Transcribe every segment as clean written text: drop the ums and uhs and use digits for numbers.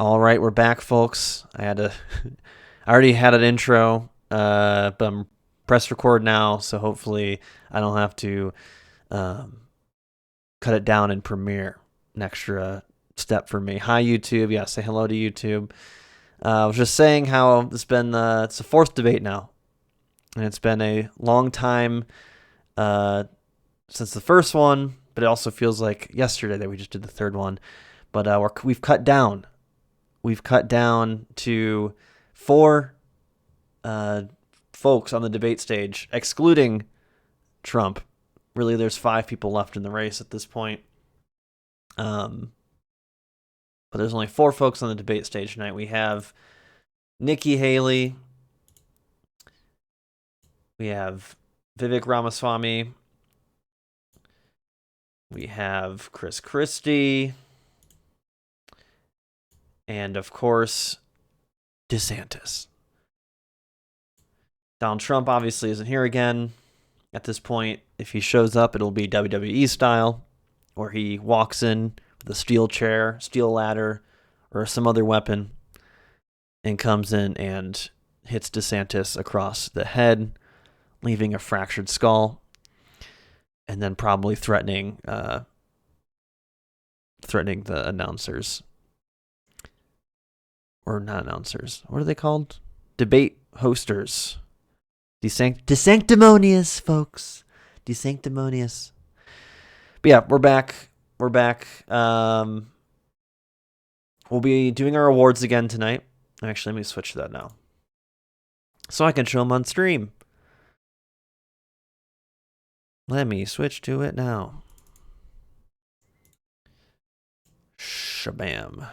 All right, we're back, folks. I already had an intro, but I'm press record now, so hopefully I don't have to um, cut it down in Premiere. An extra step for me. Hi, YouTube. Yeah, say hello to YouTube. I was just saying how it's the fourth debate now, and it's been a long time uh, since the first one, but it also feels like yesterday that we just did the third one. But we've cut down. We've cut down to four uh, folks on the debate stage, excluding Trump. Really, there's five people left in the race at this point. Um, but there's only four folks on the debate stage tonight. We have Nikki Haley, we have Vivek Ramaswamy, we have Chris Christie, and of course, DeSantis. Donald Trump obviously isn't here again. At this point, if he shows up, it'll be WWE style, where he walks in with a steel chair, steel ladder, or some other weapon, and comes in and hits DeSantis across the head, leaving a fractured skull, and then probably threatening the announcers, or not announcers. What are they called? Debate hosters. Desanctimonious, folks. Desanctimonious. But yeah, we're back. We're back. We'll be doing our awards again tonight. Actually, let me switch to that now, so I can show them on stream. Let me switch to it now. Shabam.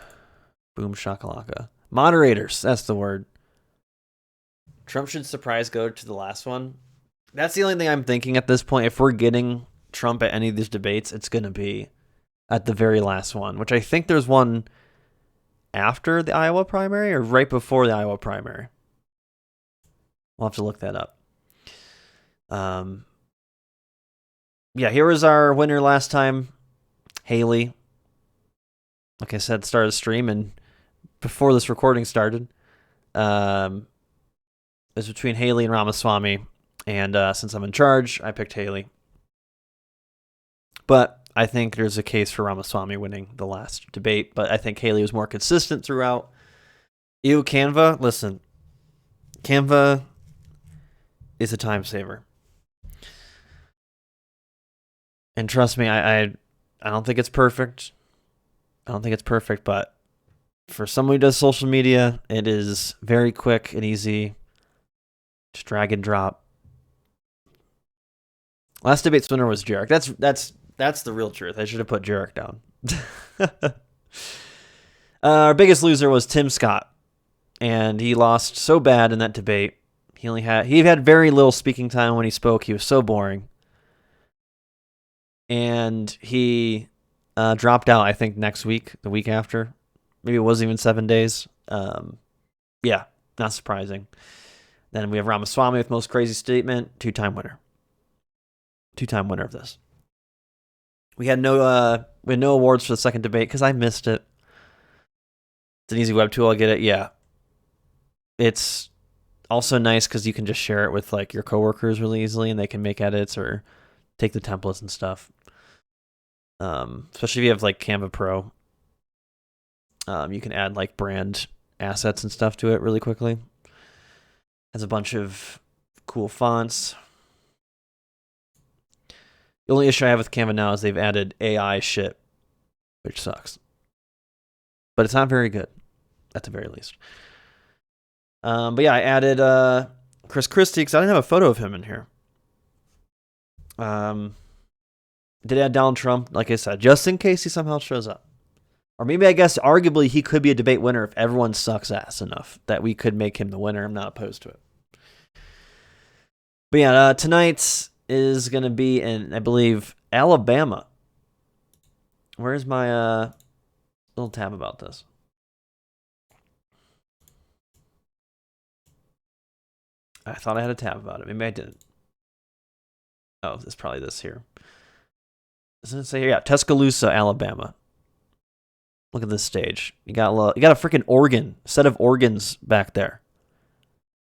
Boom shakalaka. Moderators, that's the word. Trump should surprise go to the last one. That's the only thing I'm thinking at this point. If we're getting Trump at any of these debates, it's going to be at the very last one, which I think there's one after the Iowa primary or right before the Iowa primary. We'll have to look that up. Yeah, here was our winner last time, Haley. Like I said, started the stream, and before this recording started, it was between Haley and Ramaswamy, and since I'm in charge, I picked Haley. But I think there's a case for Ramaswamy winning the last debate, but I think Haley was more consistent throughout. Canva, listen, Canva is a time saver. And trust me, I don't think it's perfect. I don't think it's perfect, but for someone who does social media, it is very quick and easy. Just drag and drop. Last debate's winner was Jarek. That's the real truth. I should have put Jarek down. Our biggest loser was Tim Scott, and he lost so bad in that debate. He had very little speaking time when he spoke. He was so boring, and he dropped out. I think next week, the week after, maybe it wasn't even 7 days. Yeah, not surprising. Then we have Ramaswamy with most crazy statement, two-time winner of this. We had no awards for the second debate because I missed it. It's an easy web tool. I get it. Yeah, it's also nice because you can just share it with like your coworkers really easily, and they can make edits or take the templates and stuff. Especially if you have like Canva Pro, you can add like brand assets and stuff to it really quickly. Has a bunch of cool fonts. The only issue I have with Canva now is they've added AI shit, which sucks. But it's not very good, at the very least. But yeah, I added Chris Christie because I didn't have a photo of him in here. Did add Donald Trump, like I said, just in case he somehow shows up. Or maybe, I guess, arguably, he could be a debate winner if everyone sucks ass enough that we could make him the winner. I'm not opposed to it. But yeah, tonight is going to be in, I believe, Alabama. Where's my little tab about this? I thought I had a tab about it. Maybe I didn't. Oh, it's probably this here. Doesn't it say here? Yeah, Tuscaloosa, Alabama. Look at this stage. You got a freaking organ, set of organs back there.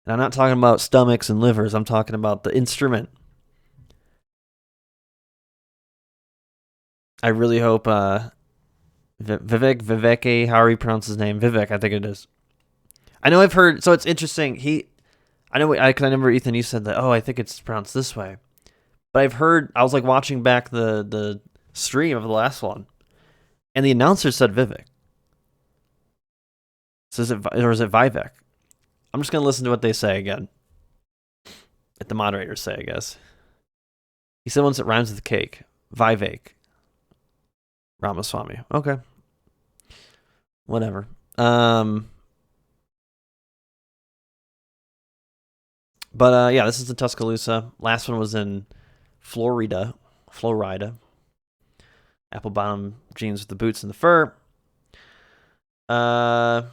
And I'm not talking about stomachs and livers. I'm talking about the instrument. I really hope Vivek, how you pronounce his name? Vivek, I think it is. I know I've heard. So it's interesting. I know. I remember Ethan. You said that. Oh, I think it's pronounced this way. But I've heard. I was like watching back the stream of the last one, and the announcer said Vivek. So is it Vivek? I'm just gonna listen to what they say again. What the moderators say, I guess. He said once it rhymes with cake. Vivek. Ramaswamy. Okay. Whatever. But yeah, this is in Tuscaloosa. Last one was in Florida. Apple bottom jeans with the boots and the fur. How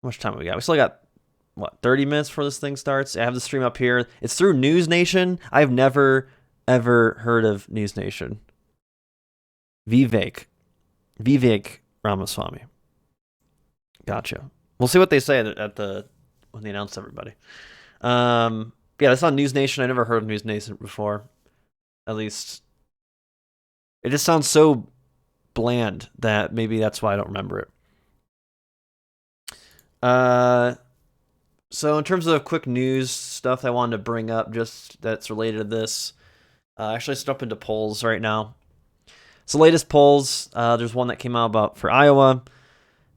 much time have we got? We still got 30 minutes before this thing starts. I have the stream up here. It's through News Nation. I've never ever heard of News Nation. Vivek Ramaswamy. Gotcha. We'll see what they say when they announce everybody. Yeah, that's on News Nation. I never heard of News Nation before. At least it just sounds so bland that maybe that's why I don't remember it. So in terms of quick news stuff I wanted to bring up just that's related to this, actually let's jump into polls right now. So latest polls, there's one that came out for Iowa.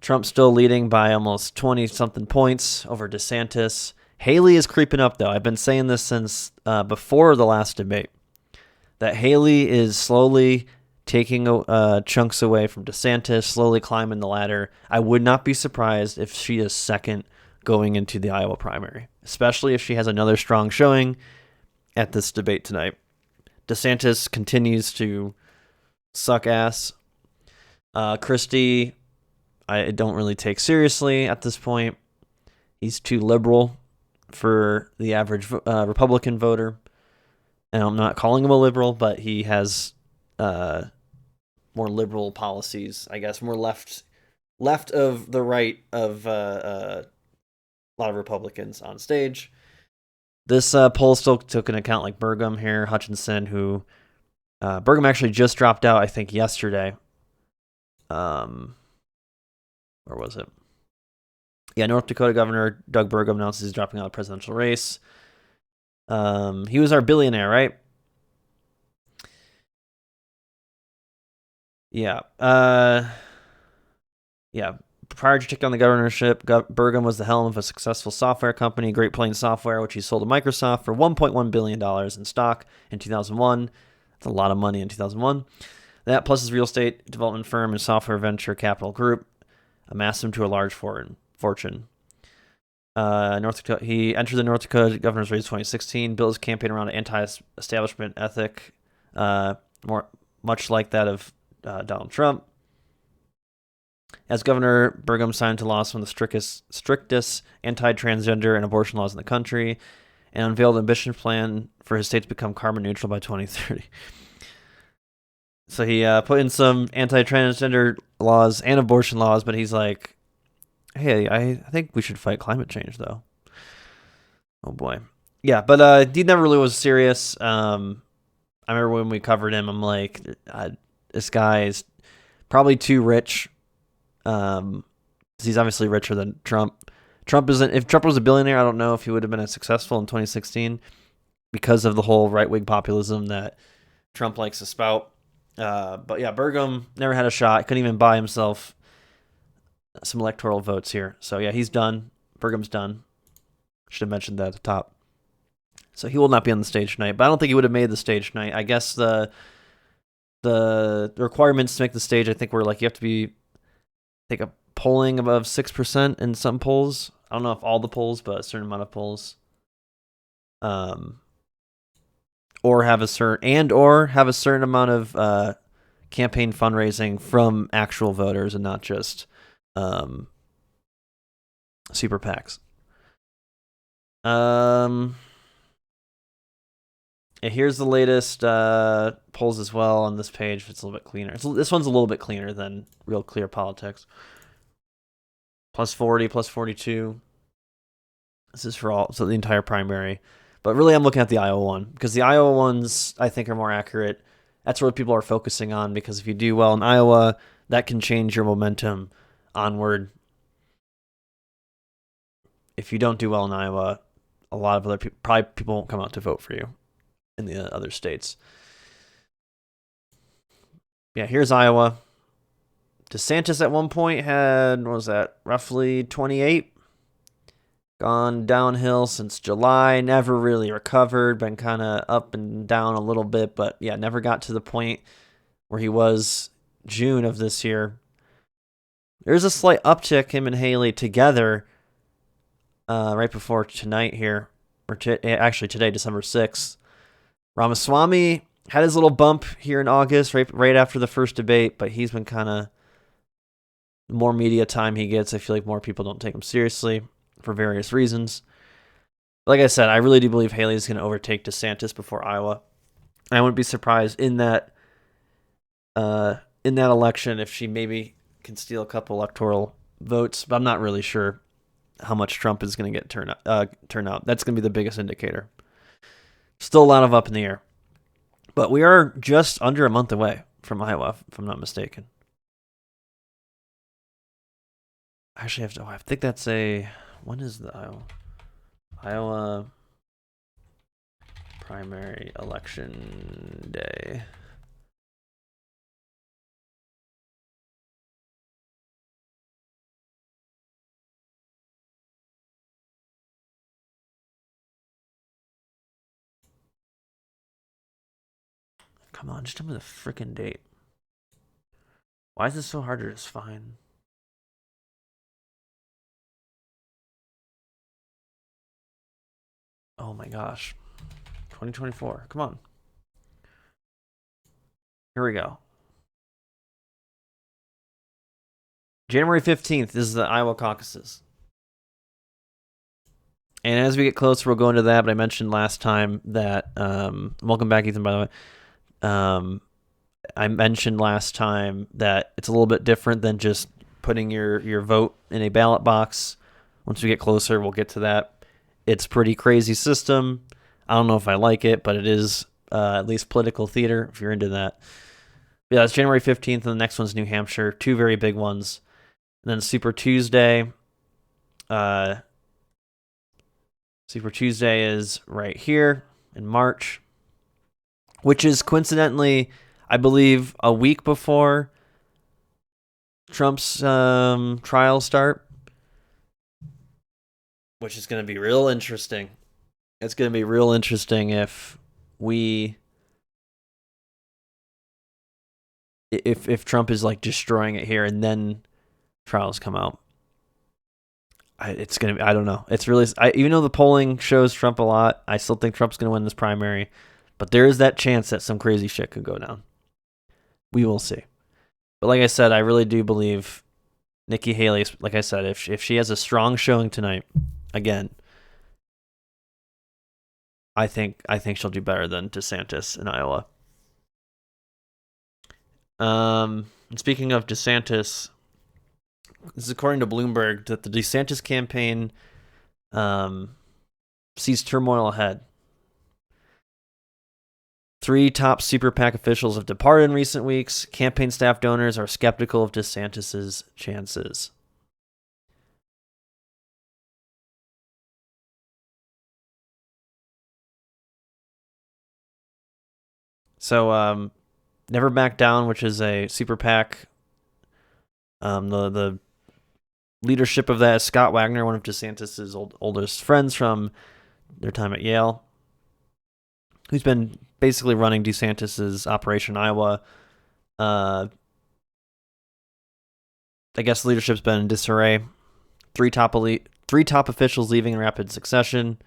Trump's still leading by almost 20-something points over DeSantis. Haley is creeping up, though. I've been saying this since before the last debate, that Haley is slowly taking chunks away from DeSantis, slowly climbing the ladder. I would not be surprised if she is second going into the Iowa primary, especially if she has another strong showing at this debate tonight. DeSantis continues to suck ass. Christie, I don't really take seriously at this point. He's too liberal for the average Republican voter. And I'm not calling him a liberal, but he has more liberal policies, I guess, more left of the right of a lot of Republicans on stage. This poll still took into account like Burgum here, Hutchinson, who Burgum actually just dropped out, I think, yesterday. Where was it? Yeah, North Dakota Governor Doug Burgum announces he's dropping out of the presidential race. He was our billionaire, right? Yeah. Yeah. Prior to taking on the governorship, Burgum was the helm of a successful software company, Great Plains Software, which he sold to Microsoft for $1.1 billion in stock in 2001. That's a lot of money in 2001. That, plus his real estate development firm and software venture capital group, amassed him to a large fortune. North Dakota, he entered the North Dakota governor's race in 2016, built his campaign around an anti-establishment ethic, much like that of Donald Trump. As governor, Burgum signed into law some of the strictest anti-transgender and abortion laws in the country, and unveiled an ambitious plan for his state to become carbon neutral by 2030. So he put in some anti-transgender laws and abortion laws, but he's like, hey, I think we should fight climate change, though. Oh, boy. Yeah, but he never really was serious. I remember when we covered him, I'm like, this guy is probably too rich. He's obviously richer than Trump. If Trump was a billionaire, I don't know if he would have been as successful in 2016 because of the whole right-wing populism that Trump likes to spout. But yeah, Burgum never had a shot. Couldn't even buy himself some electoral votes here. So yeah, he's done. Burgum's done. Should have mentioned that at the top. So he will not be on the stage tonight, but I don't think he would have made the stage tonight. I guess the requirements to make the stage, I think, were like you have to be, I think, a polling above 6% in some polls. I don't know if all the polls, but a certain amount of polls. Or have a certain amount of campaign fundraising from actual voters and not just super PACs. Here's the latest polls as well on this page. It's a little bit cleaner. This one's a little bit cleaner than Real Clear Politics. Plus 40, plus 42. This is for the entire primary. But really, I'm looking at the Iowa one because the Iowa ones, I think, are more accurate. That's what people are focusing on because if you do well in Iowa, that can change your momentum onward. If you don't do well in Iowa, a lot of other people, probably people won't come out to vote for you in the other states. Yeah, here's Iowa. DeSantis at one point had, what was that, roughly 28? Gone downhill since July, never really recovered, been kind of up and down a little bit, but yeah, never got to the point where he was June of this year. There's a slight uptick, him and Haley together, right before tonight here, or actually today, December 6th. Ramaswamy had his little bump here in August, right after the first debate, but he's been kind of, the more media time he gets, I feel like more people don't take him seriously for various reasons. Like I said, I really do believe Haley is going to overtake DeSantis before Iowa. I wouldn't be surprised in that election if she maybe can steal a couple electoral votes, but I'm not really sure how much Trump is going to get turnout. That's going to be the biggest indicator. Still a lot of up in the air. But we are just under a month away from Iowa, if I'm not mistaken. Actually, I think that's when is the Iowa primary election day? Come on, just tell me the freaking date. Why is this so hard to just find? Oh my gosh. 2024. Come on. Here we go. January 15th is the Iowa caucuses. And as we get closer, we'll go into that. But I mentioned last time that, welcome back, Ethan, by the way. I mentioned last time that it's a little bit different than just putting your vote in a ballot box. Once we get closer, we'll get to that. It's a pretty crazy system. I don't know if I like it, but it is at least political theater if you're into that. But yeah, it's January 15th, and the next one's New Hampshire. Two very big ones. And then Super Tuesday. Super Tuesday is right here in March, which is coincidentally, I believe, a week before Trump's trial start, which is going to be real interesting. It's going to be real interesting if Trump is like destroying it here and then trials come out. It's going to be, I don't know. It's really, even though the polling shows Trump a lot, I still think Trump's going to win this primary. But there is that chance that some crazy shit could go down. We will see. But like I said, I really do believe Nikki Haley, like I said, if she has a strong showing tonight, again, I think she'll do better than DeSantis in Iowa. And speaking of DeSantis, this is according to Bloomberg that the DeSantis campaign sees turmoil ahead. 3 top super PAC officials have departed in recent weeks. Campaign staff donors are skeptical of DeSantis' chances. So, Never Back Down, which is a super PAC, the leadership of that is Scott Wagner, one of DeSantis' oldest friends from their time at Yale, who's been basically running DeSantis' Operation Iowa. I guess the leadership's been in disarray. 3 top officials leaving in rapid succession.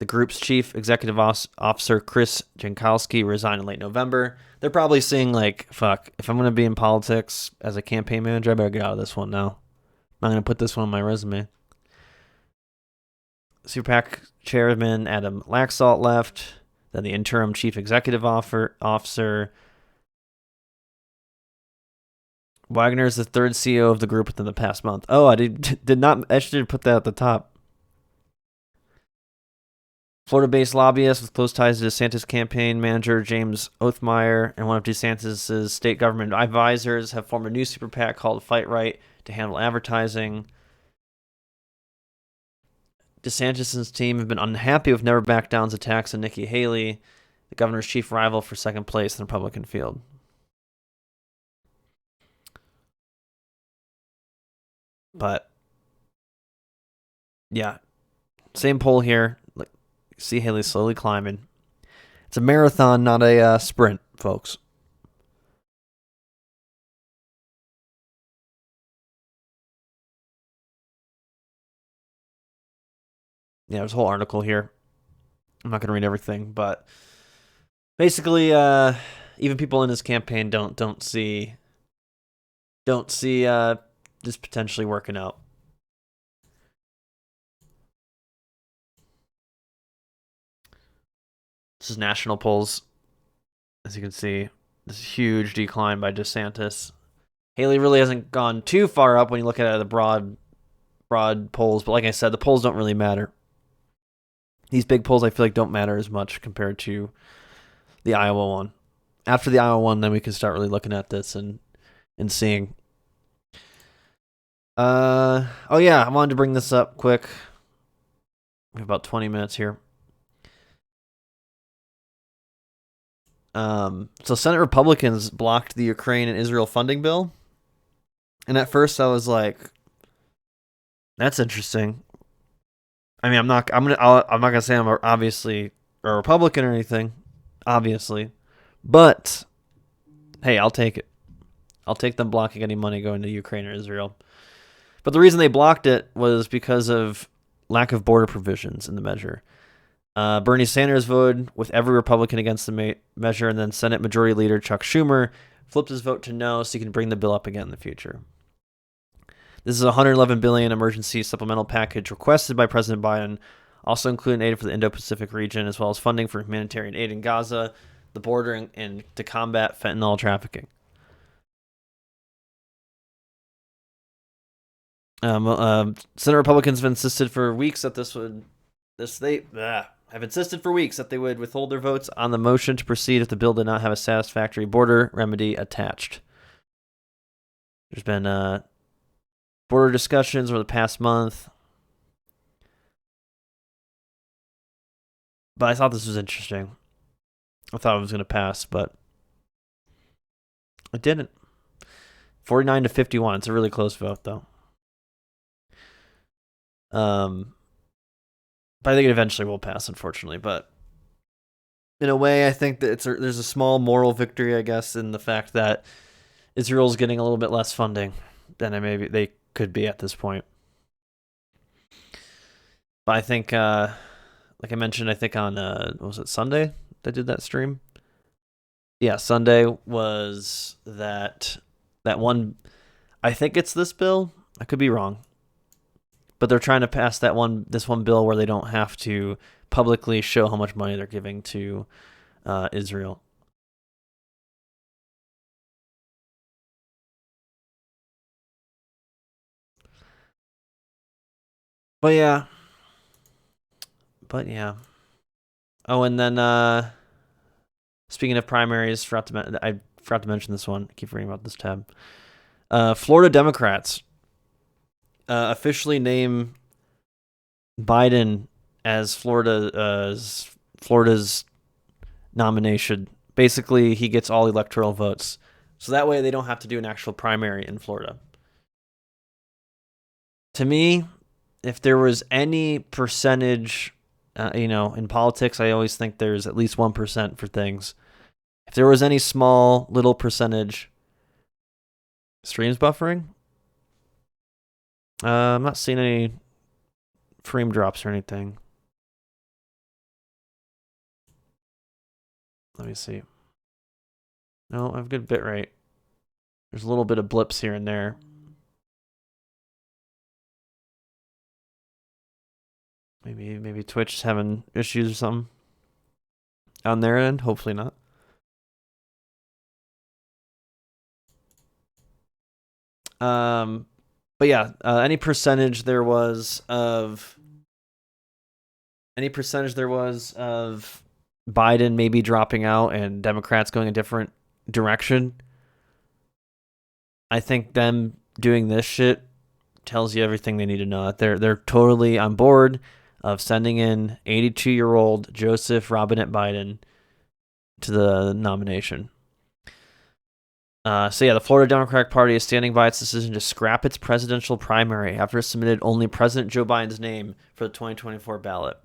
The group's chief executive officer, Chris Jankowski, resigned in late November. They're probably saying, like, fuck, if I'm going to be in politics as a campaign manager, I better get out of this one now. I'm not going to put this one on my resume. Super PAC chairman Adam Laxalt left. Then the interim chief executive officer. Wagner is the third CEO of the group within the past month. Oh, I did not actually put that at the top. Florida-based lobbyist with close ties to DeSantis campaign manager James Othmeyer and one of DeSantis' state government advisors have formed a new super PAC called Fight Right to handle advertising. DeSantis' team have been unhappy with Never Back Down's attacks on Nikki Haley, the governor's chief rival for second place in the Republican field. But yeah, same poll here. See Haley slowly climbing. It's a marathon, not a sprint, folks. Yeah, there's a whole article here. I'm not going to read everything, but basically, even people in his campaign don't see this potentially working out. This is national polls. As you can see, this huge decline by DeSantis. Haley really hasn't gone too far up when you look at the broad polls, but like I said, the polls don't really matter. These big polls, I feel like, don't matter as much compared to the Iowa one. After the Iowa one, then we can start really looking at this and seeing. Oh yeah, I wanted to bring this up quick. We have about 20 minutes here. So Senate Republicans blocked the Ukraine and Israel funding bill. And at first I was like, that's interesting. I mean, I'm not gonna say I'm obviously a Republican or anything, obviously. But hey, I'll take it. I'll take them blocking any money going to Ukraine or Israel. But the reason they blocked it was because of lack of border provisions in the measure. Bernie Sanders voted with every Republican against the measure, and then Senate Majority Leader Chuck Schumer flipped his vote to no so he can bring the bill up again in the future. This is a $111 billion emergency supplemental package requested by President Biden, also including aid for the Indo-Pacific region, as well as funding for humanitarian aid in Gaza, the border, and to combat fentanyl trafficking. Senate Republicans have insisted for weeks that have insisted for weeks that they would withhold their votes on the motion to proceed if the bill did not have a satisfactory border remedy attached. There's been border discussions over the past month, but I thought this was interesting. I thought it was going to pass, but it didn't. 49-51. It's a really close vote, though. But I think it eventually will pass, unfortunately. But in a way, I think that there's a small moral victory, I guess, in the fact that Israel's getting a little bit less funding than maybe they could be at this point. But I think, like I mentioned, I think on was it Sunday they did that stream? Yeah, Sunday was that one. I think it's this bill. I could be wrong, but they're trying to pass this one bill where they don't have to publicly show how much money they're giving to Israel. But yeah. Oh, and then speaking of primaries, I forgot to mention this one. I keep reading about this tab. Florida Democrats officially name Biden as Florida's nomination. Basically, he gets all electoral votes. So that way they don't have to do an actual primary in Florida. To me, if there was any percentage, in politics, I always think there's at least 1% for things. If there was any small little percentage, streams buffering. I'm not seeing any frame drops or anything. Let me see. No, I have good bit rate. There's a little bit of blips here and there. Maybe Twitch's having issues or something. on their end. Hopefully not. But yeah, any percentage there was of Biden maybe dropping out and Democrats going a different direction. I think them doing this shit tells you everything they need to know. They're totally on board of sending in 82-year-old Joseph Robinette Biden to the nomination. So yeah, the Florida Democratic Party is standing by its decision to scrap its presidential primary after it submitted only President Joe Biden's name for the 2024 ballot.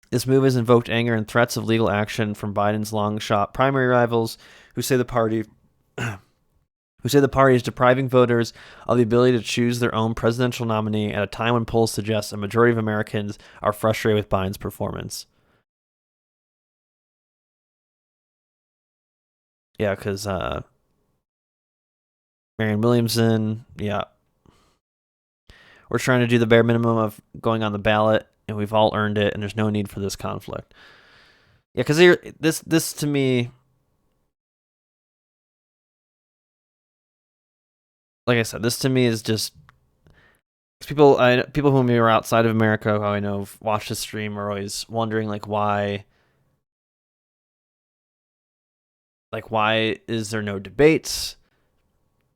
This move has invoked anger and threats of legal action from Biden's long-shot primary rivals, who say the party is depriving voters of the ability to choose their own presidential nominee at a time when polls suggest a majority of Americans are frustrated with Biden's performance. Yeah, because Marianne Williamson, yeah. We're trying to do the bare minimum of going on the ballot, and we've all earned it, and there's no need for this conflict. Yeah, because this to me, like I said, this to me is just people who are outside of America who I know watch the stream are always wondering why is there no debates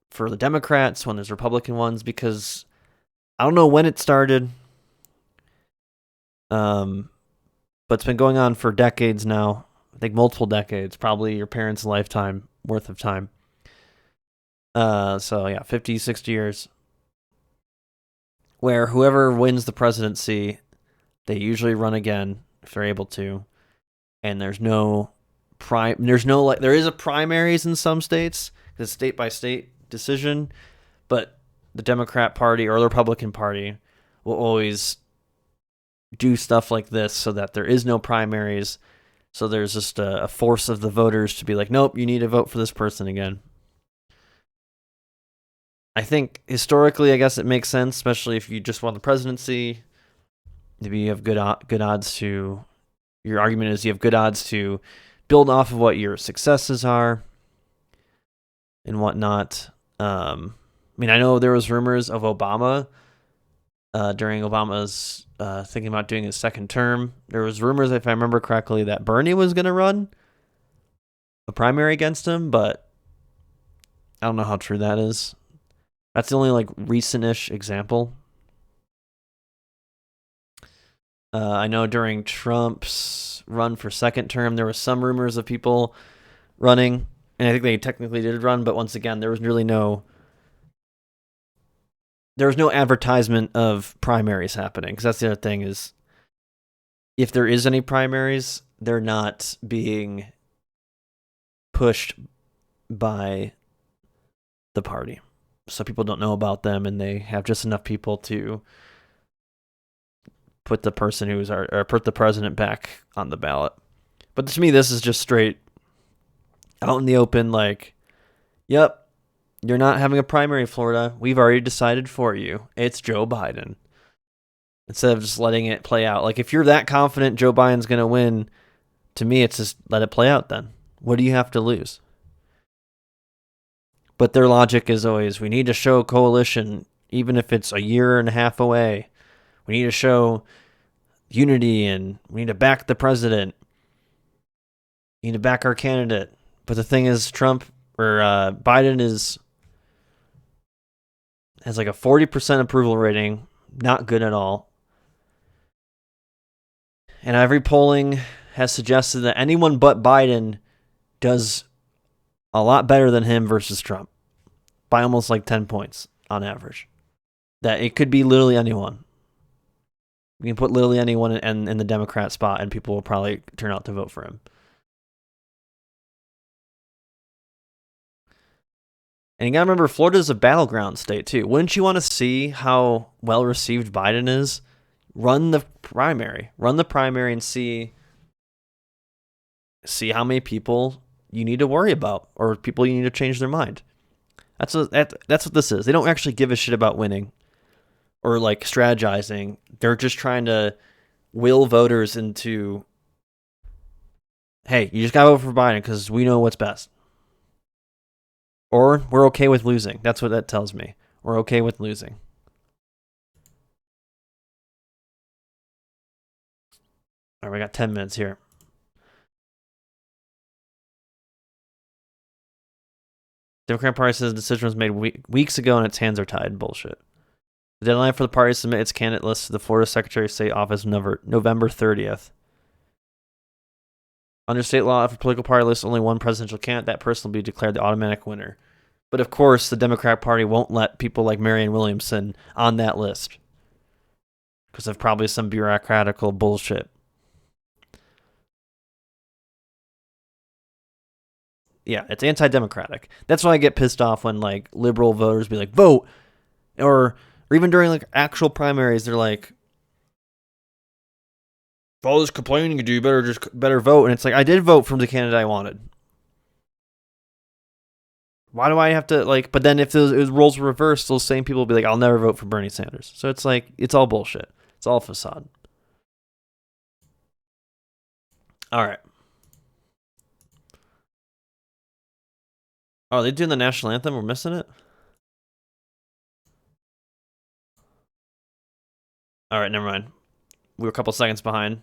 for the Democrats when there's Republican ones? Because I don't know when it started, but it's been going on for decades now. I think multiple decades, probably your parents' lifetime worth of time. So yeah, 50, 60 years, where whoever wins the presidency, they usually run again if they're able to, and there is a primaries in some states, it's state by state decision, but the Democrat Party or the Republican Party will always do stuff like this so that there is no primaries. So there's just a force of the voters to be like, nope, you need to vote for this person again. I think historically, I guess it makes sense, especially if you just won the presidency. Maybe you have good odds to. Your argument is you have good odds to build off of what your successes are and whatnot. I mean, I know there was rumors of Obama during Obama's thinking about doing his second term. There was rumors, if I remember correctly, that Bernie was going to run a primary against him, but I don't know how true that is. That's the only recent-ish example. I know during Trump's run for second term, there was some rumors of people running, and I think they technically did run, but once again, there was no advertisement of primaries happening, because that's the other thing is if there is any primaries, they're not being pushed by the party. So people don't know about them, and they have just enough people to put the person or put the president back on the ballot. But to me, this is just straight out in the open, yep, you're not having a primary, Florida. We've already decided for you. It's Joe Biden. Instead of just letting it play out. If you're that confident Joe Biden's going to win, to me, it's just let it play out then. What do you have to lose? But their logic is always, we need to show coalition, even if it's a year and a half away. We need to show unity, and we need to back the president. We need to back our candidate. But the thing is, Biden has a 40% approval rating, not good at all. And every polling has suggested that anyone but Biden does a lot better than him versus Trump by almost 10 points on average. That it could be literally anyone. You can put literally anyone in the Democrat spot, and people will probably turn out to vote for him. And you gotta remember, Florida's a battleground state too. Wouldn't you want to see how well received Biden is? Run the primary and see how many people you need to worry about, or people you need to change their mind. That's what this is. They don't actually give a shit about winning or strategizing. They're just trying to will voters into hey, you just gotta vote for Biden because we know what's best. Or we're okay with losing. That's what that tells me. We're okay with losing. All right, we got 10 minutes here. Democrat Party says the decision was made weeks ago and its hands are tied. Bullshit. The deadline for the party to submit its candidate list to the Florida Secretary of State office November 30th. Under state law, if a political party lists only one presidential candidate, that person will be declared the automatic winner. But of course, the Democratic Party won't let people like Marianne Williamson on that list because of probably some bureaucratical bullshit. Yeah, it's anti-democratic. That's why I get pissed off when like liberal voters be like, vote, or even during like actual primaries, they're like, all this complaining you do, you better vote. And it's like, I did vote for the candidate I wanted. Why do I have to like? But then if those roles were reversed, those same people will be like, I'll never vote for Bernie Sanders. So it's like, it's all bullshit. It's all facade. All right. Oh, they doing the national anthem? We're missing it? All right, never mind. We were a couple seconds behind.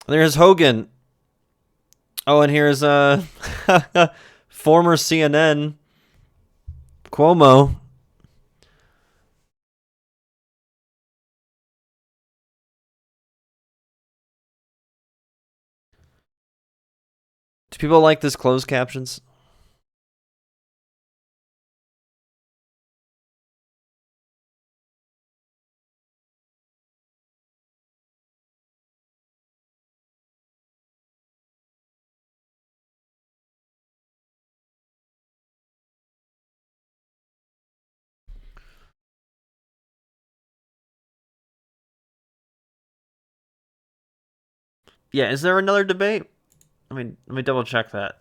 There's Hogan. Oh, and here's former CNN Cuomo. Do people like this closed captions? Yeah, is there another debate? I mean, let me double check that.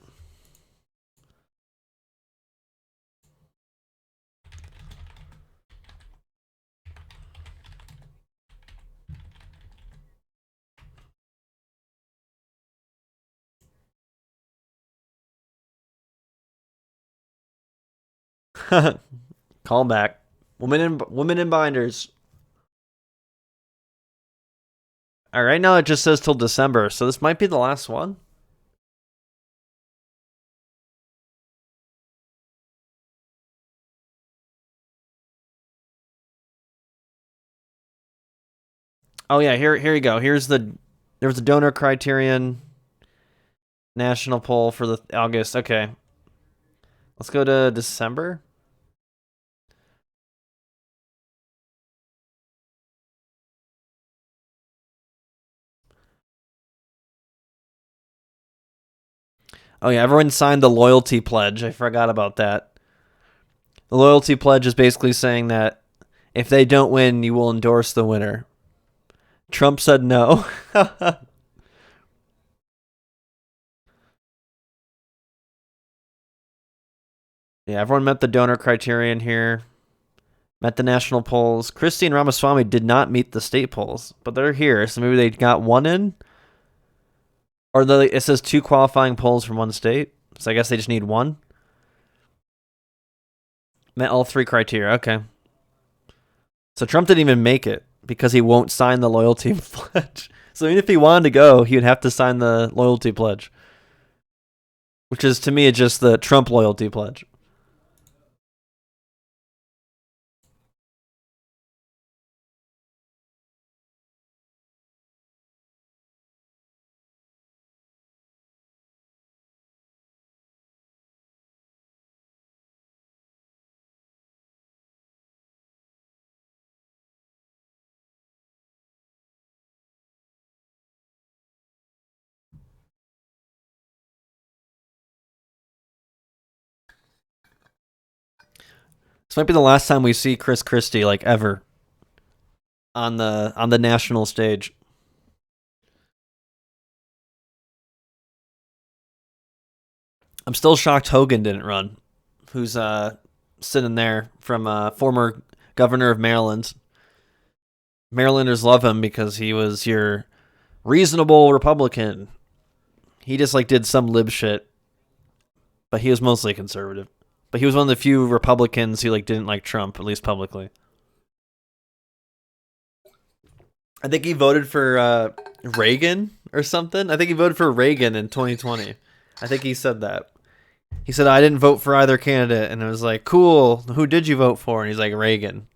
Call back. Women in binders. All right, now it just says till December, so this might be the last one. Oh yeah, here you go. There was a donor criterion national poll for the August. Okay. Let's go to December. Oh yeah, everyone signed the loyalty pledge. I forgot about that. The loyalty pledge is basically saying that if they don't win, you will endorse the winner. Trump said no. Yeah, everyone met the donor criterion here. Met the national polls. Christie and Ramaswamy did not meet the state polls, but they're here, so maybe they got one in. Or it says 2 qualifying polls from one state, so I guess they just need one. Met all 3 criteria. Okay. So Trump didn't even make it because he won't sign the loyalty pledge. So even if he wanted to go, he would have to sign the loyalty pledge, which is to me just the Trump loyalty pledge. This might be the last time we see Chris Christie like ever on the national stage. I'm still shocked Hogan didn't run. Who's sitting there from former governor of Maryland, Marylanders love him because he was your reasonable Republican. He just like did some lib shit, but he was mostly conservative. But he was one of the few Republicans who like didn't like Trump, at least publicly. I think he voted for Reagan or something. I think he voted for Reagan in 2020. I think he said that. He said, I didn't vote for either candidate. And it was like, cool. Who did you vote for? And he's like, Reagan.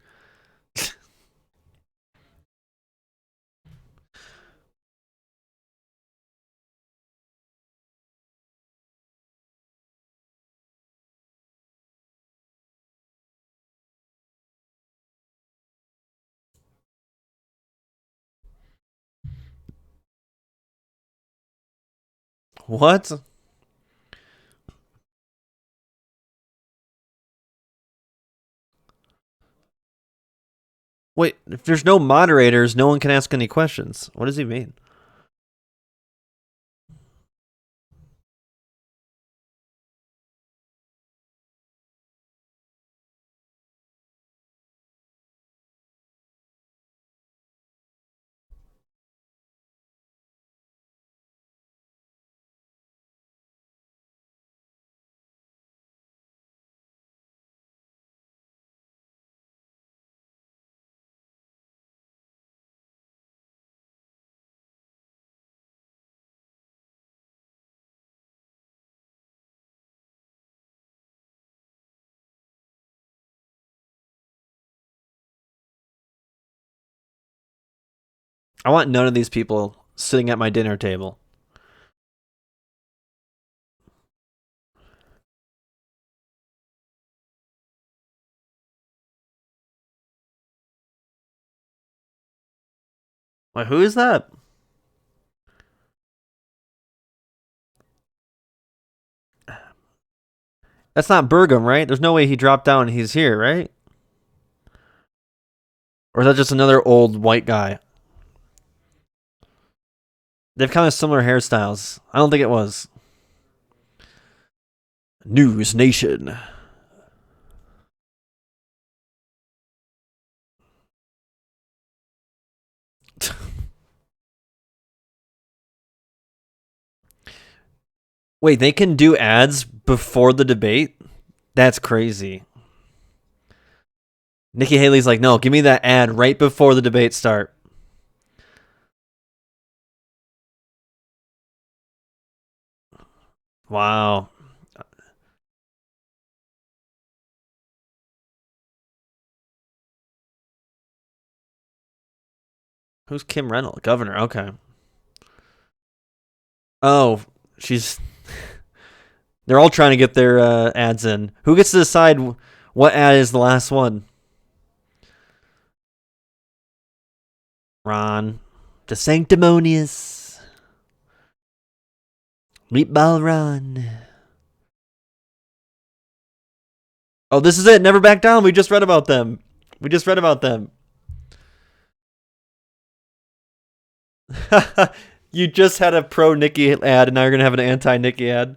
What? Wait, if there's no moderators, no one can ask any questions. What does he mean? I want none of these people sitting at my dinner table. Wait, who is that? That's not Burgum, right? There's no way he dropped down and he's here, right? Or is that just another old white guy? They have kind of similar hairstyles. I don't think it was. News Nation. Wait, they can do ads before the debate? That's crazy. Nikki Haley's like, no, give me that ad right before the debate start. Wow. Who's Kim Reynolds? Governor. Okay. Oh, she's. They're all trying to get their ads in. Who gets to decide what ad is the last one? Ron. The sanctimonious. Meatball Ron. Oh, this is it. Never back down. We just read about them. We just read about them. You just had a pro Nikki ad, and now you're gonna have an anti Nikki ad.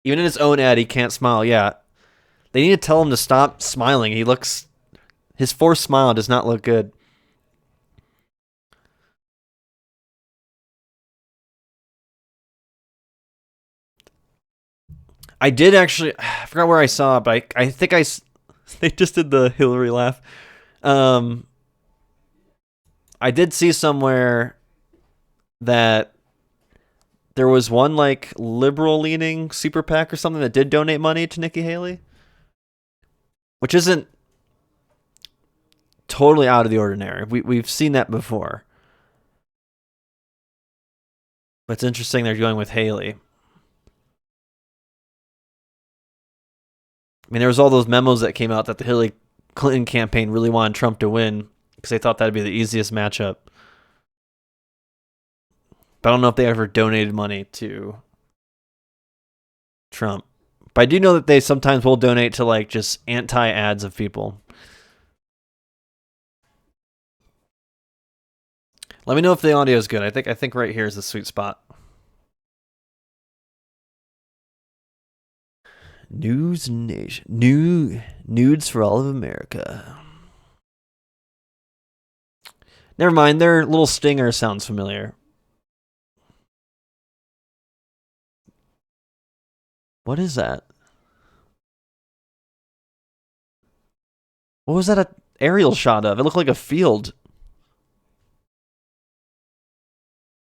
Even in his own ad, he can't smile. Yeah, they need to tell him to stop smiling. His forced smile does not look good. I did actually. I forgot where I saw it, but I think they just did the Hillary laugh. Um, I did see somewhere that there was one like liberal leaning super PAC or something that did donate money to Nikki Haley, which isn't totally out of the ordinary. We've seen that before. But it's interesting they're going with Haley. I mean, there was all those memos that came out that the Hillary Clinton campaign really wanted Trump to win because they thought that'd be the easiest matchup. But I don't know if they ever donated money to Trump. But I do know that they sometimes will donate to like just anti ads of people. Let me know if the audio is good. I think right here is the sweet spot. News Nation. Nudes for all of America. Never mind, their little stinger sounds familiar. What is that? What was that a aerial shot of? It looked like a field.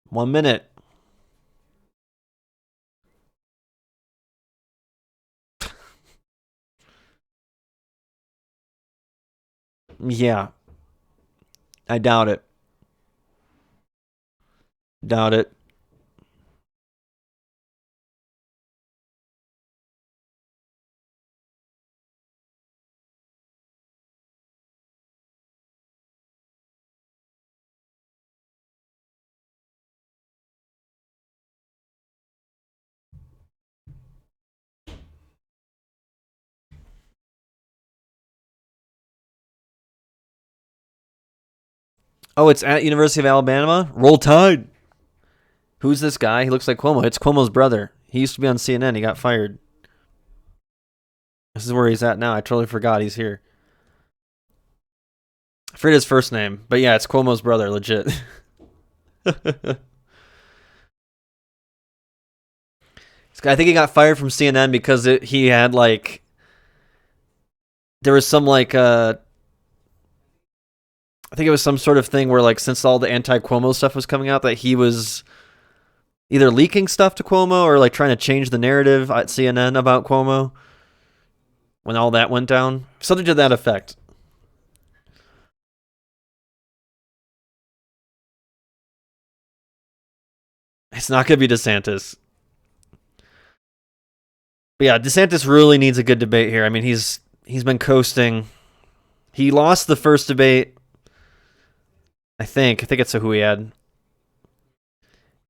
1 minute. Yeah, I doubt it. Doubt it. Oh, it's at University of Alabama. Roll Tide. Who's this guy? He looks like Cuomo. It's Cuomo's brother. He used to be on CNN. He got fired. This is where he's at now. I totally forgot he's here. I forget his first name, but yeah, it's Cuomo's brother. Legit. I think he got fired from CNN because he had like there was some like I think it was some sort of thing where like since all the anti Cuomo stuff was coming out that he was either leaking stuff to Cuomo or like trying to change the narrative at CNN about Cuomo when all that went down. Something to that effect. It's not going to be DeSantis. But yeah, DeSantis really needs a good debate here. I mean, he's been coasting. He lost the first debate, I think. I think it's who he had.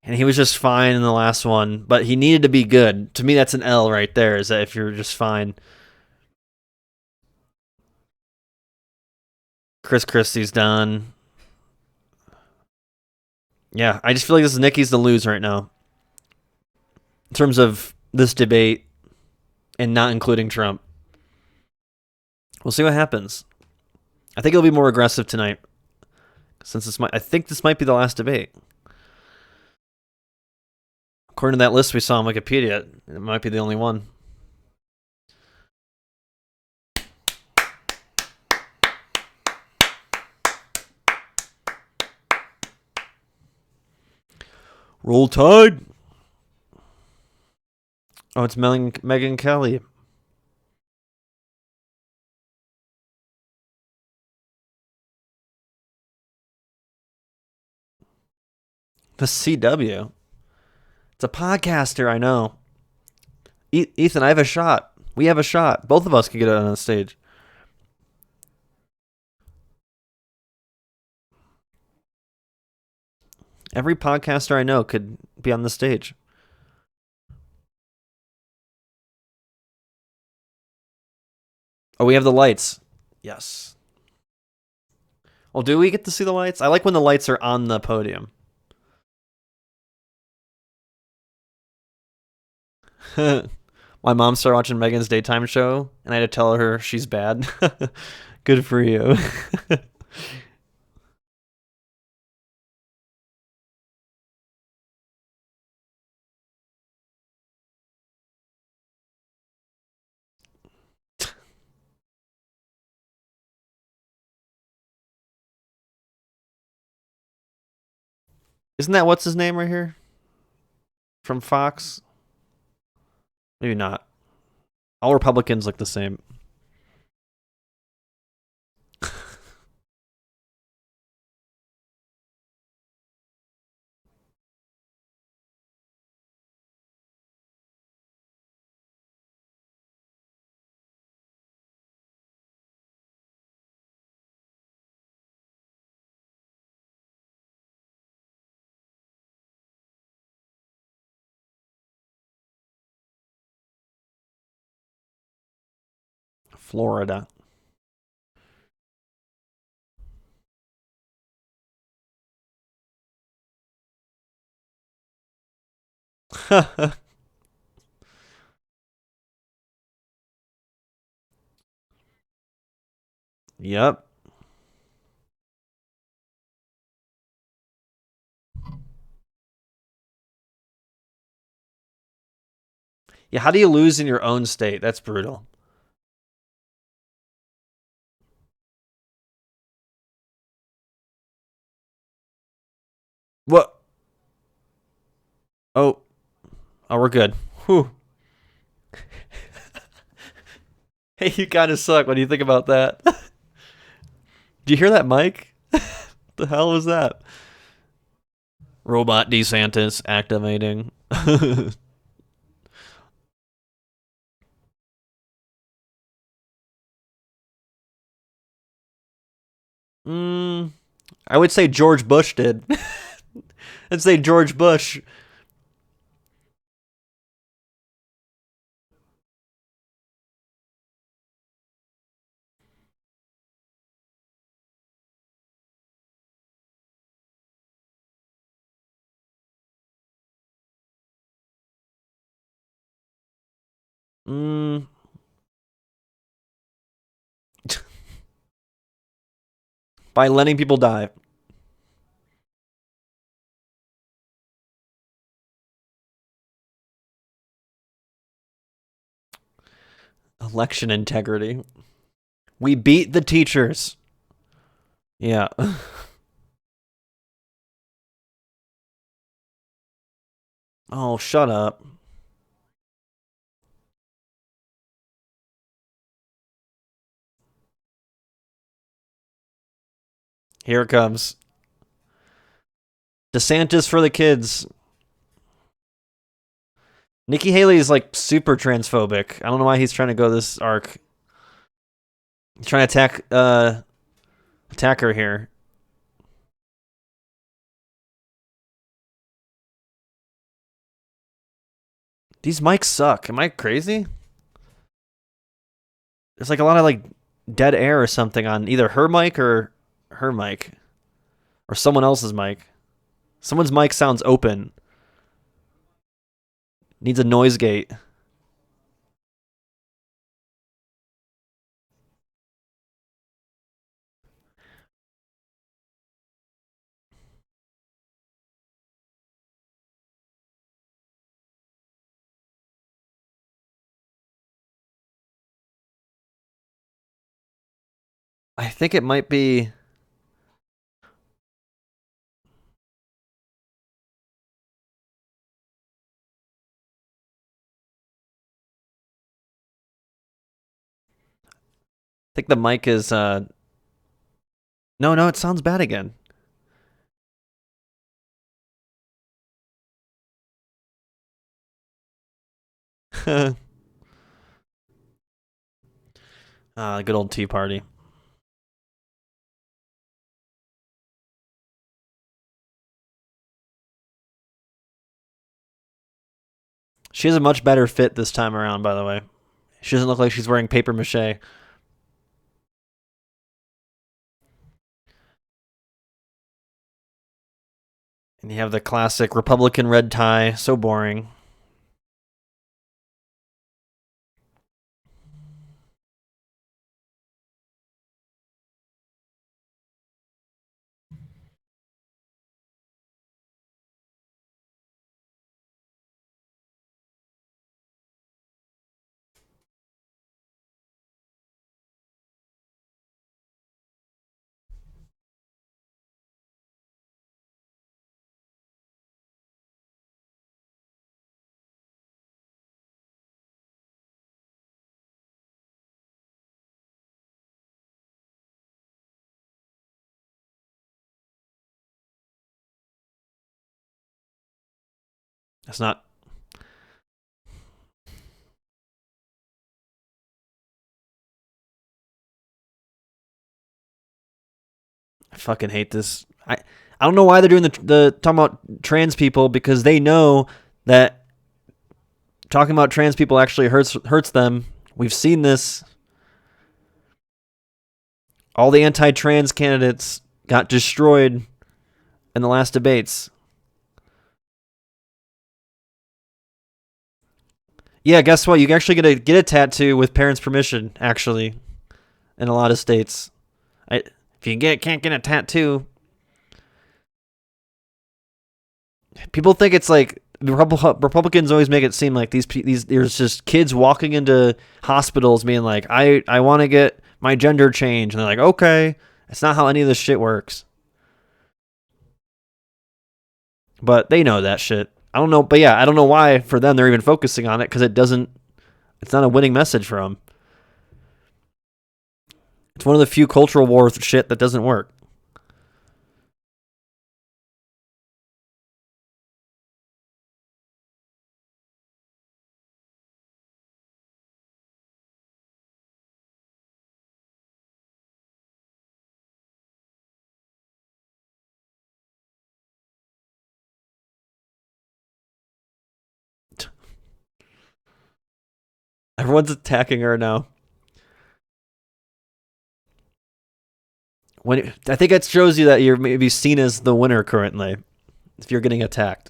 And he was just fine in the last one, but he needed to be good. To me, that's an L right there, is that if you're just fine. Chris Christie's done. Yeah, I just feel like this is Nikki's to lose right now. In terms of this debate and not including Trump. We'll see what happens. I think it'll be more aggressive tonight. Since I think this might be the last debate. According to that list we saw on Wikipedia, it might be the only one. Roll Tide. Oh, it's Megyn Kelly. The CW. It's a podcaster, I know. Ethan, I have a shot. We have a shot. Both of us could get it on the stage. Every podcaster I know could be on the stage. Oh, we have the lights. Yes. Well, do we get to see the lights? I like when the lights are on the podium. My mom started watching Megan's daytime show, and I had to tell her she's bad. Good for you. Isn't that what's his name right here? From Fox? Maybe not. All Republicans look the same. Florida. Yep. Yeah, how do you lose in your own state? That's brutal. What? Oh, oh, we're good. Whew. Hey, you kind of suck. What do you think about that? Did you hear that, Mike? The hell was that? Robot DeSantis activating. mm, I would say George Bush did. I'd say George Bush. Mm, by letting people die. Election integrity. We beat the teachers. Yeah. Oh, shut up. Here it comes. DeSantis for the kids. Nikki Haley is like super transphobic. I don't know why he's trying to go this arc. He's trying to attack her here. These mics suck. Am I crazy? There's like a lot of like dead air or something on either her mic or her mic or someone else's mic. Someone's mic sounds open. Needs a noise gate. I think it might be. I think the mic is. No, no, it sounds bad again. Good old Tea Party. She has a much better fit this time around, by the way. She doesn't look like she's wearing paper mache. And you have the classic Republican red tie. So boring. That's not. I fucking hate this. I don't know why they're doing the talking about trans people because they know that talking about trans people actually hurts them. We've seen this. All the anti-trans candidates got destroyed in the last debates. Yeah, guess what? You can actually get a tattoo with parents' permission. Actually, in a lot of states, if you can't get a tattoo, people think it's like the Republicans always make it seem like these there's just kids walking into hospitals being like, I want to get my gender changed, and they're like, okay, it's not how any of this shit works. But they know that shit. I don't know, but yeah, I don't know why for them they're even focusing on it because it doesn't. It's not a winning message for them. It's one of the few cultural wars shit that doesn't work. Everyone's attacking her now. When I think it shows you that you're maybe seen as the winner currently if you're getting attacked.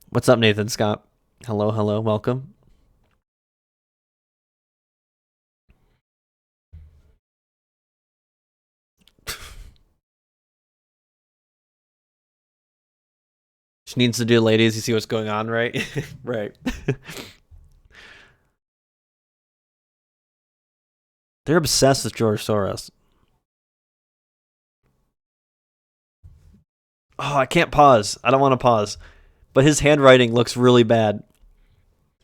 What's up, Nathan Scott? Hello, hello, welcome. She needs to do ladies. You see what's going on, right? Right. They're obsessed with George Soros. Oh, I can't pause. I don't want to pause. But his handwriting looks really bad.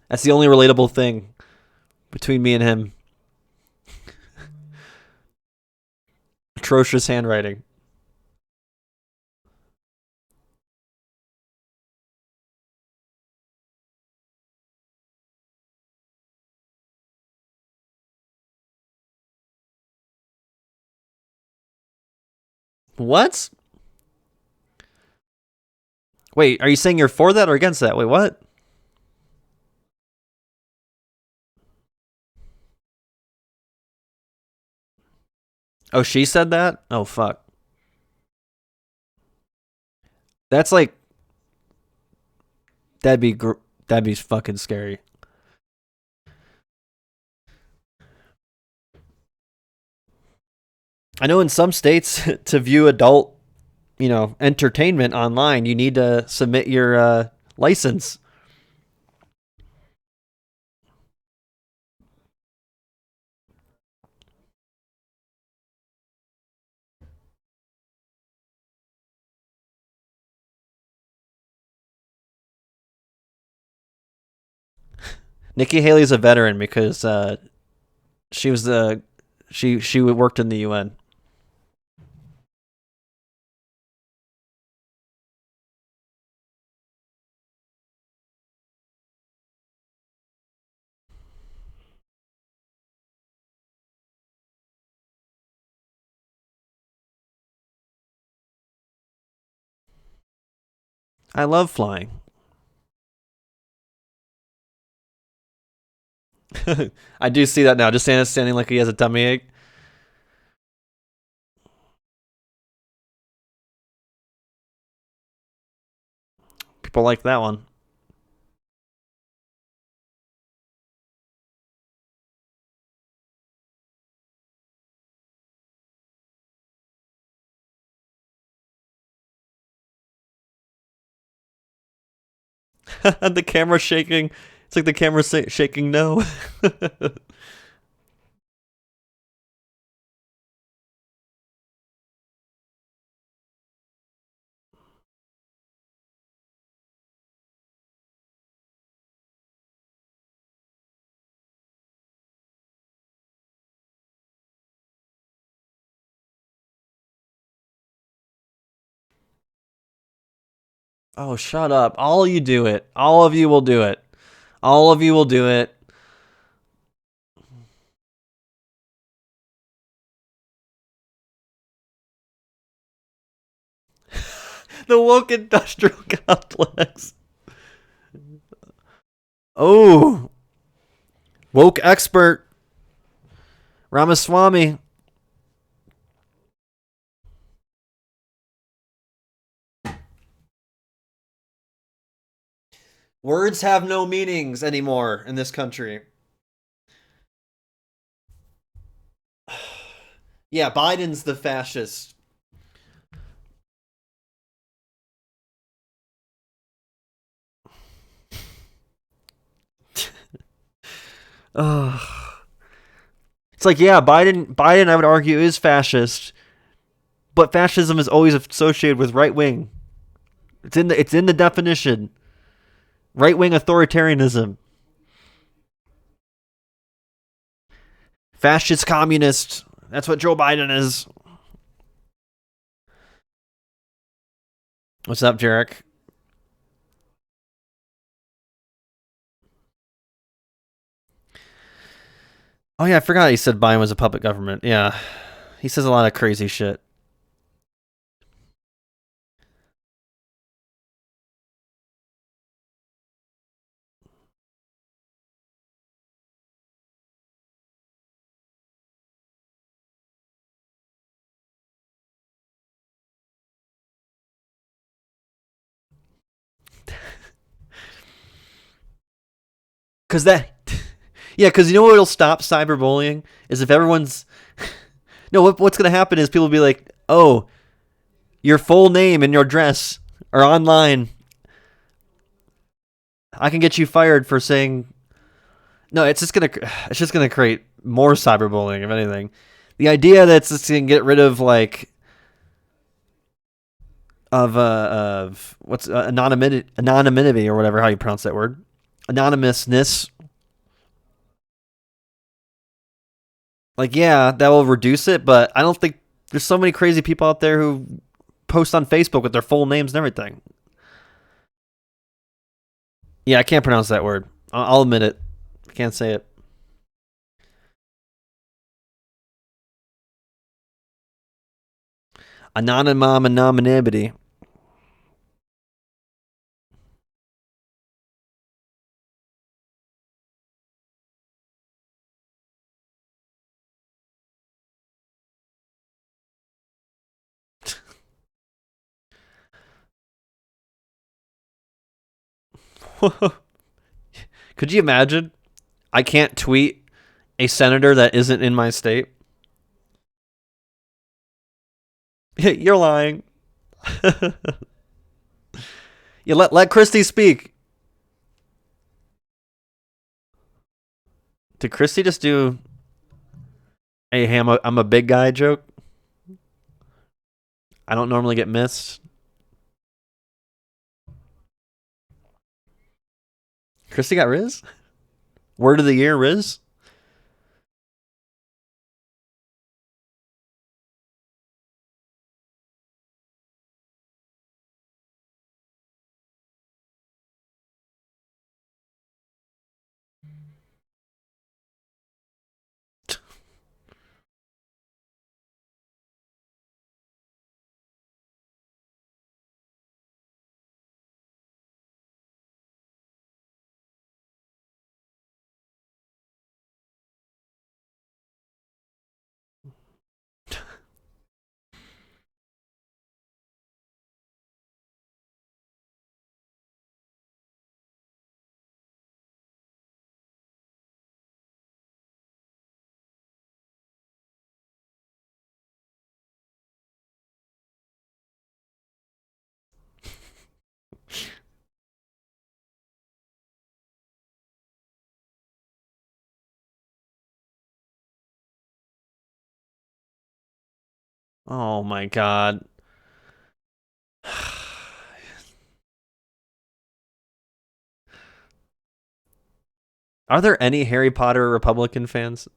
That's the only relatable thing between me and him. Atrocious handwriting. What? Wait, are you saying you're for that or against that? Wait, what? Oh, she said that? Oh, fuck. That's like that'd be that'd be fucking scary. I know in some states to view adult, entertainment online, you need to submit your license. Nikki Haley's a veteran because she was the she worked in the UN. I love flying. I do see that now. Just standing like he has a tummy ache. People like that one. The camera shaking. It's like the camera shaking no. Oh, shut up. All you do it. All of you will do it. All of you will do it. The woke industrial complex. Oh, woke expert Ramaswamy. Words have no meanings anymore in this country. Yeah, Biden's the fascist. Ugh. It's like, yeah, Biden, I would argue, is fascist, but fascism is always associated with right wing. It's in the definition. Right wing authoritarianism. Fascist communist. That's what Joe Biden is. What's up, Jarek? Oh yeah, I forgot he said Biden was a puppet government. Yeah. He says a lot of crazy shit. Cause that Yeah, because you know what'll stop cyberbullying is if everyone's no. What's gonna happen is people will be like, "Oh, your full name and your address are online. I can get you fired for saying no." It's just gonna create more cyberbullying, if anything. The idea that's just gonna get rid of what's anonymity or whatever how you pronounce that word, anonymousness. Like, yeah, that will reduce it, but I don't think there's so many crazy people out there who post on Facebook with their full names and everything. Yeah, I can't pronounce that word. I'll admit it. I can't say it. Anonymity. Could you imagine? I can't tweet a senator that isn't in my state. You're lying. You let Christie speak. Did Christie just do a I'm a big guy joke? I don't normally get missed. Christie got Riz? Word of the year, Riz? Oh my god. Are there any Harry Potter Republican fans?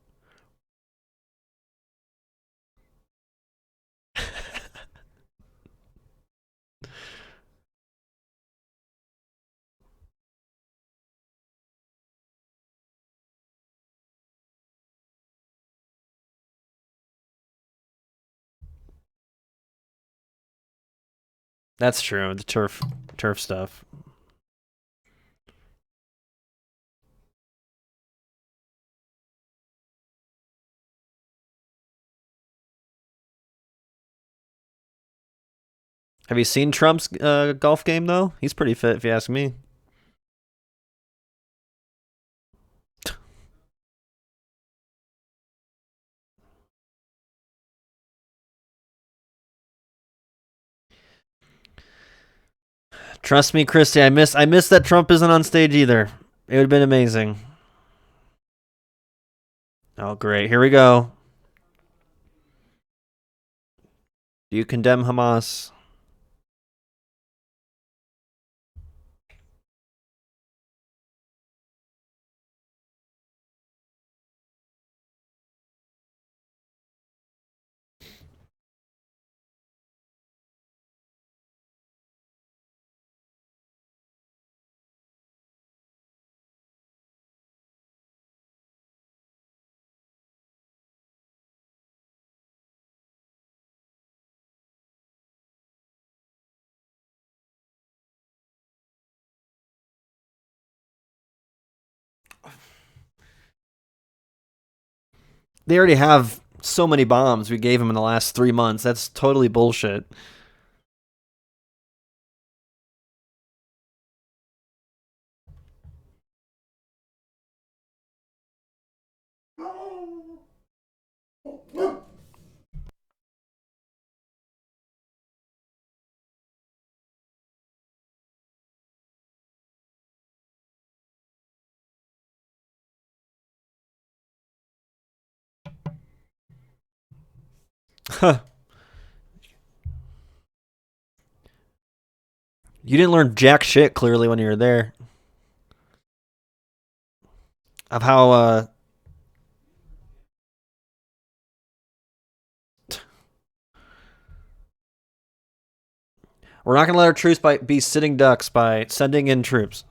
That's true. The turf stuff. Have you seen Trump's golf game though? He's pretty fit, if you ask me. Trust me, Christy. I miss that Trump isn't on stage either. It would have been amazing. Oh, great. Here we go. Do you condemn Hamas? They already have so many bombs we gave them in the last 3 months. That's totally bullshit. You didn't learn jack shit clearly when you were there of how we're not going to let our troops be sitting ducks by sending in troops.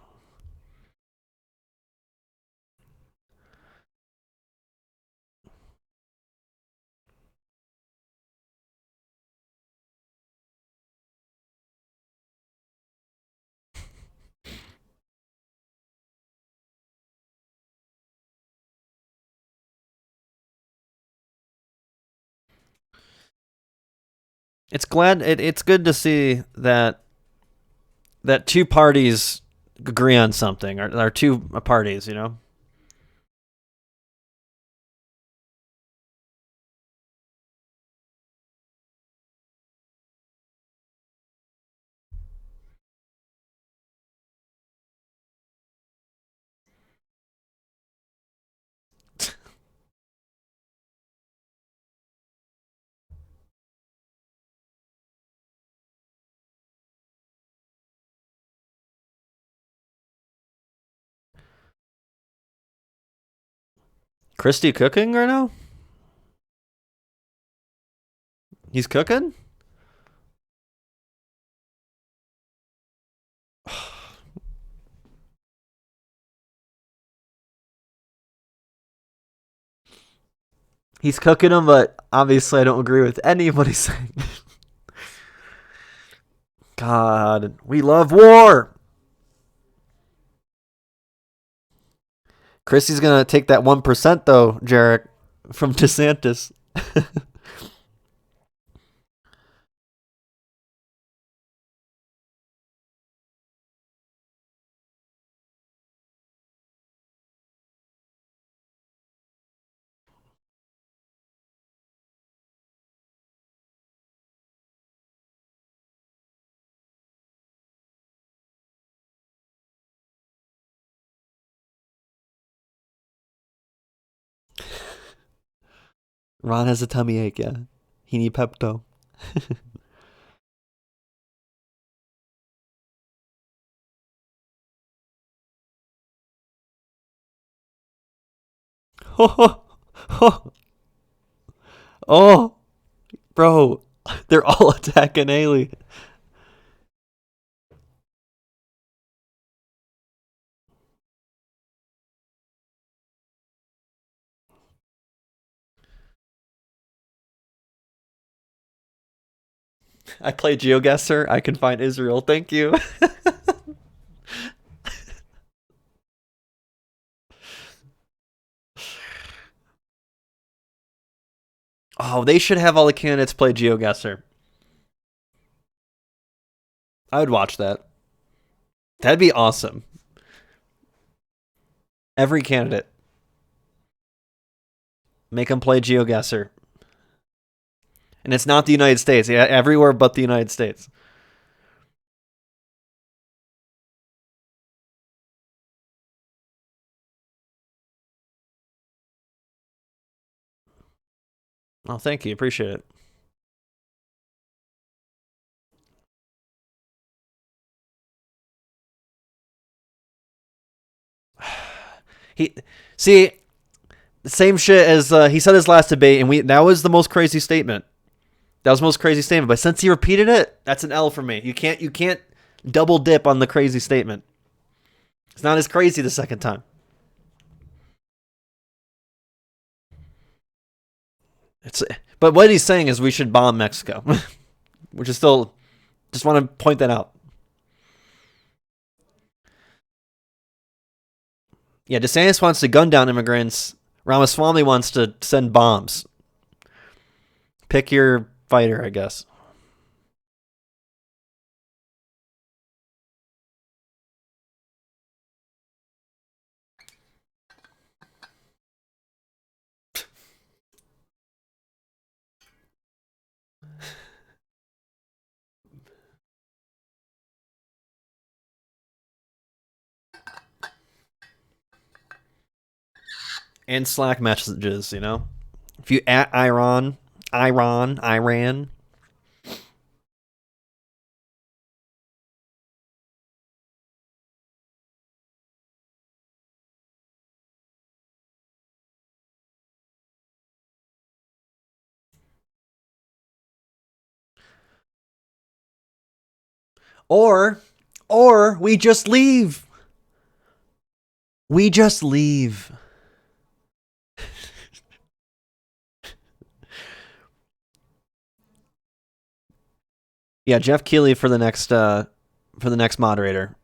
It's good to see that two parties agree on something, or two parties, you know. Christy cooking right now? He's cooking? He's cooking them, but obviously I don't agree with any of what he's saying. God, we love war. Christy's gonna take that 1% though, Jarek, from DeSantis. Ron has a tummy ache, yeah. He need Pepto. Oh, bro, they're all attacking Haley. I play GeoGuessr. I can find Israel. Thank you. Oh, they should have all the candidates play GeoGuessr. I would watch that. That'd be awesome. Every candidate. Make them play GeoGuessr. And it's not the United States. Yeah, everywhere but the United States. Oh, thank you. Appreciate it. He see the same shit as he said his last debate, and we that was the most crazy statement. That was the most crazy statement. But since he repeated it, that's an L for me. You can't double dip on the crazy statement. It's not as crazy the second time. It's but what he's saying is we should bomb Mexico, which is still just want to point that out. Yeah, DeSantis wants to gun down immigrants. Ramaswamy wants to send bombs. Pick your fighter, I guess. And Slack messages, you know? If you at Iran, or we just leave. We just leave. Yeah, Jeff Keighley for the next moderator.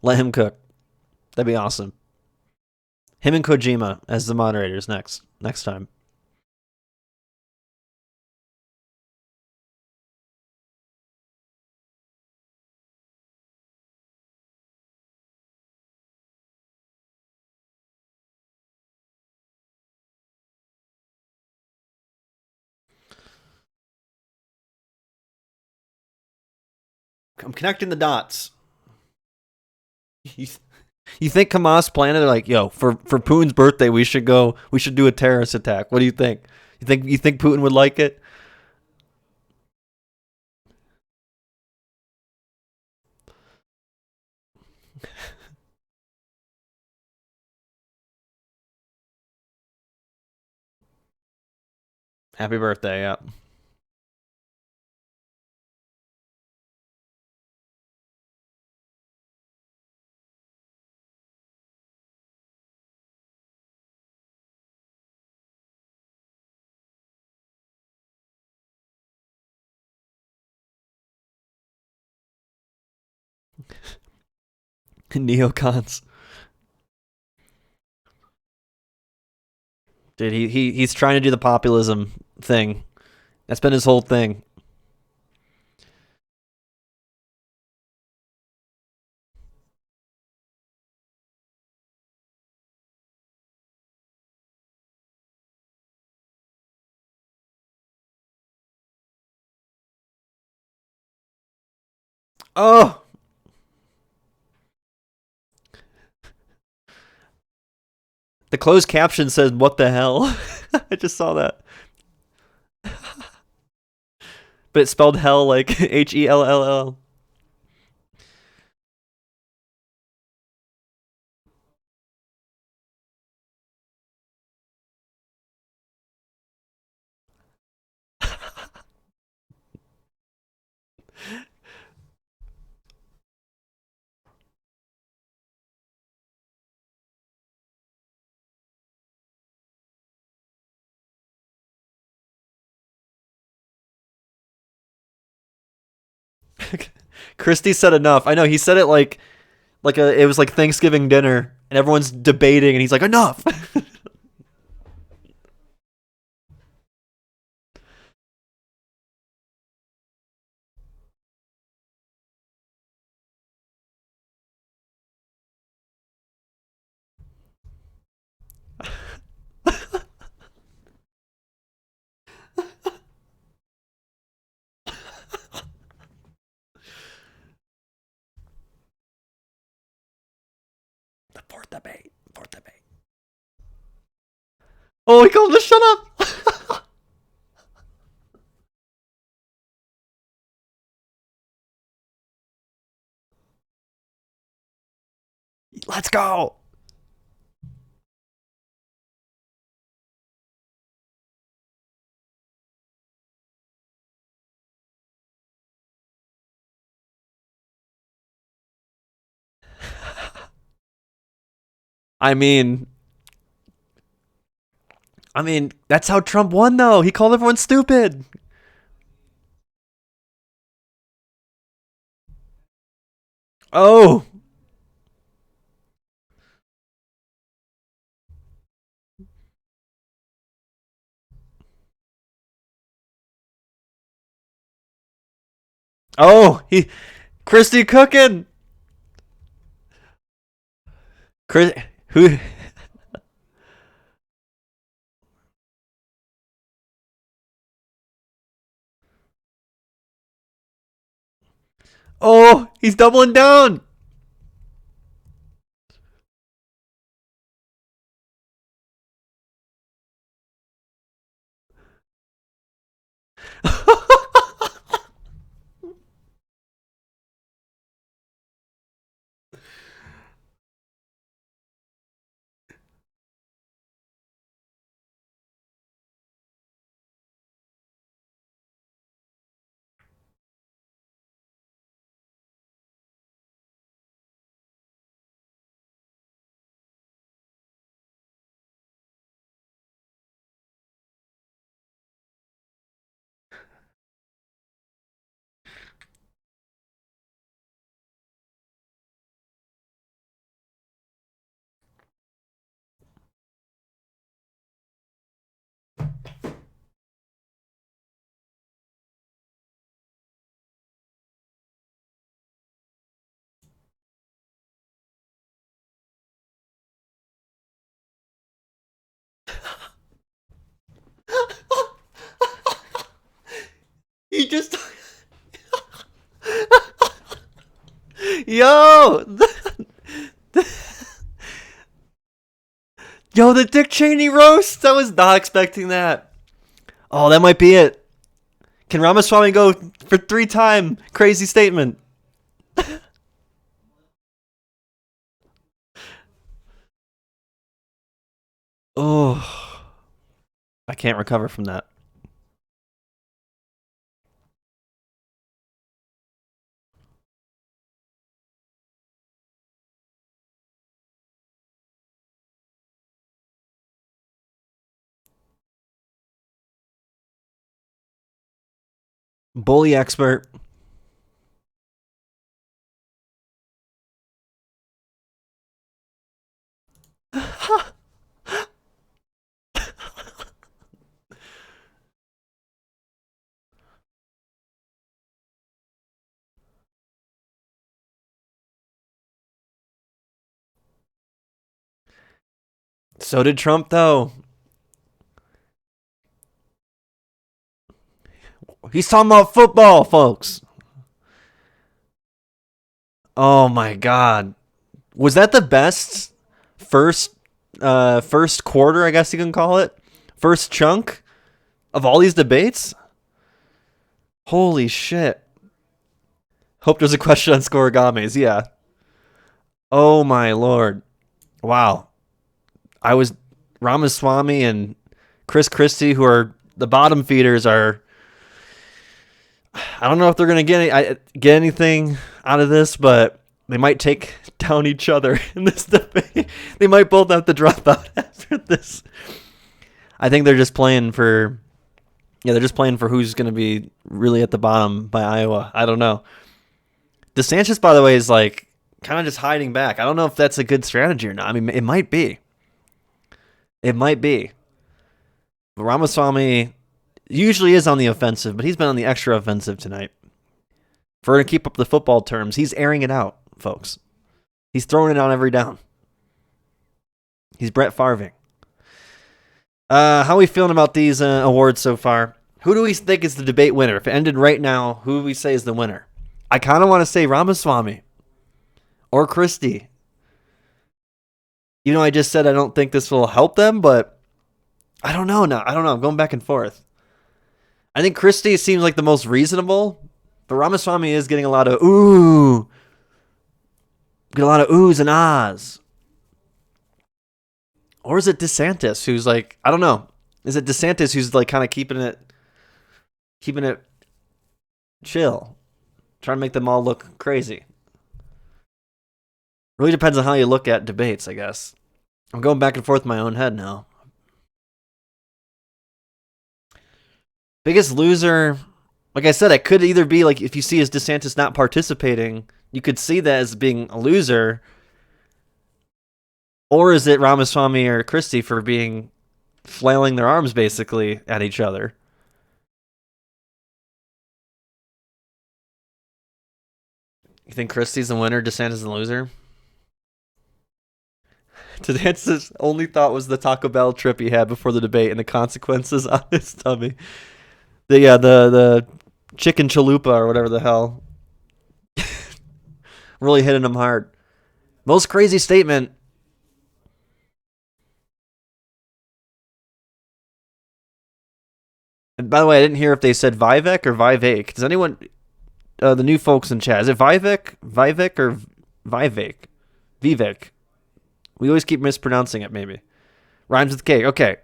Let him cook. That'd be awesome. Him and Kojima as the moderators next time. I'm connecting the dots. You, you think Hamas planned it? Like, yo, for Putin's birthday, we should go. We should do a terrorist attack. What do you think? You think Putin would like it? Happy birthday, yeah. Neocons. Dude, he's trying to do the populism thing. That's been his whole thing. Oh, the closed caption says "What the hell?" I just saw that, but it's spelled hell like Hell. Christie said enough. I know he said it like it was like Thanksgiving dinner, and everyone's debating, and he's like enough. The fourth debate. Fourth debate. Oh, he called him to shut up. Let's go. I mean, that's how Trump won, though. He called everyone stupid. Oh, he Christy cooking. Chris, who? Oh, he's doubling down. He just yo, yo, the Dick Cheney roast. I was not expecting that. Oh, that might be it. Can Ramaswamy go for 3-time crazy statement? Oh, I can't recover from that. Bully expert. So did Trump, though. He's talking about football, folks. Oh my God, was that the best first first quarter? I guess you can call it first chunk of all these debates. Holy shit! Hope there's a question on Scorigami's. Yeah. Oh my lord! Wow. I was Ramaswamy and Chris Christie, who are the bottom feeders, are. I don't know if they're gonna get anything out of this, but they might take down each other in this debate. They might both have to drop out after this. I think they're just playing for. Yeah, they're just playing for who's going to be really at the bottom by Iowa. I don't know. DeSantis, by the way, is like kind of just hiding back. I don't know if that's a good strategy or not. I mean, it might be. It might be. But Ramaswamy usually is on the offensive, but he's been on the extra offensive tonight. For to keep up the football terms, he's airing it out, folks. He's throwing it on every down. He's Brett Favre. How are we feeling about these awards so far? Who do we think is the debate winner? If it ended right now, who do we say is the winner? I kind of want to say Ramaswamy or Christie. You know, I just said I don't think this will help them, but I don't know now. I don't know. I'm going back and forth. I think Christie seems like the most reasonable, but Ramaswamy is getting a lot of ooh. Get a lot of oohs and ahs. Or is it DeSantis who's like, I don't know. Is it DeSantis who's like kind of keeping it chill, trying to make them all look crazy? Really depends on how you look at debates, I guess. I'm going back and forth in my own head now. Biggest loser, like I said, it could either be like if you see as DeSantis not participating, you could see that as being a loser, or is it Ramaswamy or Christie for being flailing their arms basically at each other? You think Christie's the winner, DeSantis the loser? DeSantis' only thought was the Taco Bell trip he had before the debate and the consequences on his tummy. The chicken chalupa or whatever the hell really hitting him hard. Most crazy statement. And by the way, I didn't hear if they said Vivek or Vivek. Does anyone, the new folks in chat, is it Vivek or Vivek? Vivek. We always keep mispronouncing it, maybe. Rhymes with cake. Okay.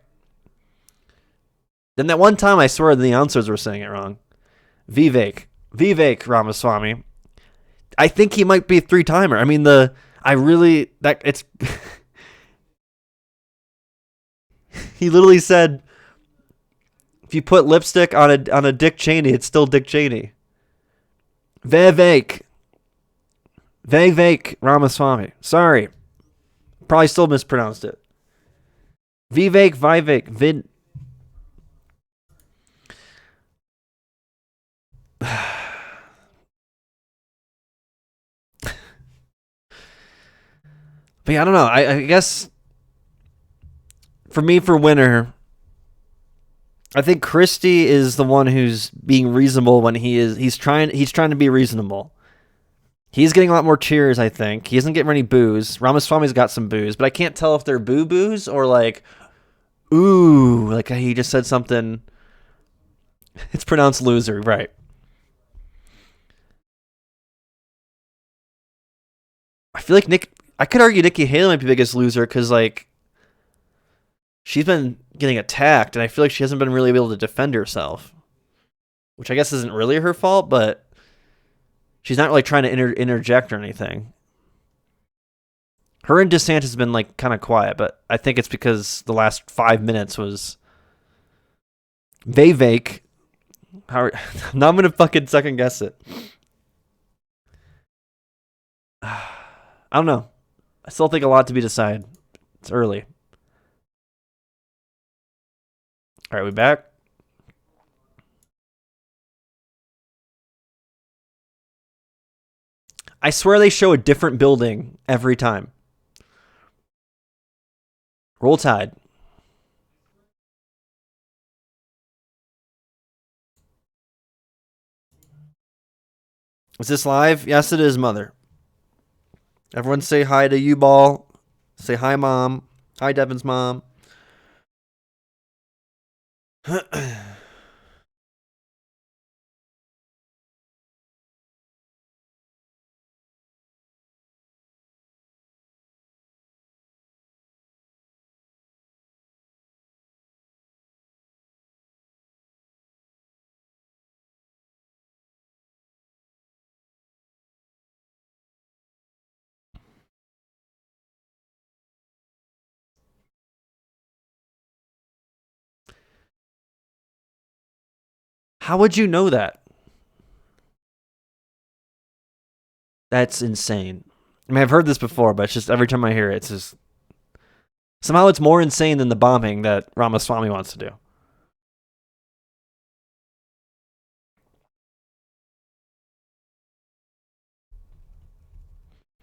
Then that one time I swear the announcers were saying it wrong. Vivek Ramaswamy. I think he might be a three-timer. I mean, it's he literally said if you put lipstick on a Dick Cheney, it's still Dick Cheney. Vivek Ramaswamy. Sorry. Probably still mispronounced it. Vivek But yeah, I don't know. I guess for me, for winner, I think Christie is the one who's being reasonable when he's trying to be reasonable. He's getting a lot more cheers, I think. He doesn't get many boos. Ramaswamy's got some boos, but I can't tell if they're boos or like, ooh, like he just said something. It's pronounced loser, right? I feel like I could argue Nikki Haley might be the biggest loser because like she's been getting attacked, and I feel like she hasn't been really able to defend herself, which I guess isn't really her fault, but she's not really trying to interject or anything. Her and DeSantis has been like kind of quiet, but I think it's because the last 5 minutes was Vivek. Now I'm gonna fucking second guess it. I don't know. I still think a lot to be decided. It's early. All right, we back. I swear they show a different building every time. Roll Tide. Is this live? Yes, it is, Mother. Everyone say hi to you, Ball. Say hi, Mom. Hi, Devin's mom. How would you know that? That's insane. I mean, I've heard this before, but it's just every time I hear it, it's just somehow it's more insane than the bombing that Ramaswamy wants to do.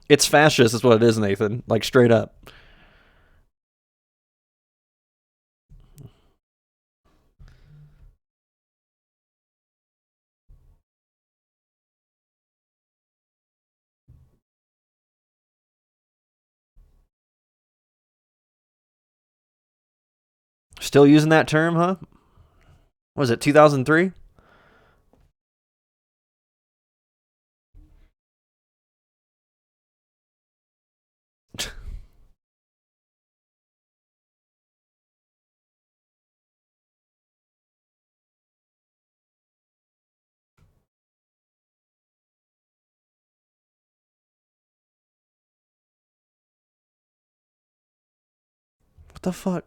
It's fascist, is what it is, Nathan. Like straight up. Still using that term, huh? What was it 2003? What the fuck?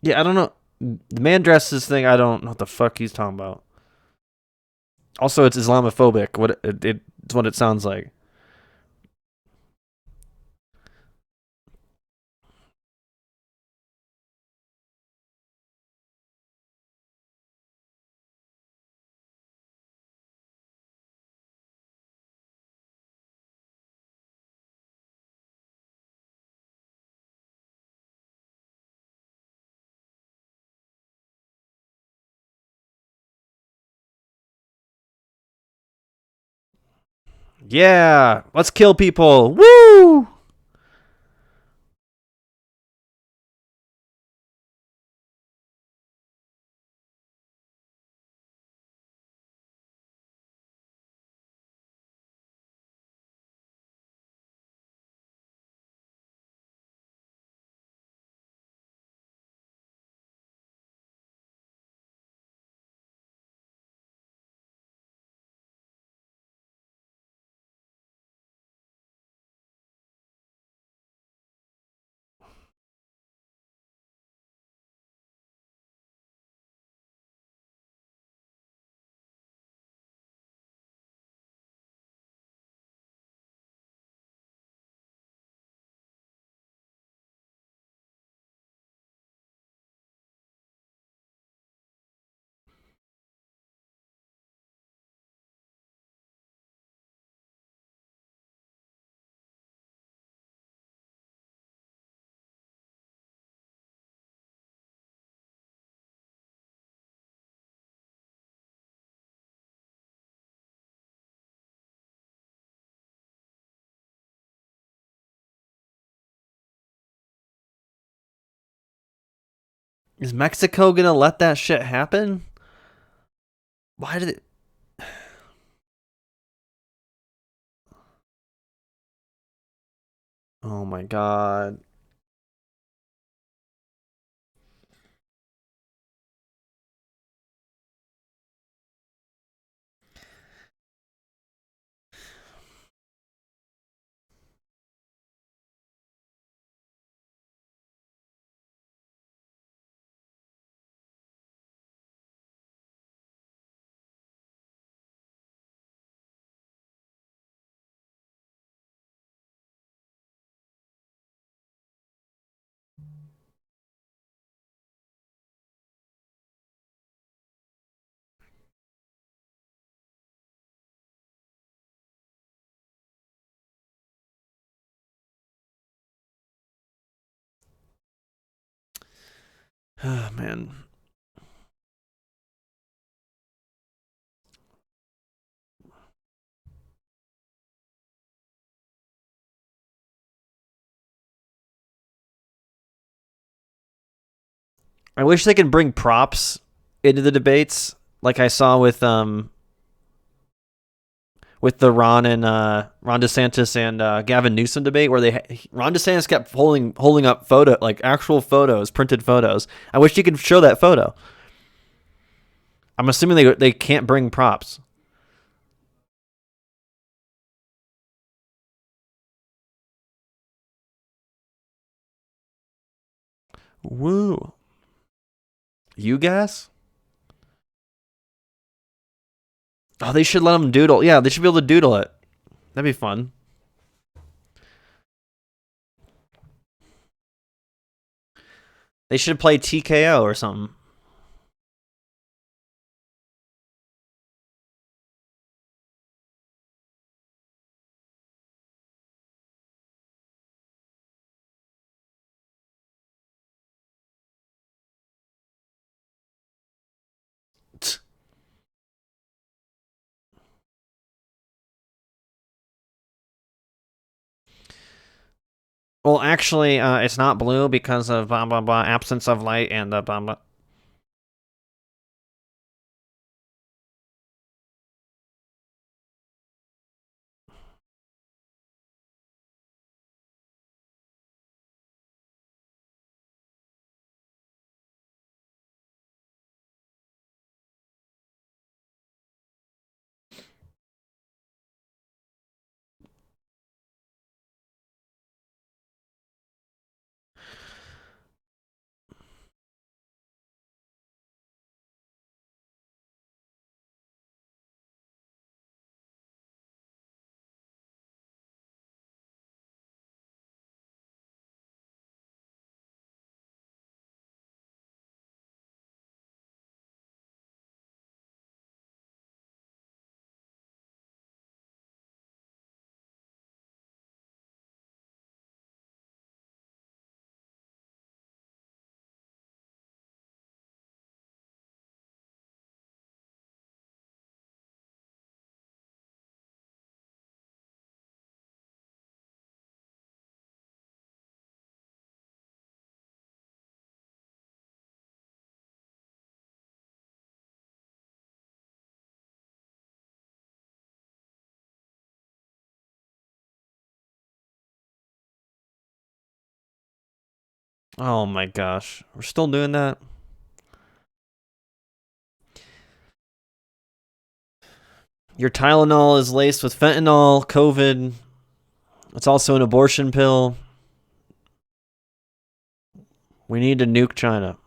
Yeah, I don't know. The man dresses thing, I don't know what the fuck he's talking about. Also, it's Islamophobic. It's what it sounds like. Yeah, let's kill people. Woo! Is Mexico gonna let that shit happen? Why did it? Oh my god. Oh, man. I wish they could bring props into the debates, like I saw with the Ron DeSantis and Gavin Newsom debate, where Ron DeSantis kept holding up like actual photos, printed photos. I wish you could show that photo. I'm assuming they can't bring props. Woo. You guys? Oh, they should let them doodle. Yeah, they should be able to doodle it. That'd be fun. They should play TKO or something. Well, actually, it's not blue because of blah blah blah absence of light and blah blah. Oh my gosh. We're still doing that? Your Tylenol is laced with fentanyl, COVID. It's also an abortion pill. We need to nuke China.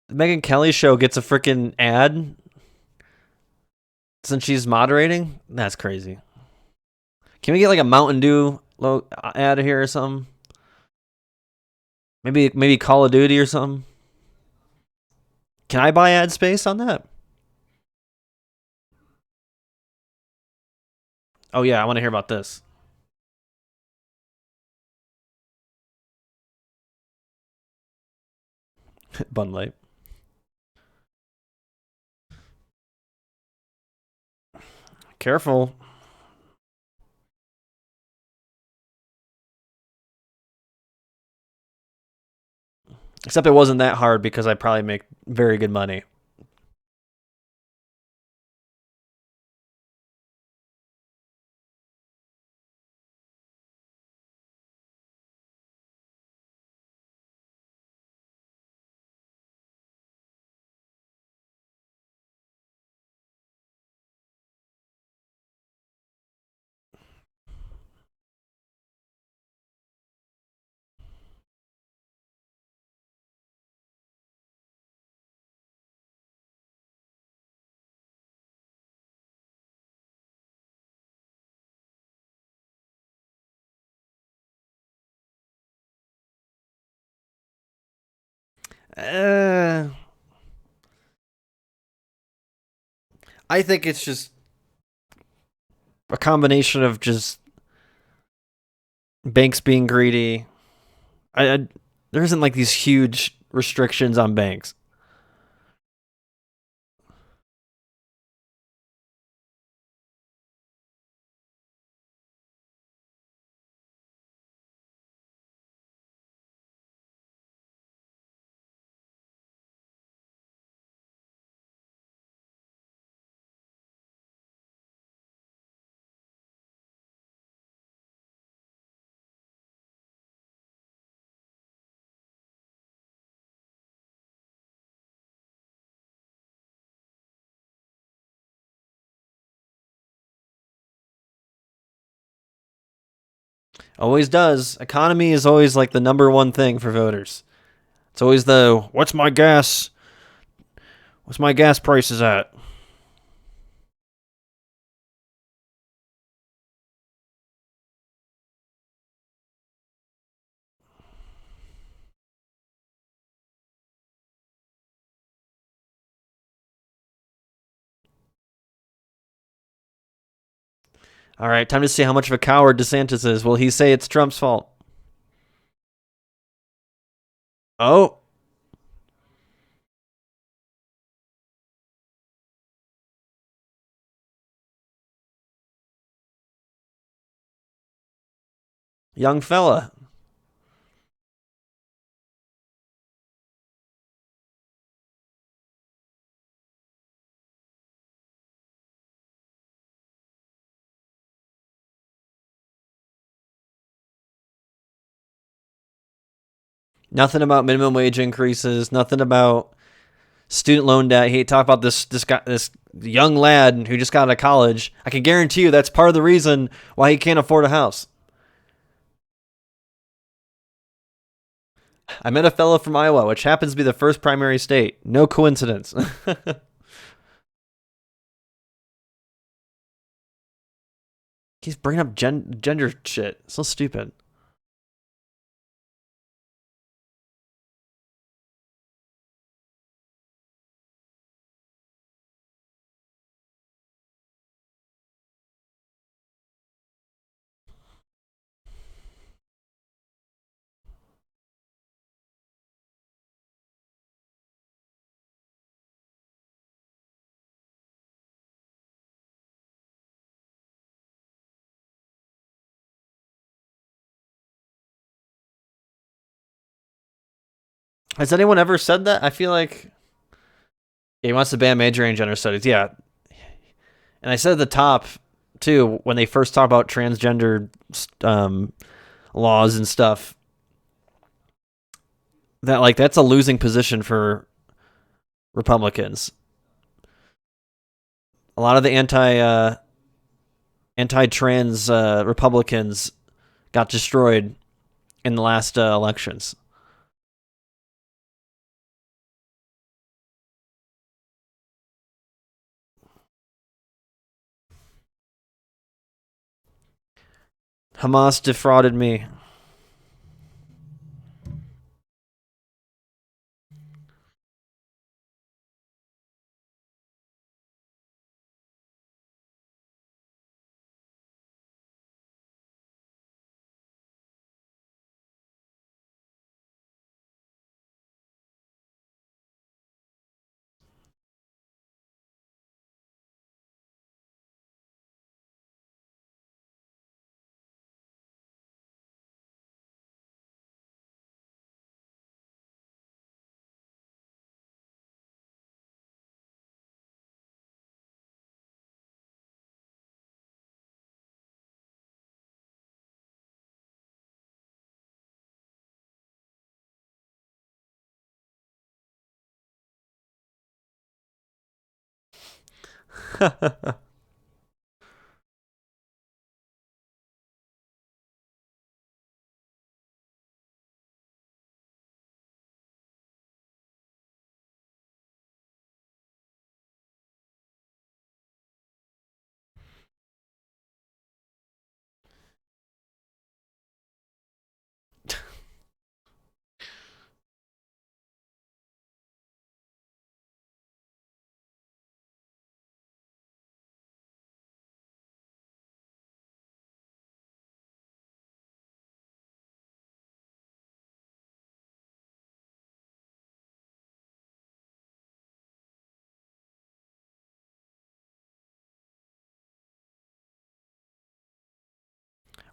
The Megan Kelly show gets a freaking ad since she's moderating. That's crazy. Can we get like a Mountain Dew ad here or something? Maybe Call of Duty or something. Can I buy ad space on that? Oh yeah, I want to hear about this. Bun Light. Careful. Except it wasn't that hard because I probably make very good money. Uh, I think it's just a combination of just banks being greedy. I there isn't like these huge restrictions on banks. Always does. Economy is always like the number one thing for voters. It's always the what's my gas prices at? All right, time to see how much of a coward DeSantis is. Will he say it's Trump's fault? Oh, young fella. Nothing about minimum wage increases. Nothing about student loan debt. He talked about this young lad who just got out of college. I can guarantee you that's part of the reason why he can't afford a house. I met a fellow from Iowa, which happens to be the first primary state. No coincidence. He's bringing up gender shit. So stupid. Has anyone ever said that? I feel like he wants to ban majoring in gender studies. Yeah, and I said at the top too when they first talk about transgender laws and stuff that like that's a losing position for Republicans. A lot of the anti-trans Republicans got destroyed in the last elections. Hamas defrauded me.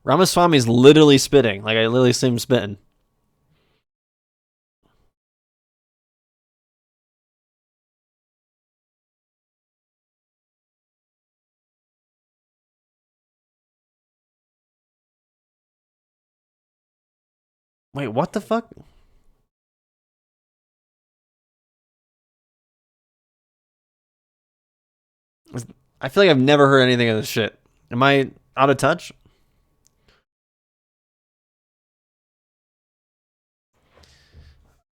Ramaswamy's literally spitting. Like I literally see him spitting. Wait, what the fuck? I feel like I've never heard anything of this shit. Am I out of touch?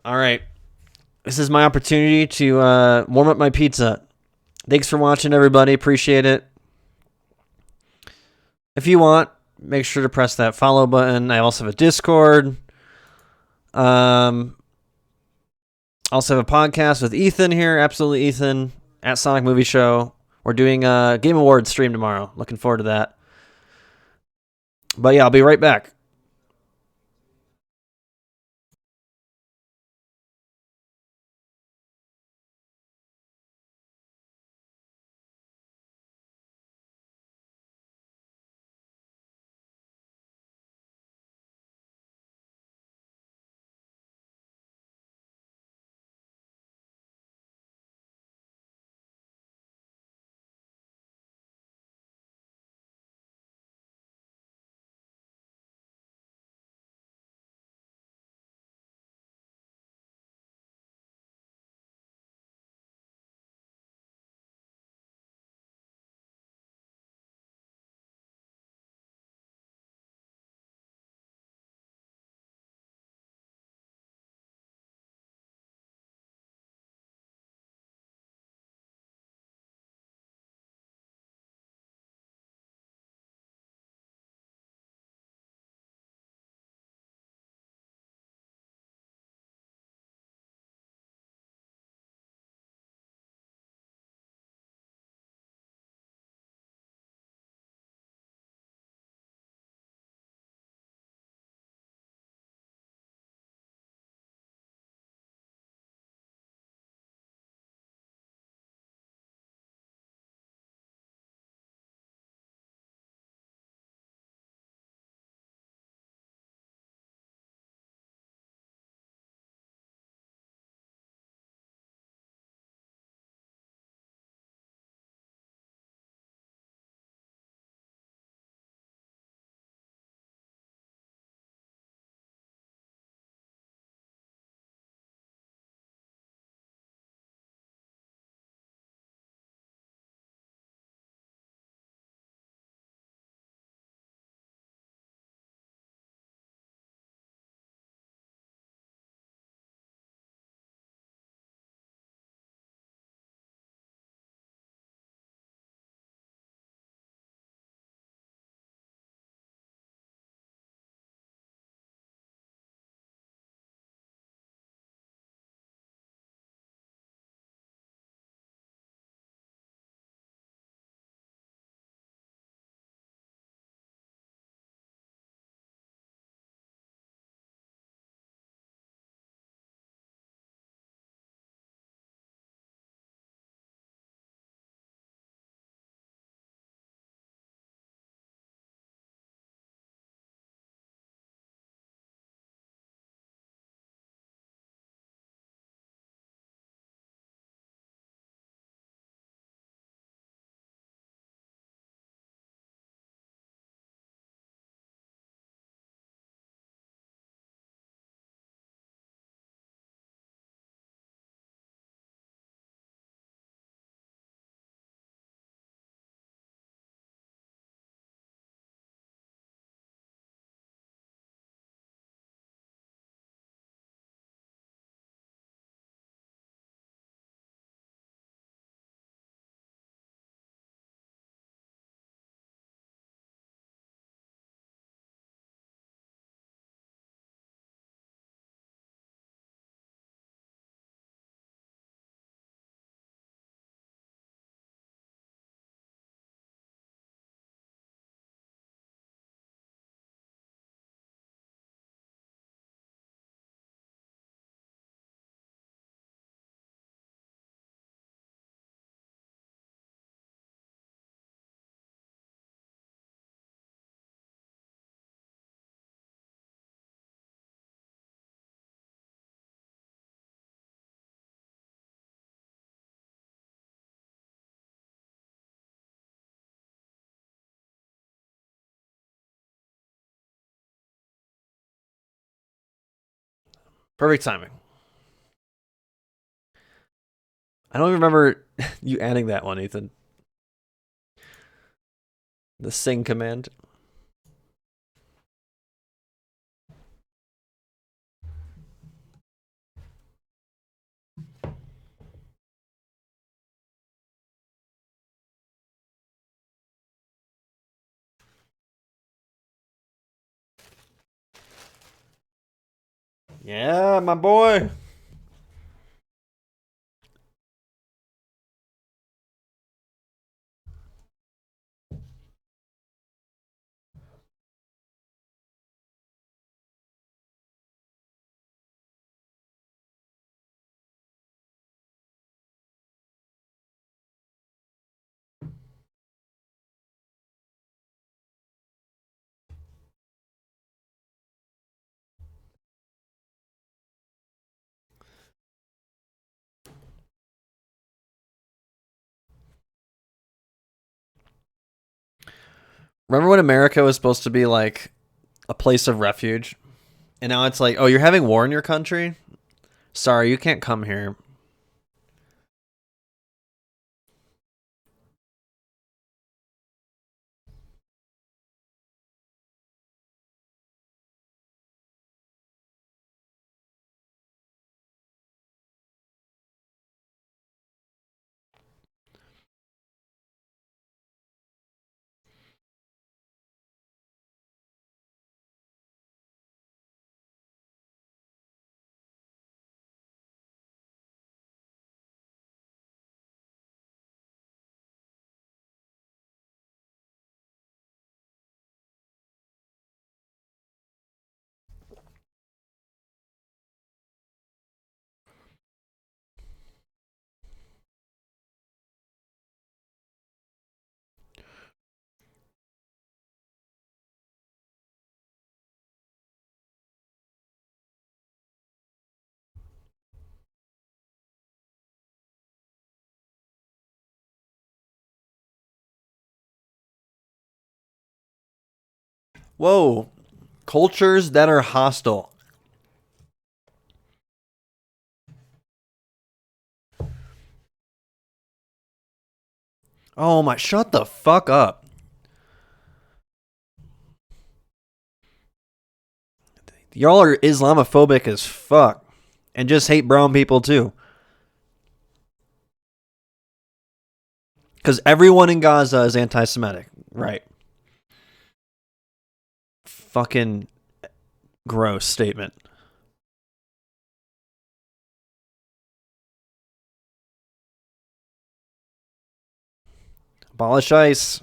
All right. This is my opportunity to warm up my pizza. Thanks for watching, everybody. Appreciate it. If you want, make sure to press that follow button. I also have a Discord. Um, also have a podcast with Ethan here, absolutely Ethan, at Sonic Movie Show. We're doing a Game Awards stream tomorrow. Looking forward to that. But yeah, I'll be right back. Perfect timing. I don't even remember you adding that one, Ethan. The sing command. Yeah, my boy. Remember when America was supposed to be like a place of refuge? And now it's like, oh, you're having war in your country? Sorry, you can't come here. Whoa. Cultures that are hostile. Oh my, shut the fuck up. Y'all are Islamophobic as fuck. And just hate brown people too. Because everyone in Gaza is anti Semitic. Right. Fucking gross statement. Abolish ICE.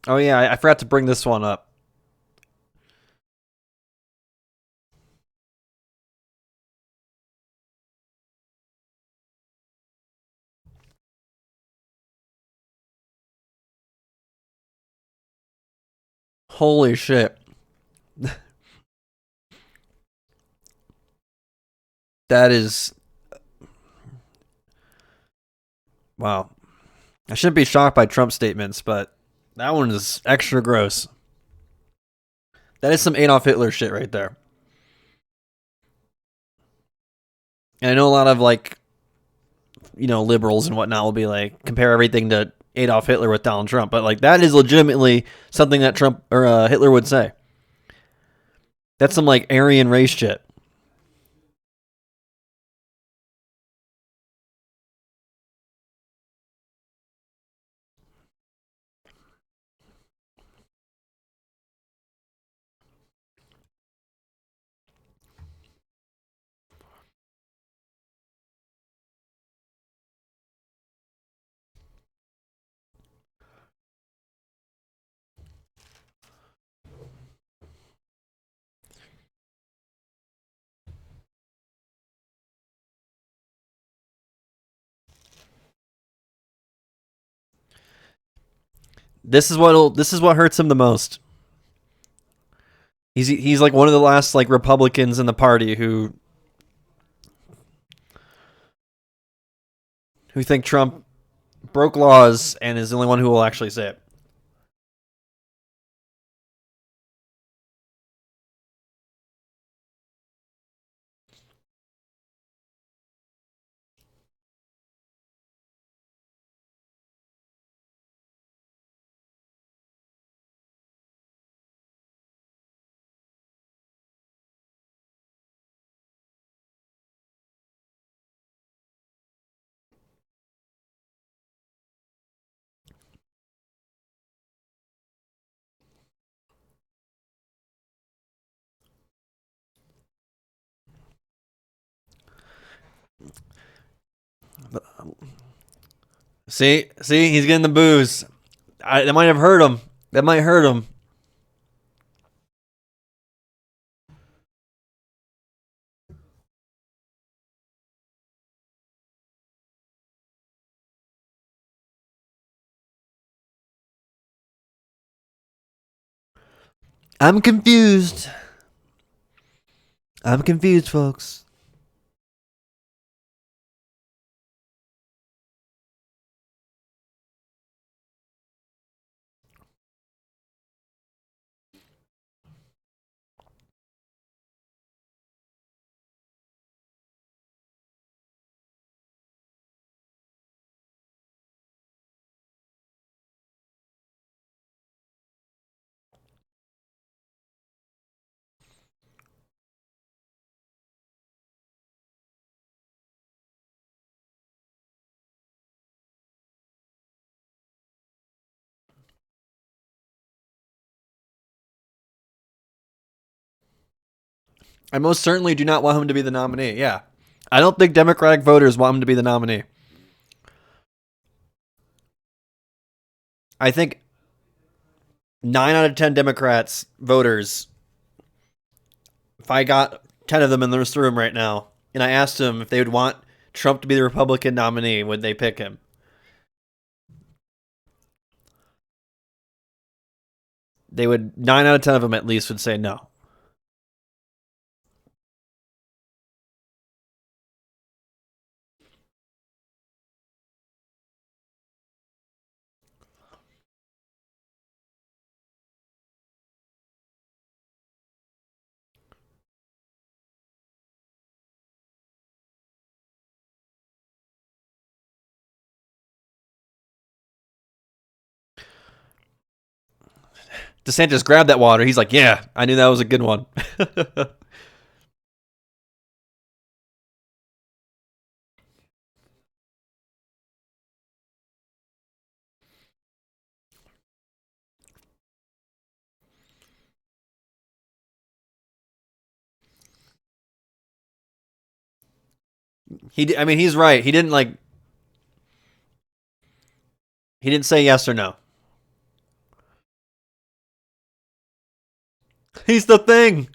Oh yeah, I forgot to bring this one up. Holy shit. That is. Wow. I shouldn't be shocked by Trump statements, but that one is extra gross. That is some Adolf Hitler shit right there. And I know a lot of like, liberals and whatnot will be like compare everything to Adolf Hitler with Donald Trump, but like that is legitimately something that Trump or Hitler would say. That's some like Aryan race shit. this is what hurts him the most. He's like one of the last like Republicans in the party who think Trump broke laws and is the only one who will actually say it. See, he's getting the booze. That might have hurt him. That might hurt him. I'm confused. I'm confused, folks. I most certainly do not want him to be the nominee. Yeah. I don't think Democratic voters want him to be the nominee. I think 9 out of 10 Democrats voters, if I got 10 of them in this room right now, and I asked them if they would want Trump to be the Republican nominee, would they pick him? They would, 9 out of 10 of them at least would say no. DeSantis grabbed that water. He's like, yeah, I knew that was a good one. I mean, he's right. He didn't say yes or no. He's the thing.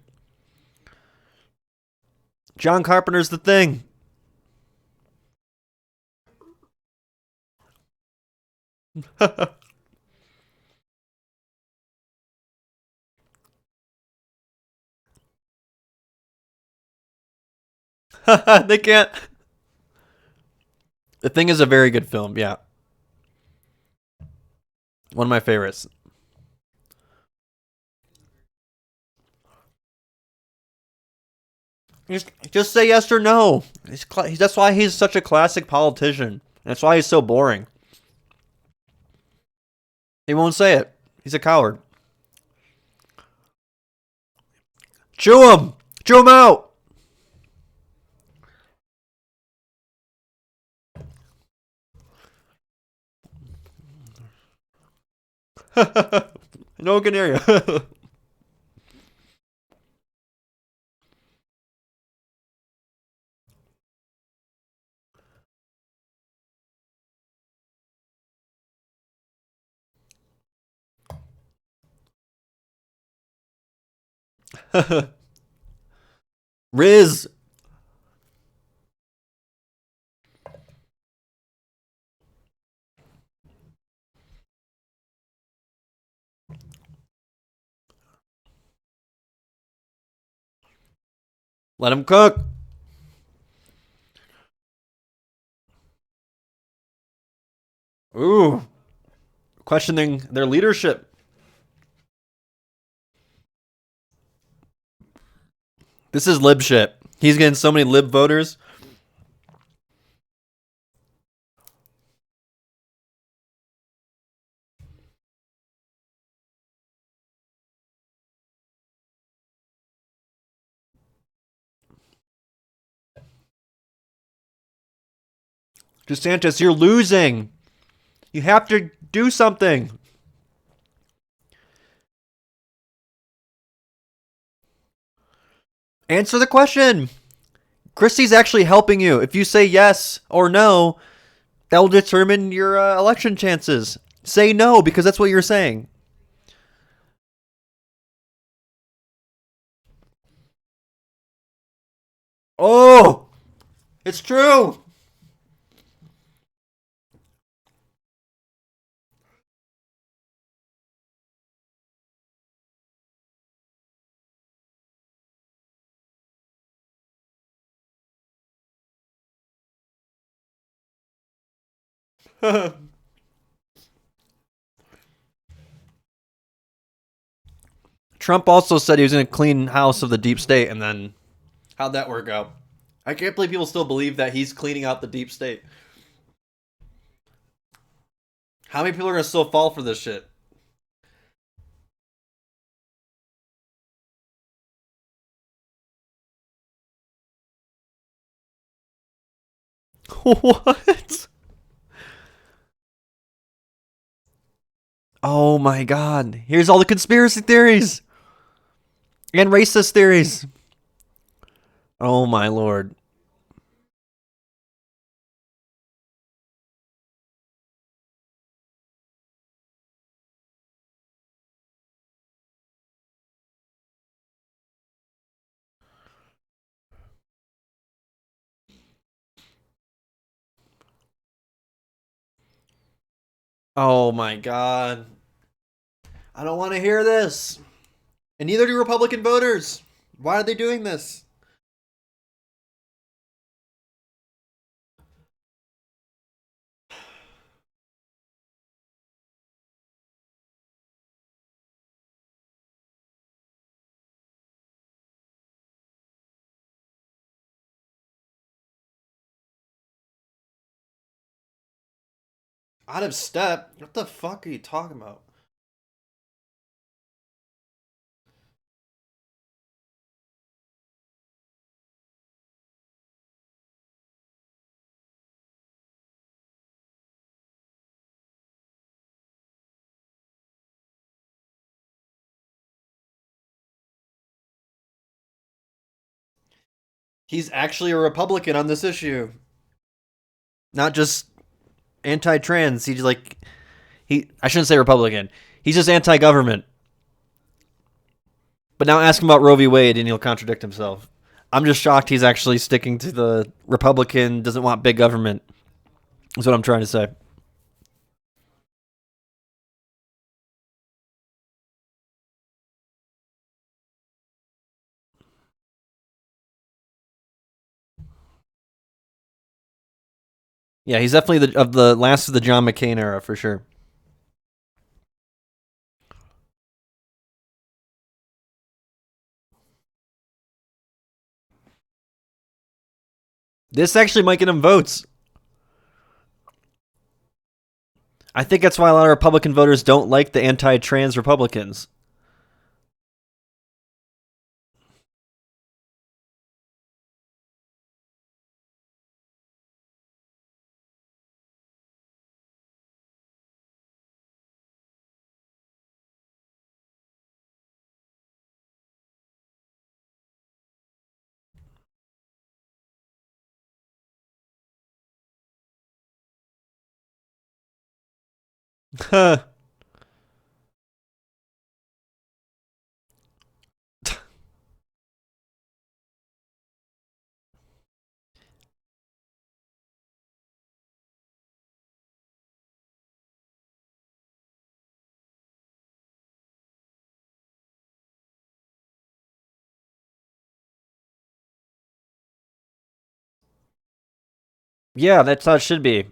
John Carpenter's the thing. They can't. The Thing is a very good film. Yeah, one of my favorites. Just say yes or no. That's why he's such a classic politician. That's why he's so boring. He won't say it. He's a coward. Chew him. Chew him out. No one can hear you. Riz. Let him cook. Ooh, questioning their leadership. This is lib shit. He's getting so many lib voters. DeSantis, you're losing. You have to do something. Answer the question. Christie's actually helping you. If you say yes or no, that will determine your election chances. Say no because that's what you're saying. Oh, it's true. Trump also said he was going to clean house of the deep state, and then how'd that work out? I can't believe people still believe that he's cleaning out the deep state. How many people are going to still fall for this shit? What? Oh my god. Here's all the conspiracy theories and racist theories. Oh my lord. Oh my god. I don't want to hear this. And neither do Republican voters. Why are they doing this? Out of step? What the fuck are you talking about? He's actually a Republican on this issue. Not just anti-trans. He's like I shouldn't say Republican. He's just anti-government. But now ask him about Roe v. Wade and he'll contradict himself. I'm just shocked he's actually sticking to the Republican doesn't want big government. That's what I'm trying to say. Yeah, he's definitely of the last of the John McCain era for sure. This actually might get him votes. I think that's why a lot of Republican voters don't like the anti-trans Republicans. Yeah, that's how it should be.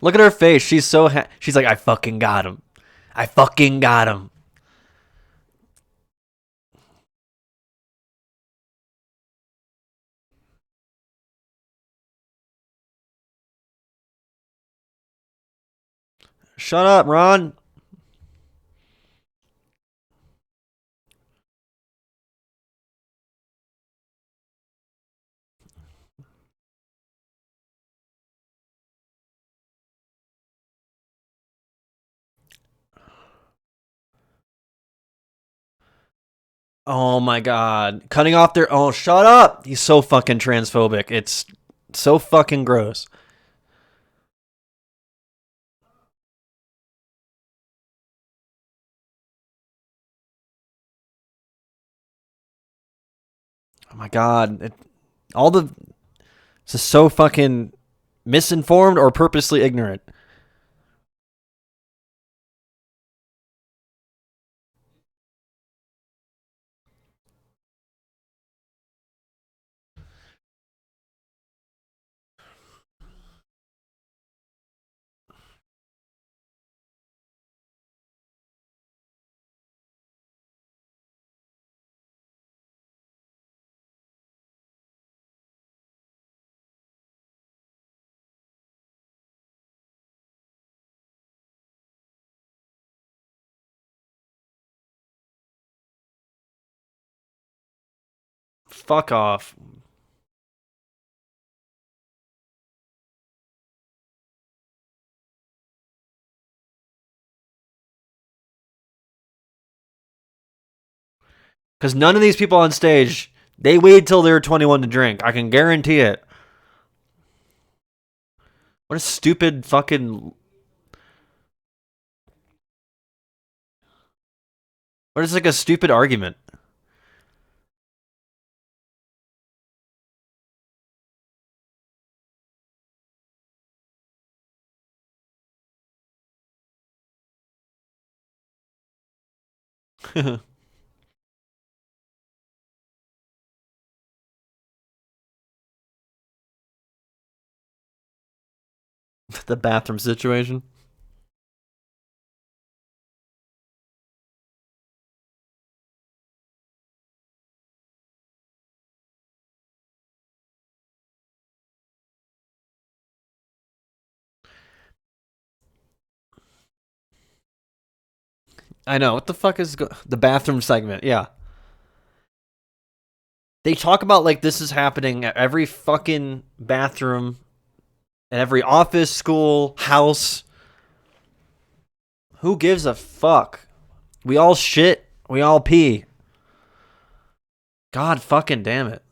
Look at her face. She's so she's like, I fucking got him. I fucking got him. Shut up, Ron. Oh my god. Cutting off their oh shut up. He's so fucking transphobic. It's so fucking gross. Oh my god. All the this is so fucking misinformed or purposely ignorant. Fuck off. Because none of these people on stage, they wait till they're 21 to drink. I can guarantee it. What a stupid fucking. What is like a stupid argument? The bathroom situation. I know. What the fuck is the bathroom segment? Yeah. They talk about like this is happening at every fucking bathroom, at every office, school, house. Who gives a fuck? We all shit. We all pee. God fucking damn it.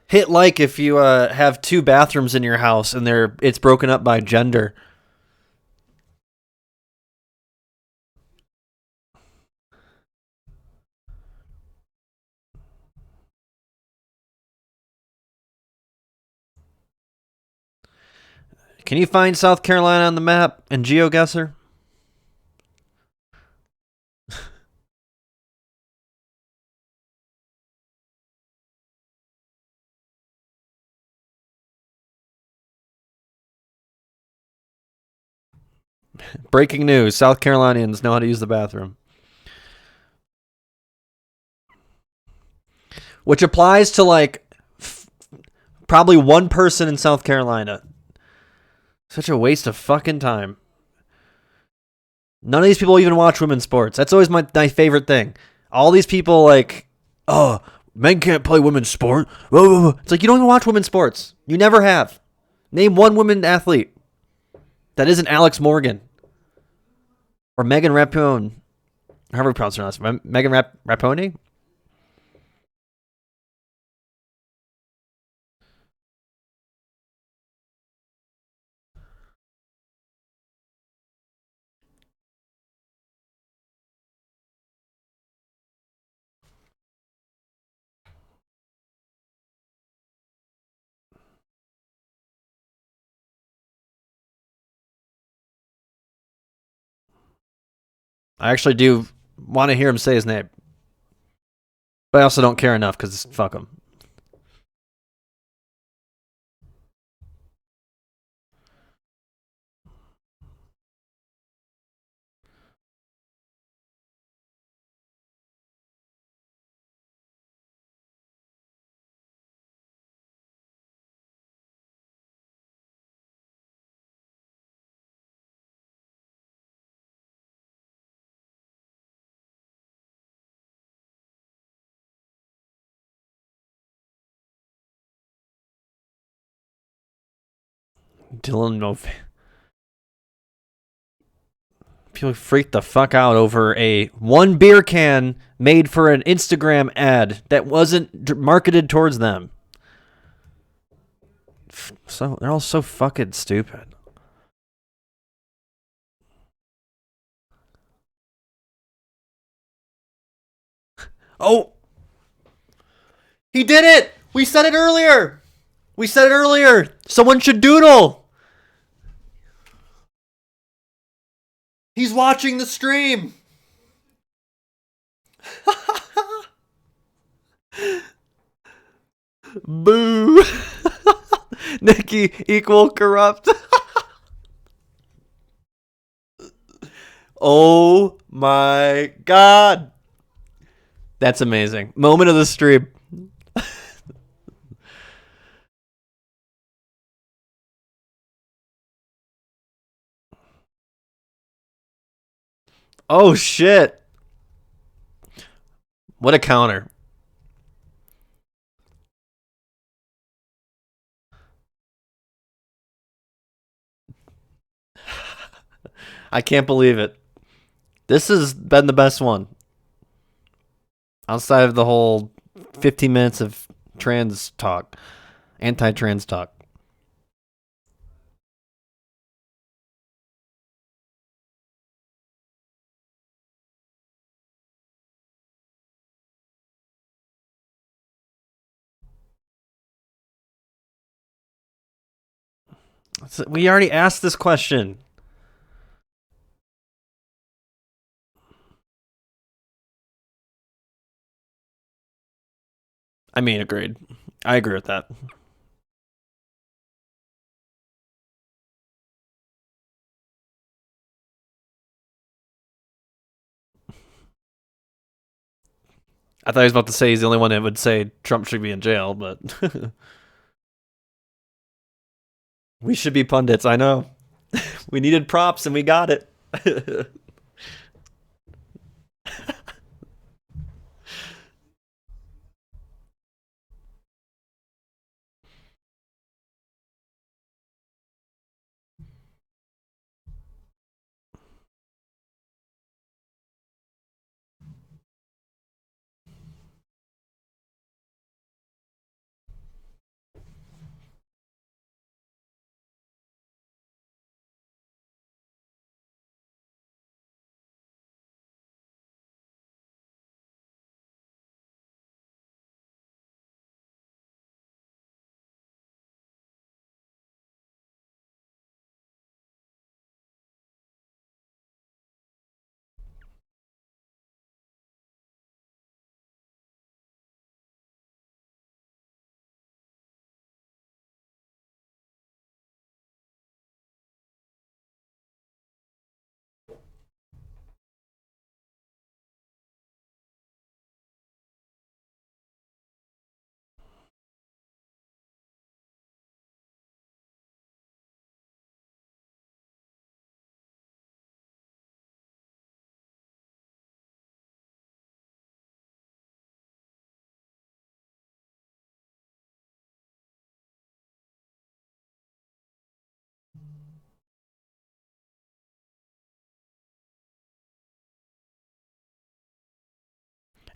Hit like if you have two bathrooms in your house and it's broken up by gender. Can you find South Carolina on the map and GeoGuessr? Breaking news: South Carolinians know how to use the bathroom, which applies to like probably one person in South Carolina. Such a waste of fucking time. None of these people even watch women's sports. That's always my favorite thing. All these people like, oh, men can't play women's sport. It's like you don't even watch women's sports. You never have. Name one women athlete that isn't Alex Morgan or Megan Rapone. However you pronounce her last name. Megan Rapone? I actually do want to hear him say his name, but I also don't care enough because fuck him. Dylan Move. People freaked the fuck out over a one beer can made for an Instagram ad that wasn't marketed towards them. So they're all so fucking stupid. Oh, he did it! We said it earlier. We said it earlier. Someone should doodle. He's watching the stream. Boo. Nikki equal corrupt. Oh my god. That's amazing. Moment of the stream. Oh shit. What a counter. I can't believe it. This has been the best one. Outside of the whole 15 minutes of trans talk, anti-trans talk. We already asked this question. I mean, agreed. I agree with that. I thought he was about to say he's the only one that would say Trump should be in jail, but we should be pundits. I know. We needed props and we got it.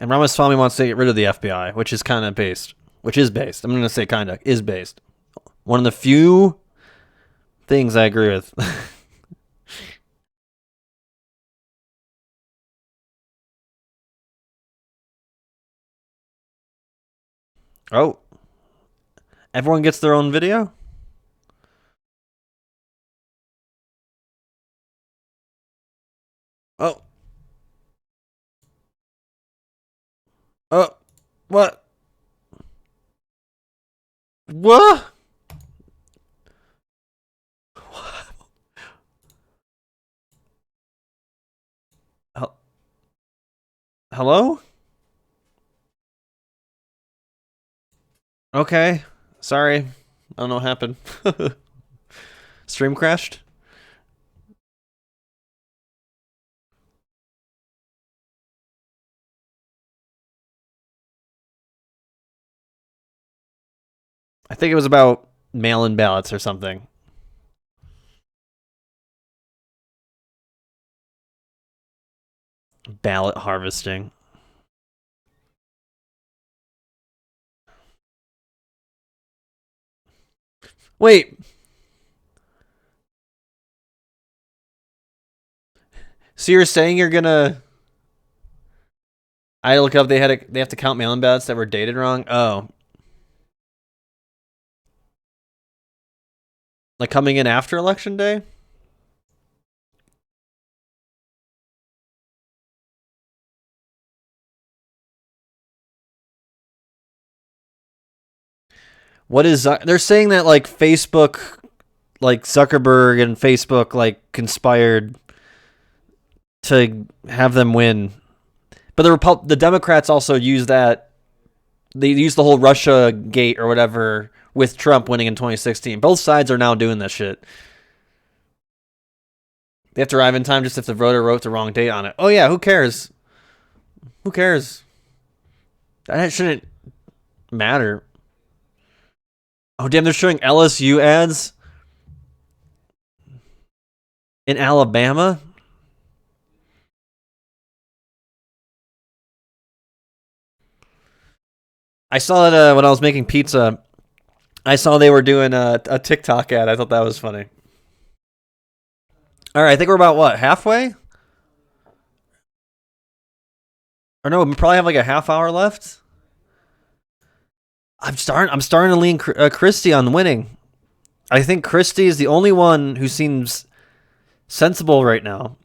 And Ramaswamy wants to get rid of the FBI, which is kind of based. Which is based. I'm going to say kind of is based. One of the few things I agree with. Oh, everyone gets their own video? Oh, Oh, what? What? Hello? Okay. Sorry. I don't know what happened. Stream crashed? I think it was about mail-in ballots or something. Ballot harvesting. Wait. So you're saying you're gonna? I look up. They have to count mail-in ballots that were dated wrong. Oh, like coming in after election day. What is they're saying that like Facebook, like Zuckerberg and Facebook like conspired to have them win, but the Democrats also use that. They use the whole Russia gate or whatever with Trump winning in 2016. Both sides are now doing this shit. They have to arrive in time just if the voter wrote the wrong date on it. Oh yeah, who cares? Who cares? That shouldn't matter. Oh damn, they're showing LSU ads in Alabama. I saw it when I was making pizza. I saw they were doing a TikTok ad. I thought that was funny. All right, I think we're about what, halfway? Or no, we probably have like a half hour left. I'm starting to lean Christie on winning. I think Christie is the only one who seems sensible right now.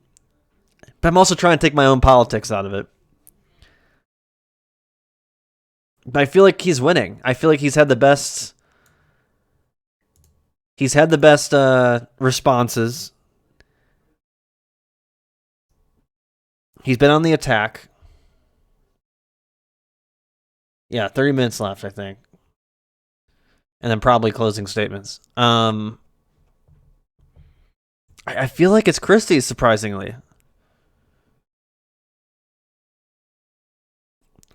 But I'm also trying to take my own politics out of it. But I feel like he's winning. I feel like he's had the best. He's had the best responses. He's been on the attack. Yeah, 30 minutes left, I think. And then probably closing statements. I feel like it's Christie, surprisingly.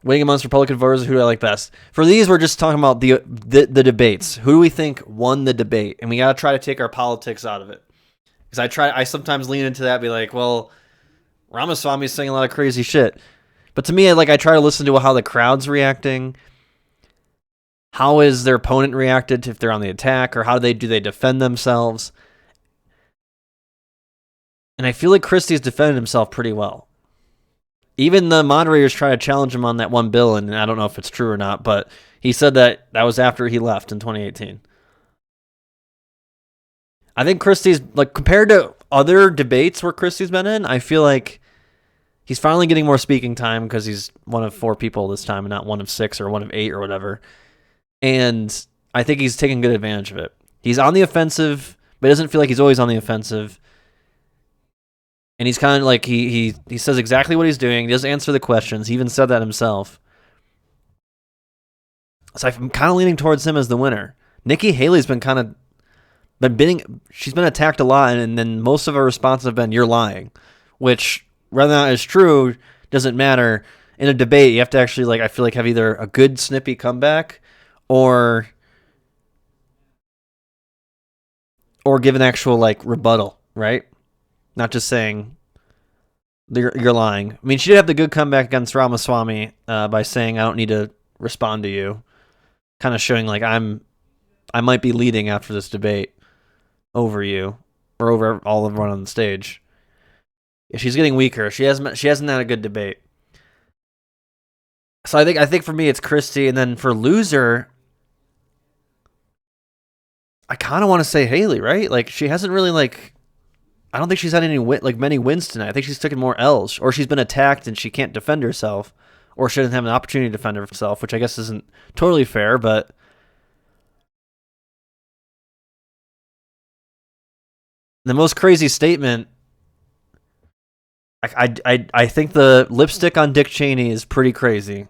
Weighing amongst Republican voters, who do I like best? For these, we're just talking about the debates. Who do we think won the debate? And we got to try to take our politics out of it. Because I sometimes lean into that, be like, well, Ramaswamy's saying a lot of crazy shit. But to me, I try to listen to how the crowd's reacting. How is their opponent reacted if they're on the attack, or how do they defend themselves? And I feel like Christie's defended himself pretty well. Even the moderators try to challenge him on that one bill, and I don't know if it's true or not, but he said that was after he left in 2018. I think Christie's, like, compared to other debates where Christie's been in, I feel like he's finally getting more speaking time because he's one of 4 people this time and not one of 6 or one of 8 or whatever. And I think he's taking good advantage of it. He's on the offensive, but it doesn't feel like he's always on the offensive. And he's kind of like, he says exactly what he's doing. He doesn't answer the questions. He even said that himself. So I'm kind of leaning towards him as the winner. Nikki Haley's been kind of she's been attacked a lot, and then most of her responses have been, "You're lying," which, whether or not it's true, doesn't matter. In a debate, you have to actually, I feel like, have either a good snippy comeback or give an actual rebuttal, right? Not just saying you're lying. I mean, she did have the good comeback against Ramaswamy by saying, "I don't need to respond to you," kind of showing I might be leading after this debate over you or over all of everyone on the stage. Yeah, she's getting weaker. She hasn't had a good debate. So I think for me it's Christie, and then for loser, I kind of want to say Haley, right? She hasn't really I don't think she's had any many wins tonight. I think she's taken more L's, or she's been attacked and she can't defend herself, or shouldn't have an opportunity to defend herself, which I guess isn't totally fair, but the most crazy statement, I think the lipstick on Dick Cheney is pretty crazy.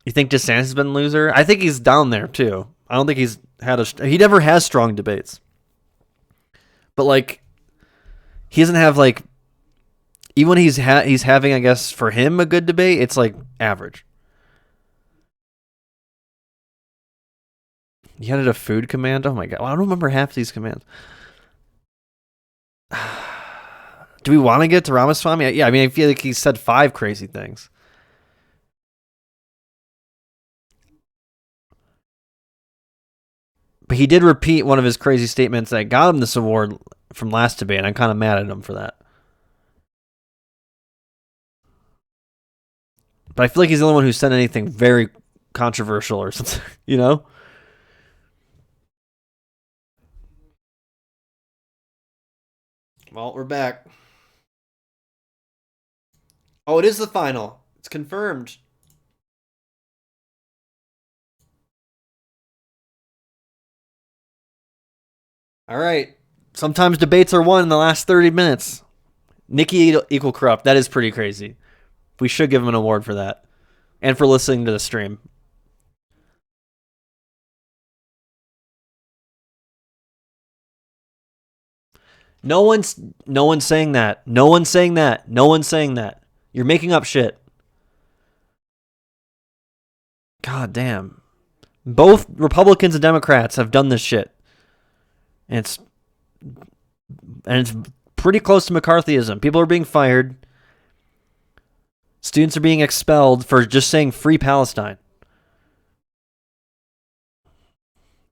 You think DeSantis has been a loser? I think he's down there too. I don't think he never has strong debates. But like he doesn't have like, even when he's having, I guess for him, a good debate, it's like average. He had a food command. Oh my god, well, I don't remember half these commands. Do we want to get to Ramaswamy? Yeah, I mean, I feel like he said 5 crazy things. But he did repeat one of his crazy statements that got him this award from last debate, and I'm kind of mad at him for that. But I feel like he's the only one who said anything very controversial or something, you know? Well, we're back. Oh, it is the final. It's confirmed. All right. Sometimes debates are won in the last 30 minutes. Nikki equal corrupt. That is pretty crazy. We should give him an award for that. And for listening to the stream. No one's saying that. No one's saying that. No one's saying that. You're making up shit. God damn. Both Republicans and Democrats have done this shit. And it's pretty close to McCarthyism. People are being fired. Students are being expelled for just saying free Palestine.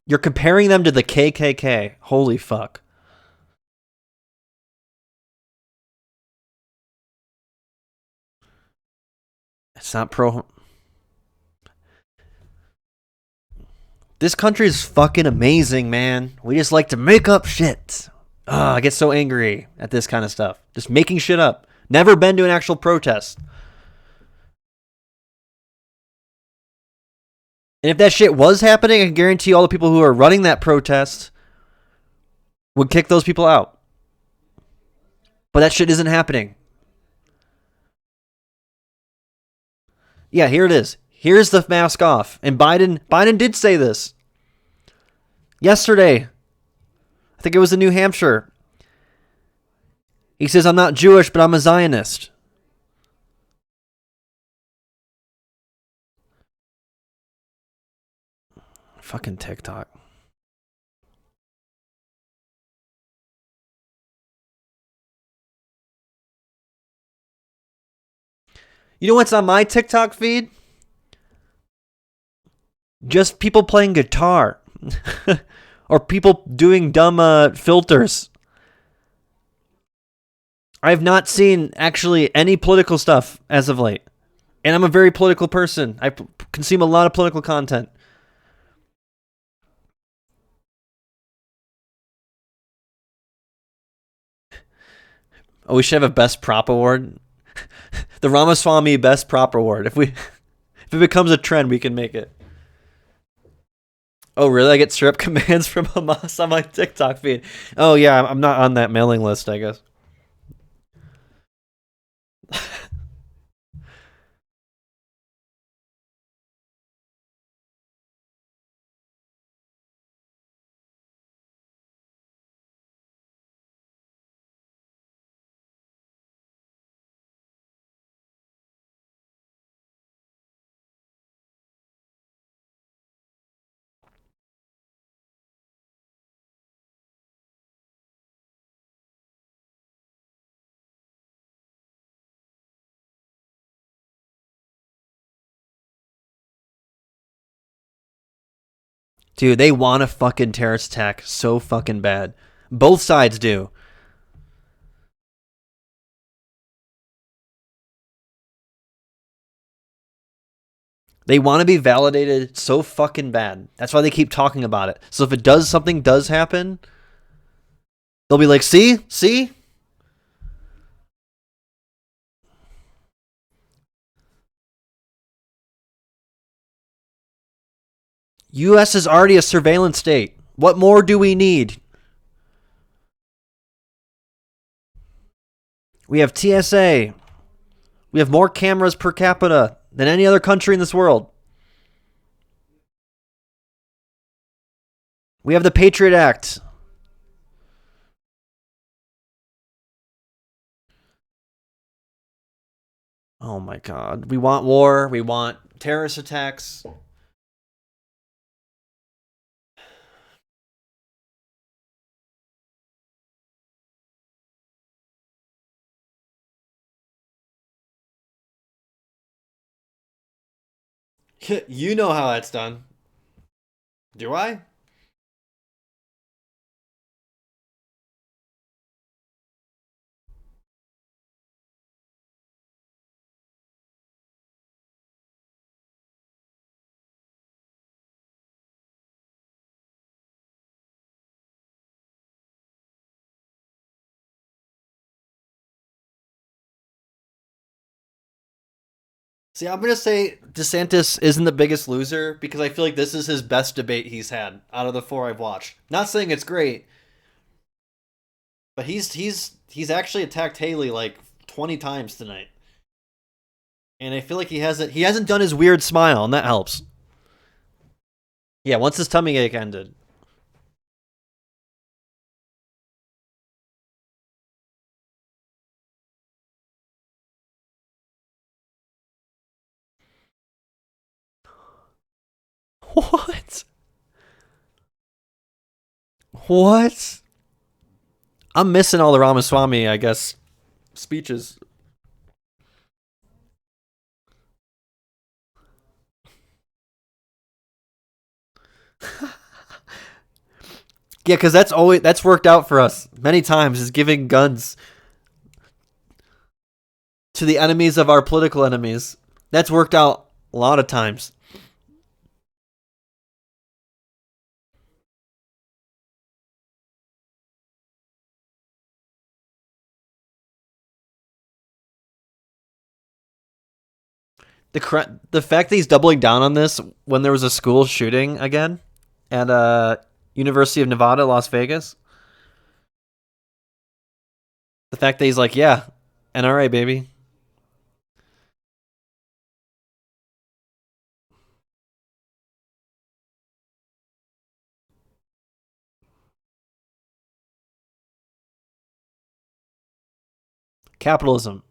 You're comparing them to the KKK. Holy fuck. It's not pro. This country is fucking amazing, man. We just like to make up shit. I get so angry at this kind of stuff. Just making shit up. Never been to an actual protest. And if that shit was happening, I can guarantee all the people who are running that protest would kick those people out. But that shit isn't happening. Yeah, here it is. Here's the mask off. And Biden did say this yesterday. I think it was in New Hampshire. He says, I'm not Jewish, but I'm a Zionist. Fucking TikTok. You know what's on my TikTok feed? Just people playing guitar. Or people doing dumb filters. I have not seen actually any political stuff as of late. And I'm a very political person. I consume a lot of political content. Oh, we should have a best prop award. The Ramaswamy best prop award. If it becomes a trend, we can make it. Oh, really? I get strip commands from Hamas on my TikTok feed. Oh, yeah, I'm not on that mailing list, I guess. Dude, they want a fucking terrorist attack so fucking bad. Both sides do. They want to be validated so fucking bad. That's why they keep talking about it. So if something does happen, they'll be like, see? U.S. is already a surveillance state. What more do we need? We have TSA. We have more cameras per capita than any other country in this world. We have the Patriot Act. Oh my God. We want war. We want terrorist attacks. You know how that's done. Do I? See, I'm going to say DeSantis isn't the biggest loser because I feel like this is his best debate he's had out of the four I've watched. Not saying it's great, but he's actually attacked Haley like 20 times tonight. And I feel like he hasn't done his weird smile, and that helps. Yeah, once his tummy ache ended. What? What? I'm missing all the Ramaswamy, I guess, speeches. Yeah, because that's worked out for us many times. Is giving guns to the enemies of our political enemies. That's worked out a lot of times. The fact that he's doubling down on this when there was a school shooting again at University of Nevada, Las Vegas. The fact that he's like, yeah, NRA baby, capitalism.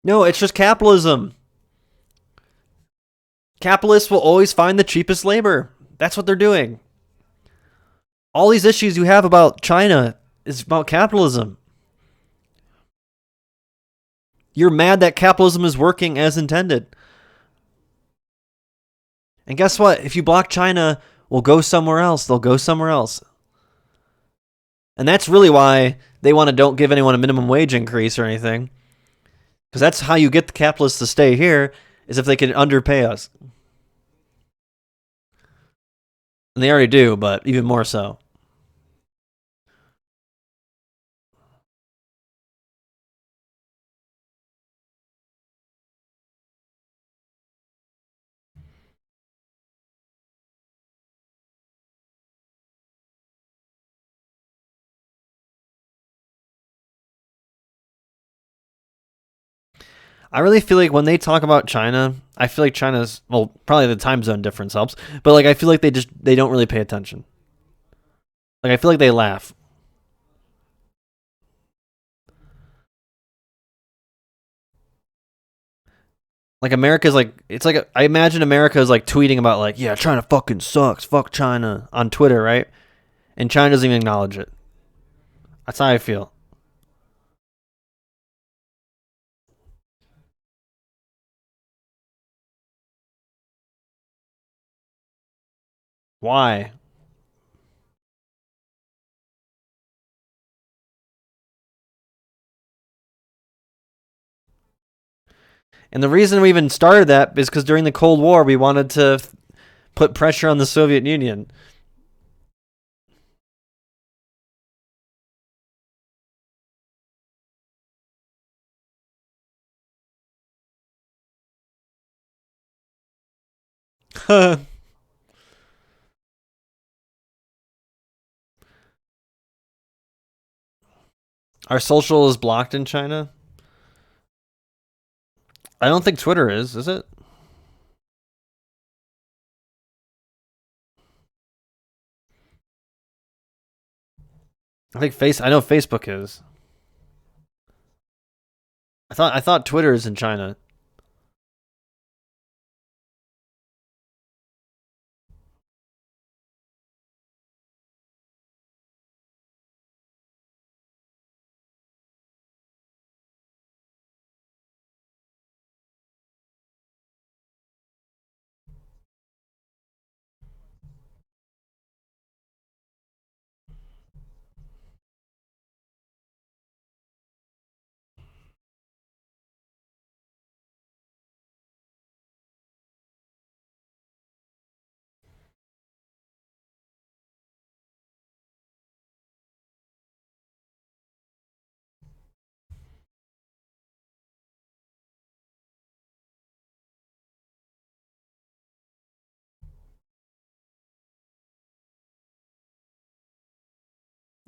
No, it's just capitalism. Capitalists will always find the cheapest labor. That's what they're doing. All these issues you have about China is about capitalism. You're mad that capitalism is working as intended. And guess what? If you block China, we'll go somewhere else. They'll go somewhere else. And that's really why they want to don't give anyone a minimum wage increase or anything. Because that's how you get the capitalists to stay here, is if they can underpay us. And they already do, but even more so. I really feel like when they talk about China, I feel like China's, well, probably the time zone difference helps, but like I feel like they don't really pay attention. Like I feel like they laugh. Like America's like, it's like I imagine America is like tweeting about like, yeah, China fucking sucks, fuck China on Twitter, right? And China doesn't even acknowledge it. That's how I feel. Why? And the reason we even started that is because during the Cold War we wanted to put pressure on the Soviet Union. Our social is blocked in China. I don't think Twitter is it? I know Facebook is. I thought Twitter is in China.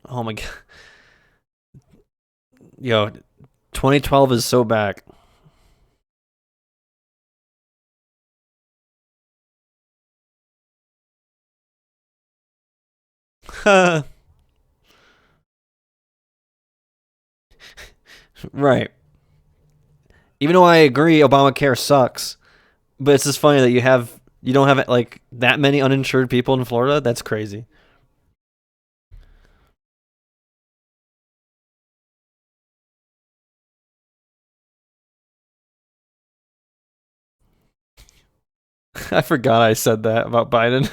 Oh my god. Yo, 2012 is so back. Right. Even though I agree Obamacare sucks, but it's just funny that you don't have like that many uninsured people in Florida. That's crazy. I forgot I said that about Biden.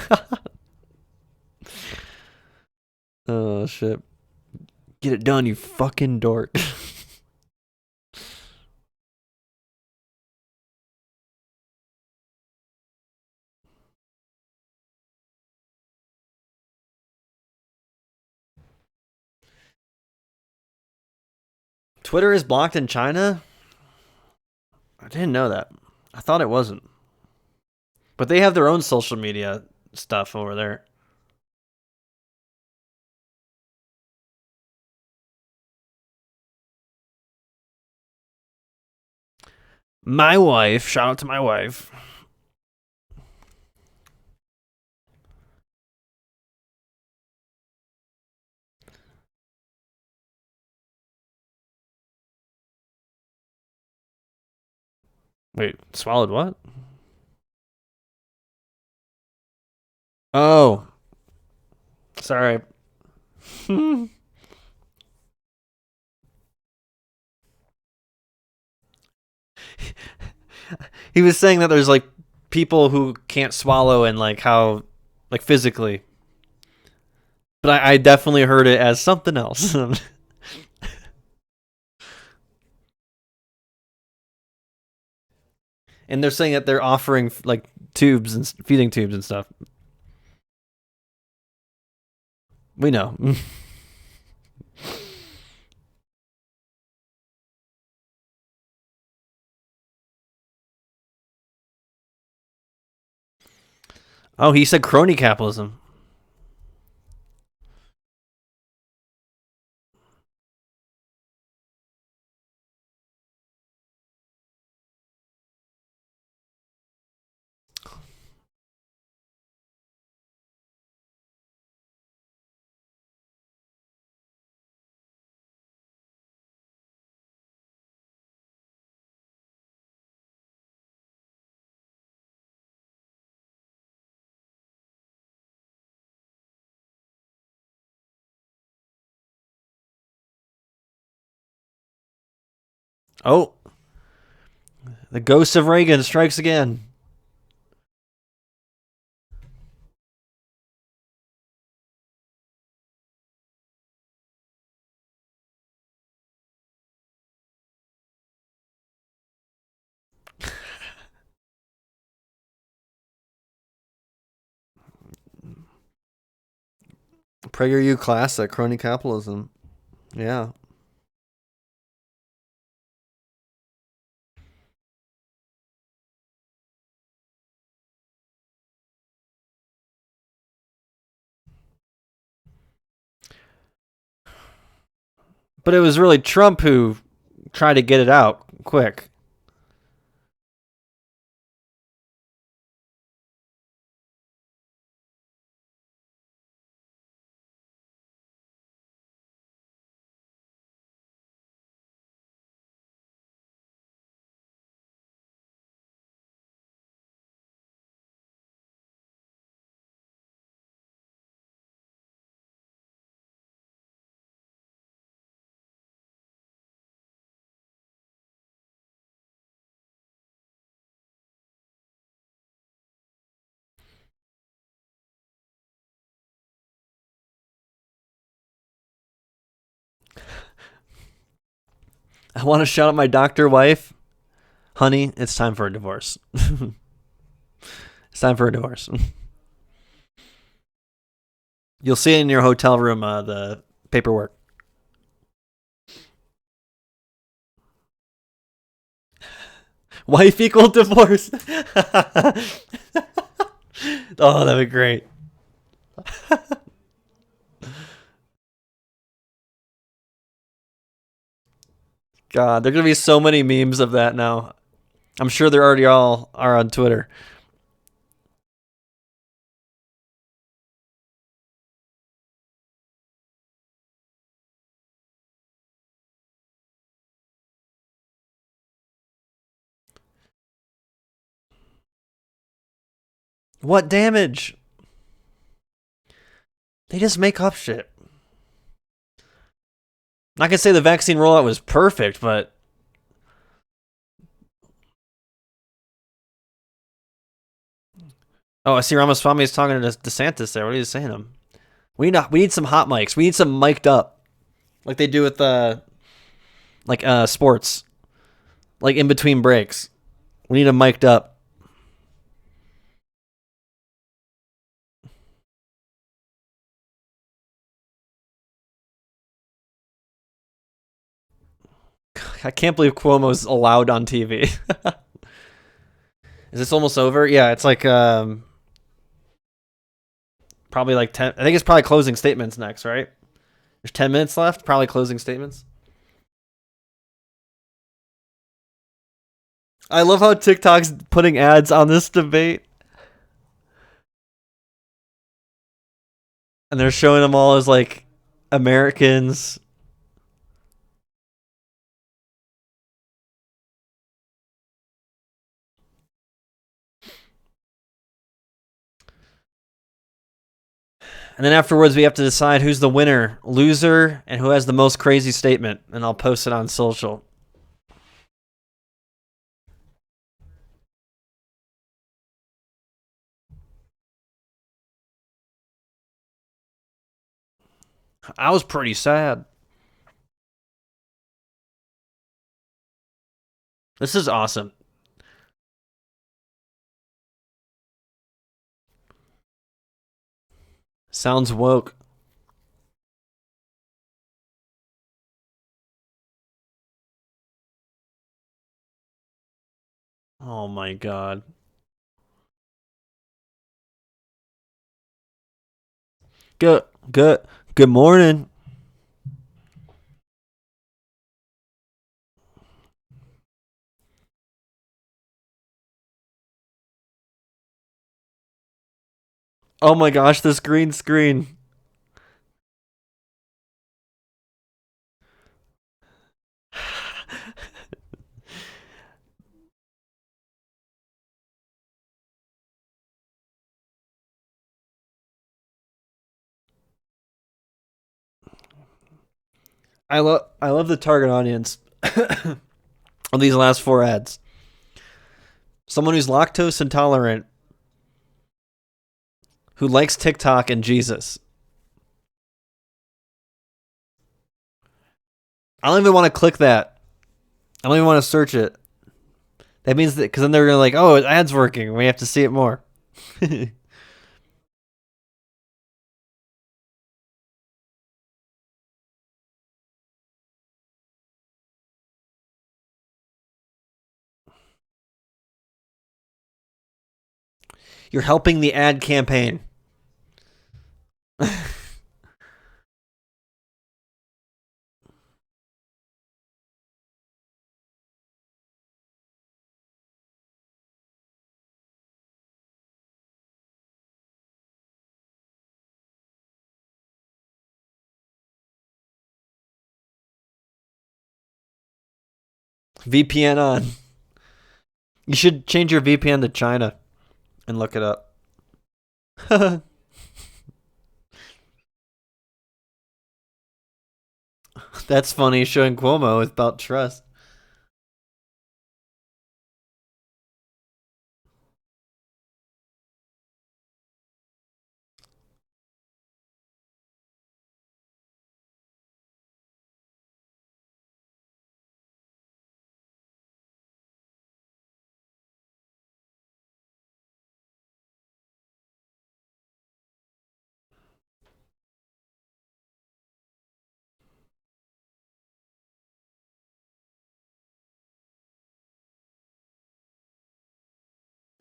Oh shit. Get it done, you fucking dork. Twitter is blocked in China? I didn't know that. I thought it wasn't. But they have their own social media stuff over there. My wife, shout out to my wife. Wait, swallowed what? Oh, sorry. He was saying that there's like people who can't swallow and like how like physically. But I definitely heard it as something else. And they're saying that they're offering like tubes and feeding tubes and stuff. We know. Oh, he said crony capitalism. Oh, the ghost of Reagan strikes again. PragerU classic, crony capitalism. Yeah. But it was really Trump who tried to get it out quick. I want to shout out my doctor wife. Honey, it's time for a divorce. It's time for a divorce. You'll see it in your hotel room, the paperwork. Wife equal divorce. Oh, that'd be great. God, there are gonna be so many memes of that now. I'm sure they're already all are on Twitter. What damage? They just make up shit. Not gonna say the vaccine rollout was perfect, but oh, I see Ramaswamy is talking to DeSantis there. What are you saying to him? We need some hot mics. We need some mic'd up, like they do with sports, like in between breaks. We need them mic'd up. I can't believe Cuomo's allowed on TV. Is this almost over? Yeah, it's like probably like 10. I think it's probably closing statements next, right? There's 10 minutes left. Probably closing statements. I love how TikTok's putting ads on this debate, and they're showing them all as like Americans. And then afterwards, we have to decide who's the winner, loser, and who has the most crazy statement. And I'll post it on social. I was pretty sad. This is awesome. Sounds woke. Oh my god. Good, good, good morning. Oh my gosh, this green screen. I love the target audience of these last four ads. Someone who's lactose intolerant, who likes TikTok and Jesus. I don't even want to click that. I don't even want to search it. That means that because then they're gonna like, oh, ad's working. We have to see it more. You're helping the ad campaign. VPN on. You should change your VPN to China and look it up. That's funny. Showing Cuomo is about trust.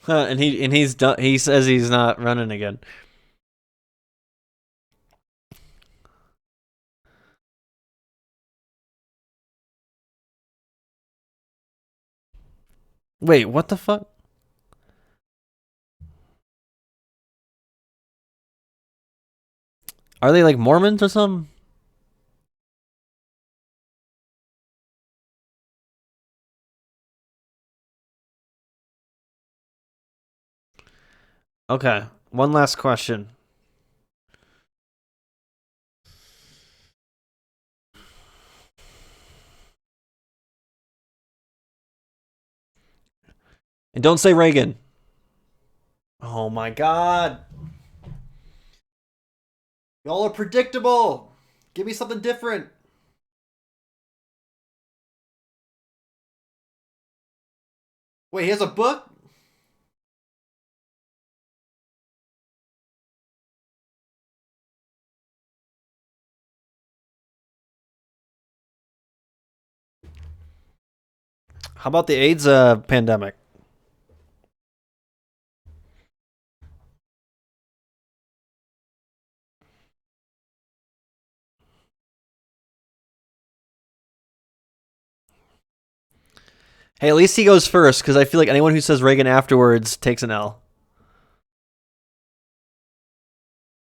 He's done. He says he's not running again. Wait, what the fuck? Are they like Mormons or something? Okay. One last question. And don't say Reagan. Oh my god. Y'all are predictable. Give me something different. Wait, he has a book? How about the AIDS pandemic? Hey, at least he goes first because I feel like anyone who says Reagan afterwards takes an L.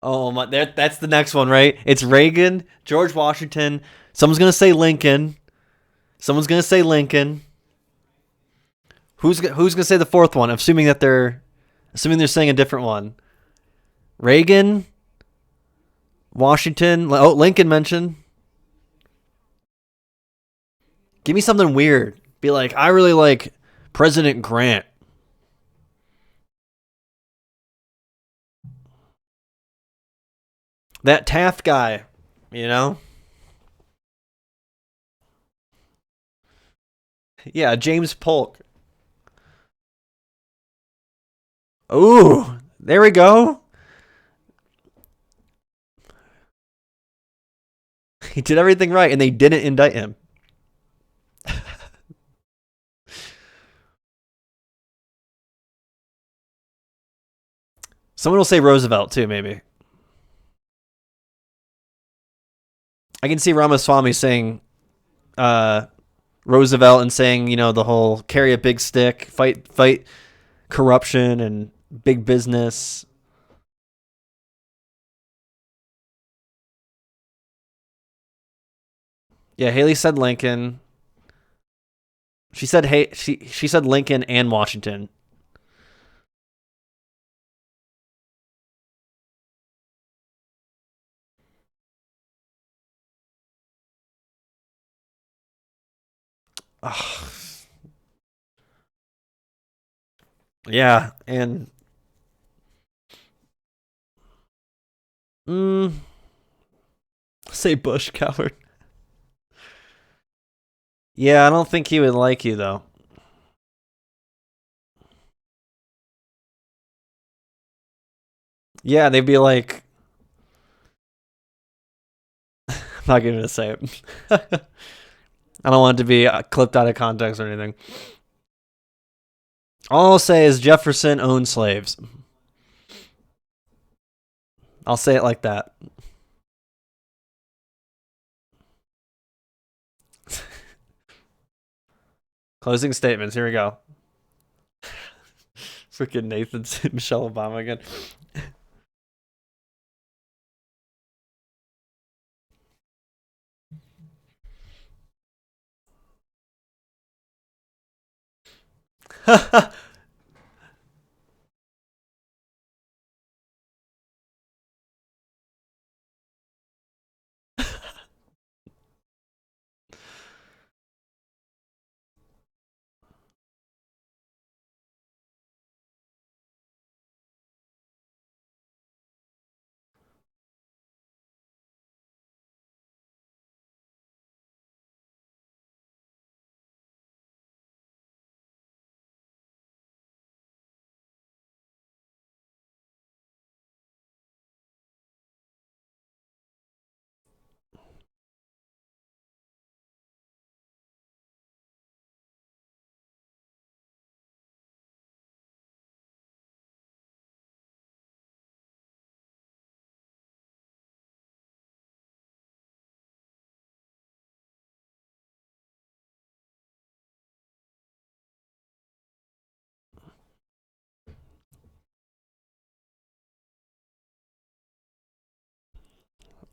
Oh my, that's the next one, right? It's Reagan, George Washington. Someone's gonna say Lincoln. Someone's gonna say Lincoln. Who's gonna say the fourth one? Assuming they're saying a different one. Reagan, Washington. Oh, Lincoln mentioned. Give me something weird. Be like, I really like President Grant. That Taft guy, you know? Yeah, James Polk. Ooh, there we go. He did everything right, and they didn't indict him. Someone will say Roosevelt too, maybe. I can see Ramaswamy saying uh, Roosevelt and saying, the whole carry a big stick, fight corruption and big business. Yeah, Haley said Lincoln. She said she said Lincoln and Washington. Ugh. Yeah, and mm, say Bush coward. Yeah, I don't think he would like you though. Yeah, they'd be like, I'm not gonna say it. I don't want it to be clipped out of context or anything. All I'll say is Jefferson owned slaves. I'll say it like that. Closing statements. Here we go. Freaking Nathan Michelle Obama again.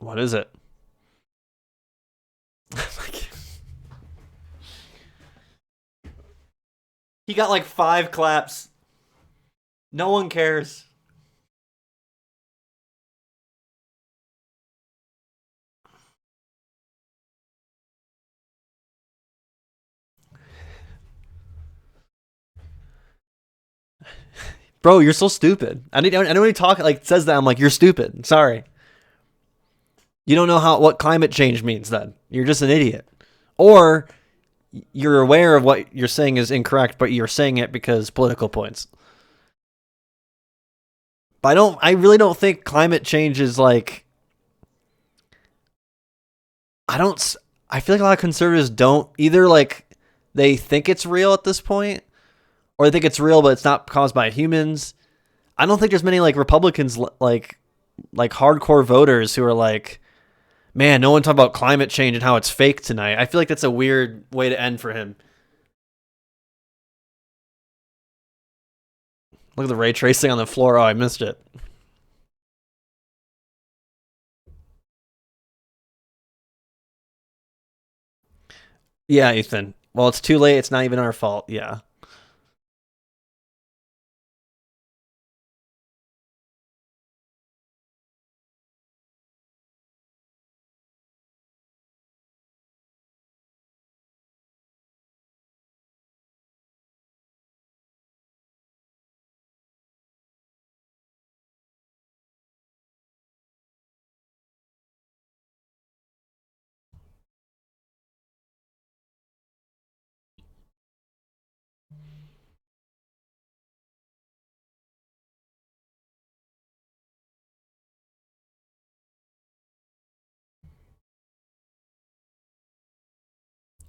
What is it? He got like 5 claps. No one cares. Bro, you're so stupid. Anybody talk like says that, I'm like, you're stupid. Sorry. You don't know what climate change means then. You're just an idiot. Or you're aware of what you're saying is incorrect, but you're saying it because political points. But I really don't think climate change is like, I don't, I feel like a lot of conservatives don't either, like, they think it's real at this point, or they think it's real, but it's not caused by humans. I don't think there's many like Republicans, like hardcore voters who are like, man, no one talked about climate change and how it's fake tonight. I feel like that's a weird way to end for him. Look at the ray tracing on the floor. Oh, I missed it. Yeah, Ethan. Well, it's too late. It's not even our fault. Yeah.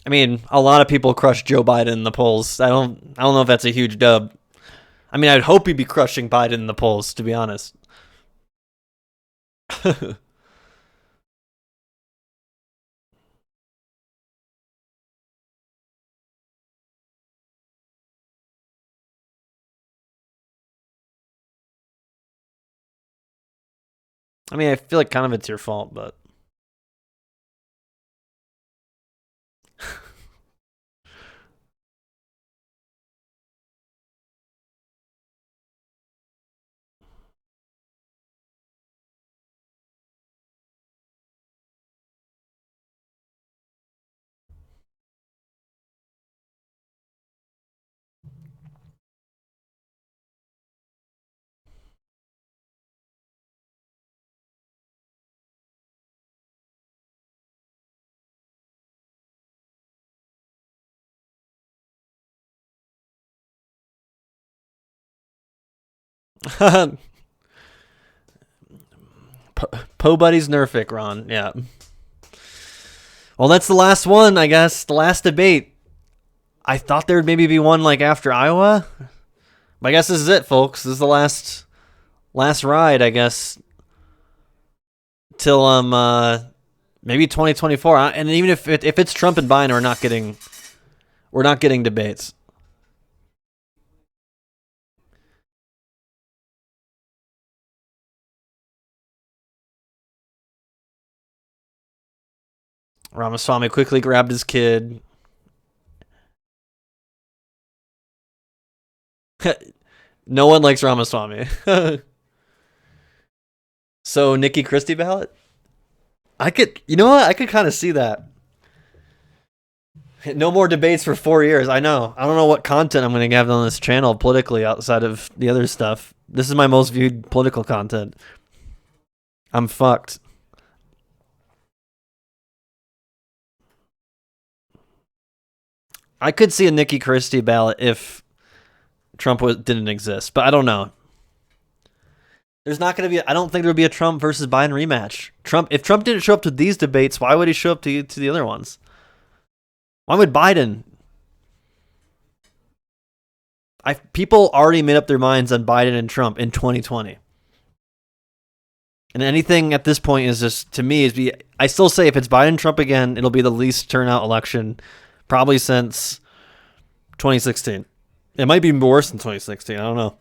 I mean, a lot of people crush Joe Biden in the polls. I don't know if that's a huge dub. I mean, I'd hope he'd be crushing Biden in the polls, to be honest. I mean, I feel like kind of it's your fault, but Po Buddy's Nerfic, Ron. Yeah. Well, that's the last one, I guess. The last debate. I thought there'd maybe be one like after Iowa. But I guess this is it, folks. This is the last ride, I guess, till maybe 2024. And even if it's Trump and Biden, we're not getting debates. Ramaswamy quickly grabbed his kid. No one likes Ramaswamy. So Nikki Christie ballot? I could, you know what? I could kind of see that. No more debates for 4 years. I know. I don't know what content I'm going to have on this channel politically outside of the other stuff. This is my most viewed political content. I'm fucked. I could see a Nikki Christie ballot if didn't exist, but I don't know. There's not going to be. I don't think there would be a Trump versus Biden rematch. If Trump didn't show up to these debates, why would he show up to the other ones? Why would Biden? People already made up their minds on Biden and Trump in 2020. And anything at this point is just, to me, I still say if it's Biden Trump again, it'll be the least turnout election probably since 2016. It might be worse than 2016. I don't know.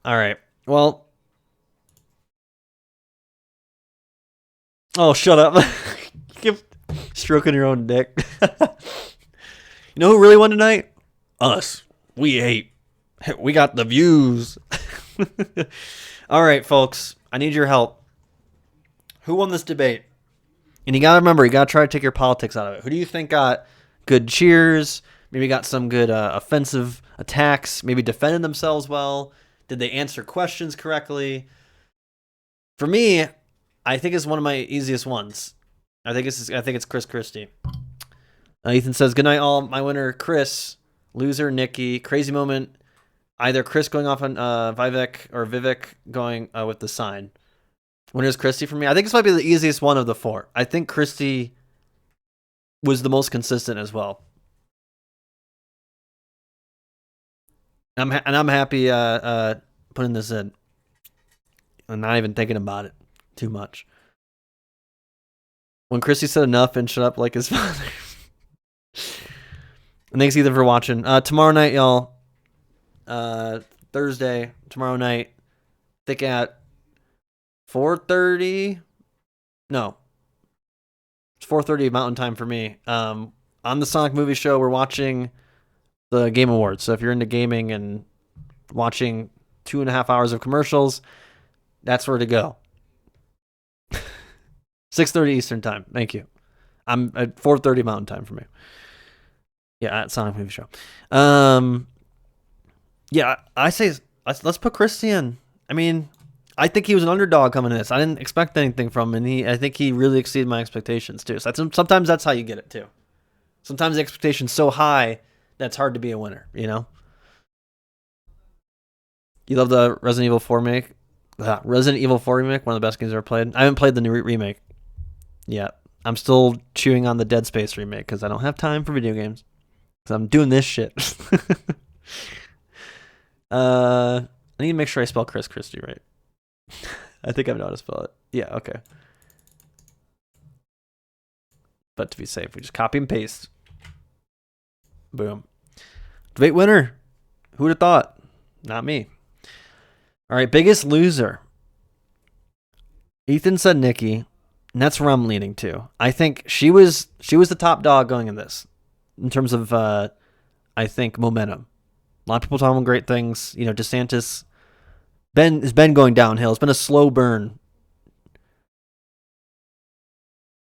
All right. Well, oh, shut up. Keep stroking your own dick. You know who really won tonight? Us. We ate. We got the views. All right, folks. I need your help. Who won this debate? And you got to remember, you got to try to take your politics out of it. Who do you think got good cheers? Maybe got some good offensive attacks? Maybe defended themselves well? Did they answer questions correctly? For me, I think it's one of my easiest ones. I think it's Chris Christie. Ethan says, "Good night, all. My winner, Chris. Loser, Nikki. Crazy moment. Either Chris going off on Vivek or Vivek going with the sign. Winner's Christie for me. I think this might be the easiest one of the four. I think Christie was the most consistent as well. I'm happy putting this in. I'm not even thinking about it too much. When Christie said enough and shut up like his father." And thanks, Ethan, for watching. Tomorrow night, y'all. Thursday, tomorrow night. I think at 4:30. No, it's 4:30 Mountain Time for me. On the Sonic Movie Show, we're watching the Game Awards. So if you're into gaming and watching 2.5 hours of commercials, that's where to go. 6:30 Eastern Time. Thank you. I'm at 4:30 Mountain Time for me. Yeah, at Sonic Movie Show. Yeah, I say let's put Christie in. I mean, I think he was an underdog coming in this. I didn't expect anything from him, and I think he really exceeded my expectations too. So sometimes that's how you get it too. Sometimes the expectation's so high that's hard to be a winner. You know. You love the Resident Evil 4 remake? Resident Evil 4 remake, one of the best games I've ever played. I haven't played the new remake yet. I'm still chewing on the Dead Space remake because I don't have time for video games. Because I'm doing this shit. I need to make sure I spell Chris Christie right. I think I know how to spell it. Yeah, okay. But to be safe, we just copy and paste. Boom. Debate winner. Who would have thought? Not me. All right, biggest loser. Ethan said Nikki, and that's where I'm leaning to. I think she was the top dog going in this in terms of I think momentum. A lot of people talking great things. You know, DeSantis has been going downhill. It's been a slow burn.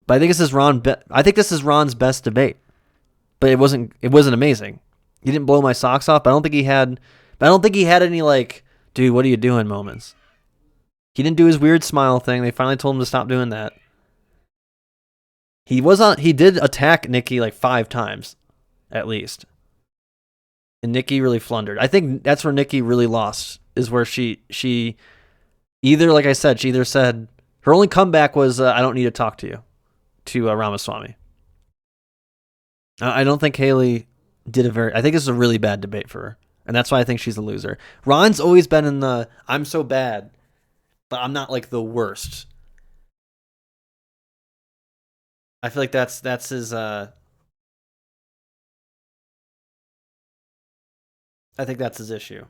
But I think this is Ron's best debate. But it wasn't amazing. He didn't blow my socks off, but I don't think he had any like, dude, what are you doing moments. He didn't do his weird smile thing. They finally told him to stop doing that. He did attack Nikki like 5 times at least. And Nikki really flundered. I think that's where Nikki really lost, is where she either, like I said, she either said her only comeback was I don't need to talk to you to Ramaswamy. I don't think Haley I think this is a really bad debate for her. And that's why I think she's a loser. Ron's always been in the I'm so bad, but I'm not like the worst. I feel like that's his I think that's his issue.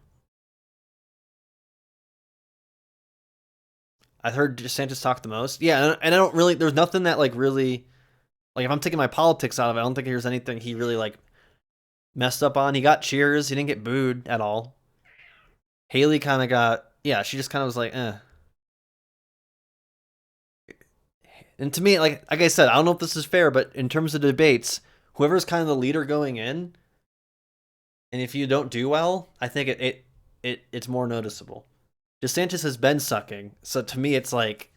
I heard DeSantis talk the most. Yeah, and I don't really. There's nothing that like really like if I'm taking my politics out of it, I don't think there's anything he really like messed up on. He got cheers. He didn't get booed at all. Haley kind of got yeah. She just kind of was like, eh. And to me, like I said, I don't know if this is fair, but in terms of debates, whoever's kind of the leader going in, and if you don't do well, I think it's more noticeable. DeSantis has been sucking, so to me, it's like,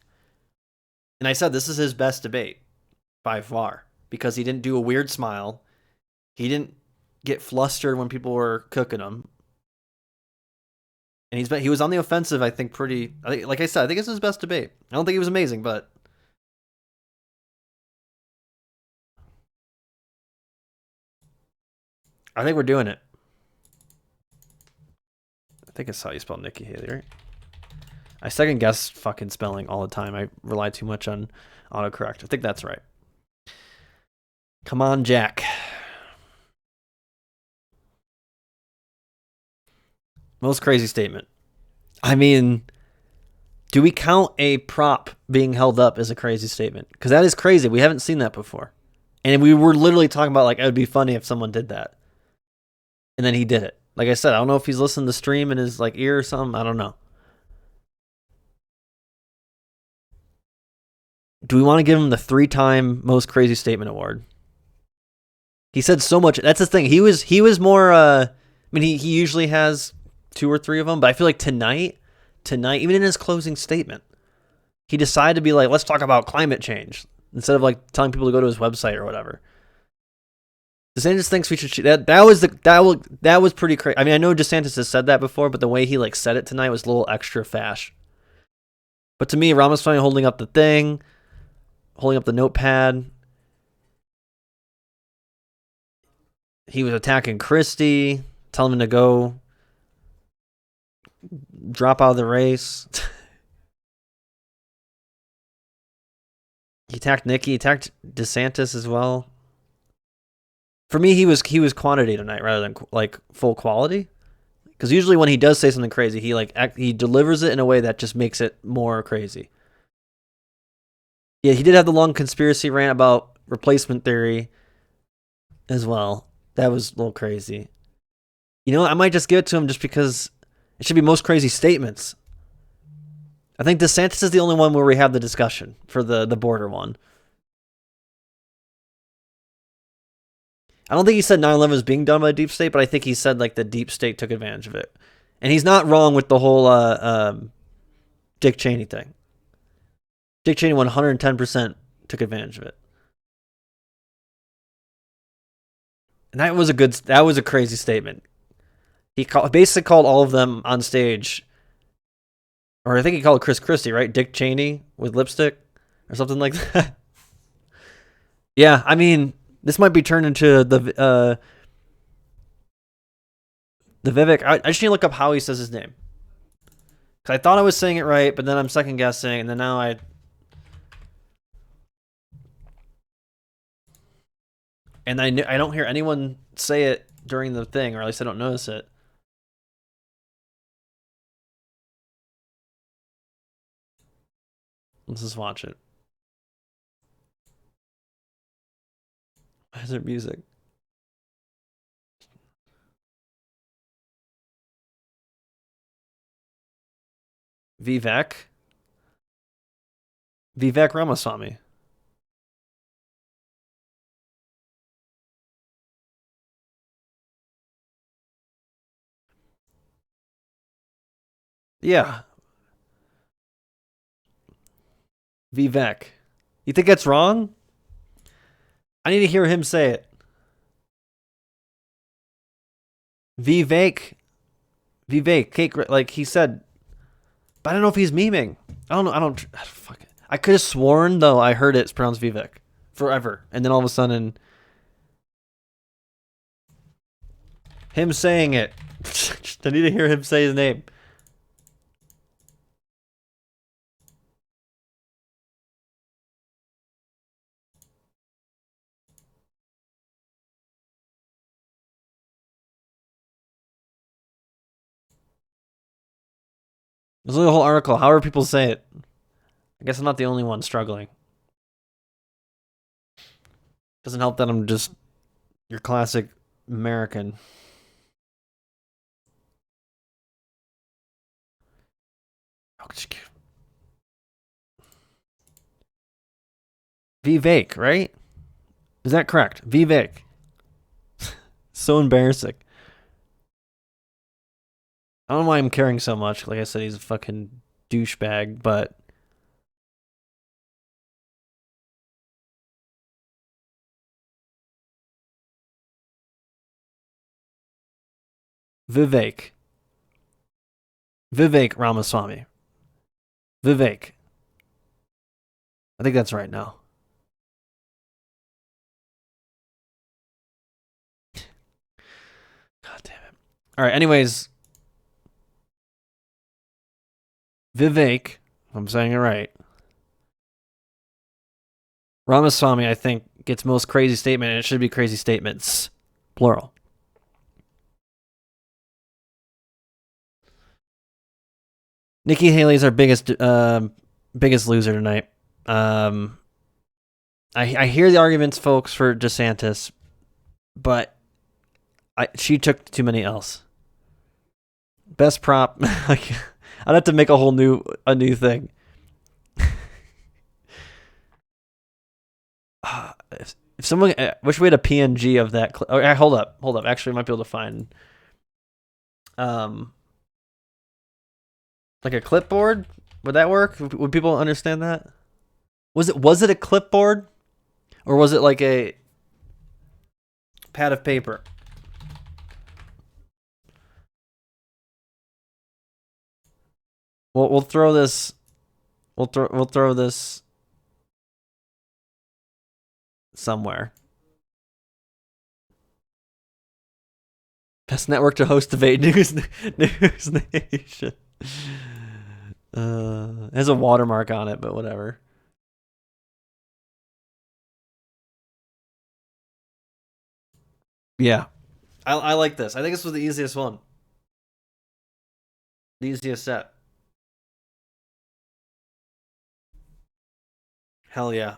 and I said this is his best debate by far because he didn't do a weird smile, he didn't get flustered when people were cooking him, and he was on the offensive. I think pretty. Like I said, I think it's his best debate. I don't think he was amazing, but I think we're doing it. I think it's how you spell Nikki Haley, right? I second guess fucking spelling all the time. I rely too much on autocorrect. I think that's right. Come on, Jack. Most crazy statement. I mean, do we count a prop being held up as a crazy statement? Because that is crazy. We haven't seen that before. And we were literally talking about like it would be funny if someone did that. And then he did it. Like I said, I don't know if he's listening to the stream in his like ear or something. I don't know. Do we want to give him the 3-time most crazy statement award? He said so much. That's the thing. He was more. I mean, he usually has 2 or 3 of them, but I feel like tonight, even in his closing statement, he decided to be like, let's talk about climate change instead of like telling people to go to his website or whatever. DeSantis thinks we should. That was pretty crazy. I mean, I know DeSantis has said that before, but the way he like said it tonight was a little extra fash. But to me, Ramaswamy holding up the thing, holding up the notepad. He was attacking Christie, telling him to go drop out of the race. He attacked Nikki, he attacked DeSantis as well. For me, he was quantity tonight rather than like full quality. Because usually when he does say something crazy, he delivers it in a way that just makes it more crazy. Yeah, he did have the long conspiracy rant about replacement theory as well. That was a little crazy. You know what? I might just give it to him just because it should be most crazy statements. I think DeSantis is the only one where we have the discussion for the border one. I don't think he said 9/11 is being done by the deep state, but I think he said like the deep state took advantage of it. And he's not wrong with the whole Dick Cheney thing. Dick Cheney 110% took advantage of it. And that was a crazy statement. He basically called all of them on stage, or I think he called Chris Christie, right? Dick Cheney with lipstick or something like that. Yeah, I mean, this might be turned into the Vivek. I just need to look up how he says his name. Because I thought I was saying it right, but then I'm second guessing, and then now I don't hear anyone say it during the thing, or at least I don't notice it. Let's just watch it. Why is there music? Vivek Ramaswamy. Yeah, Vivek. You think that's wrong? I need to hear him say it. Vivek. Cake, like he said. But I don't know if he's memeing. I don't. Fuck it. I could have sworn though I heard it's pronounced Vivek forever, and then all of a sudden, him saying it. I need to hear him say his name. There's a whole article. How are people say it? I guess I'm not the only one struggling. Doesn't help that I'm just your classic American. Vivek, right? Is that correct? Vivek. So embarrassing. I don't know why I'm caring so much. Like I said, he's a fucking douchebag, but Vivek. Vivek Ramaswamy. Vivek. I think that's right now. God damn it. All right, anyways, Vivek, if I'm saying it right. Ramaswamy, I think, gets most crazy statement, and it should be crazy statements. Plural. Nikki Haley's our biggest loser tonight. I hear the arguments, folks, for DeSantis, but she took too many L's. Best prop. I'd have to make a new thing. If someone, wish we had a PNG of that. Hold up. Actually, I might be able to find, like a clipboard. Would that work? Would people understand that? Was it a clipboard, or was it like a pad of paper? We'll throw this. We'll throw this somewhere. Best network to host debate. News Nation. It has a watermark on it, but whatever. Yeah, I like this. I think this was the easiest one. The easiest set. Hell yeah.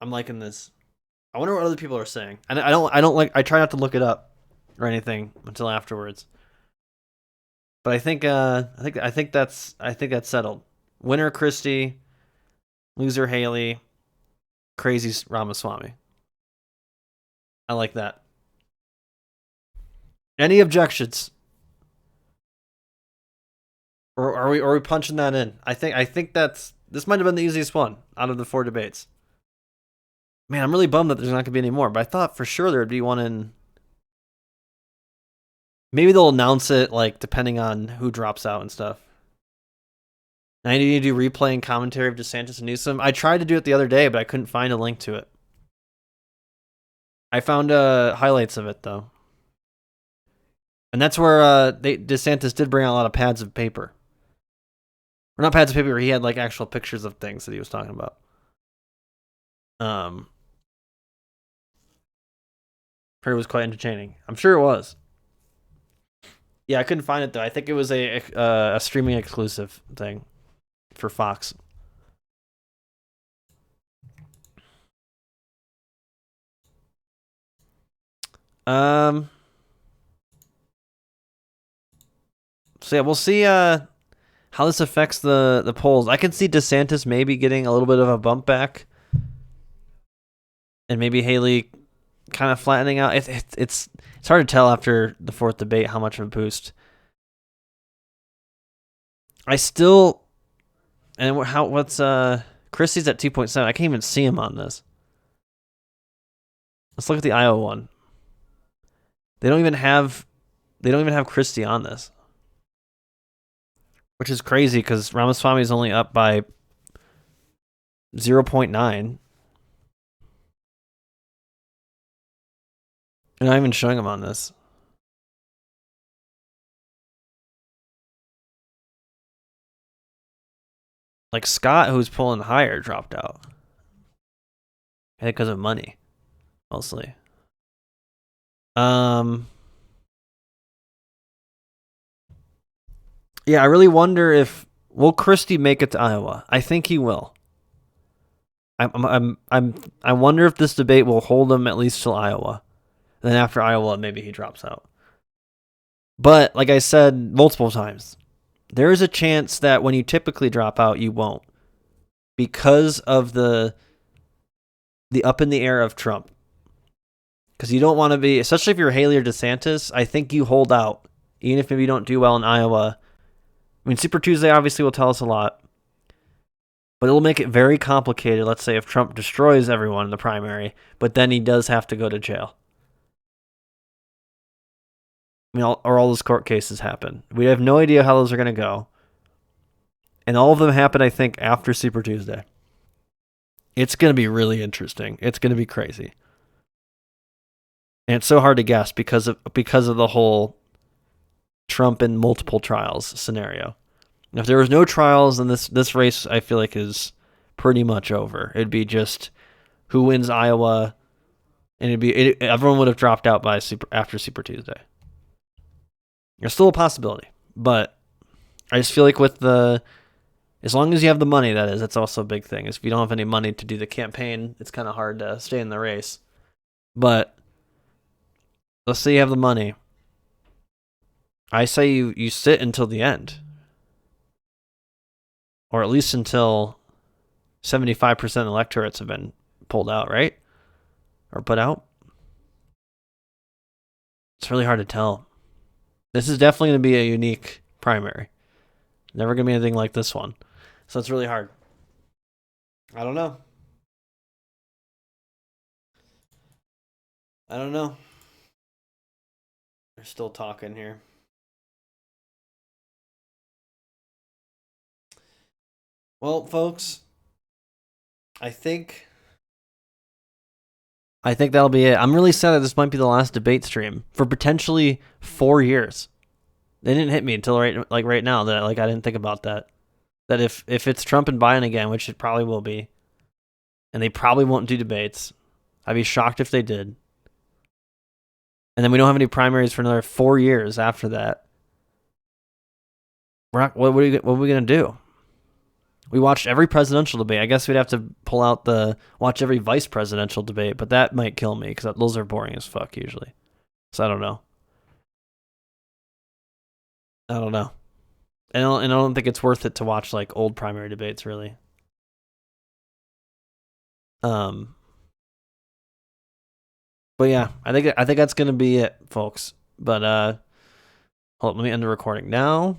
I'm liking this. I wonder what other people are saying. And I don't like. I try not to look it up or anything until afterwards. But I think that's settled. Winner Christie, loser Haley, crazy Ramaswamy. I like that. Any objections? Or are we punching that in? I think this might have been the easiest one out of the 4 debates. Man, I'm really bummed that there's not gonna be any more, but I thought for sure there'd be one in. Maybe they'll announce it like depending on who drops out and stuff. Now I need to do replay and commentary of DeSantis and Newsom. I tried to do it the other day, but I couldn't find a link to it. I found highlights of it though, and that's where DeSantis did bring out a lot of pads of paper. Or not pads of paper. He had like actual pictures of things that he was talking about. Heard it was quite entertaining. I'm sure it was. Yeah, I couldn't find it though. I think it was a streaming exclusive thing for Fox. So yeah, we'll see how this affects the polls. I can see DeSantis maybe getting a little bit of a bump back, and maybe Haley kind of flattening out. It's hard to tell after the 4th debate how much of a boost. I still, and what's Christie's at 2.7. I can't even see him on this. Let's look at the Iowa one. They don't even have Christie on this, which is crazy because Ramaswamy is only up by 0.9. They're not even showing him on this. Like Scott, who's pulling higher, dropped out. I think because of money, mostly. Yeah, I really wonder if will Christie make it to Iowa. I think he will. I wonder if this debate will hold him at least till Iowa. And then after Iowa, maybe he drops out. But like I said multiple times, there is a chance that when you typically drop out, you won't because of the up in the air of Trump. Because you don't want to be, especially if you're Haley or DeSantis, I think you hold out, even if maybe you don't do well in Iowa. I mean, Super Tuesday obviously will tell us a lot, but it'll make it very complicated. Let's say if Trump destroys everyone in the primary, but then he does have to go to jail. I mean, or all those court cases happen. We have no idea how those are going to go. And all of them happen, I think, after Super Tuesday. It's going to be really interesting. It's going to be crazy. And it's so hard to guess because of the whole Trump in multiple trials scenario. If there was no trials, then this race I feel like is pretty much over. It'd be just who wins Iowa, and everyone would have dropped out after Super Tuesday. There's still a possibility, but I just feel like as long as you have the money, that's also a big thing. Is if you don't have any money to do the campaign, it's kind of hard to stay in the race. But let's say you have the money. I say you sit until the end. Or at least until 75% of electorates have been pulled out, right? Or put out. It's really hard to tell. This is definitely going to be a unique primary. Never going to be anything like this one. So it's really hard. I don't know. They're still talking here. Well, folks, I think that'll be it. I'm really sad that this might be the last debate stream for potentially 4 years. They didn't hit me until right now that I didn't think about that. That if it's Trump and Biden again, which it probably will be, and they probably won't do debates, I'd be shocked if they did. And then we don't have any primaries for another 4 years after that. What are we going to do? We watched every presidential debate. I guess we'd have to watch every vice presidential debate, but that might kill me because those are boring as fuck usually. So I don't know. And I don't think it's worth it to watch like old primary debates really. But yeah, I think that's gonna be it, folks. But hold on, let me end the recording now.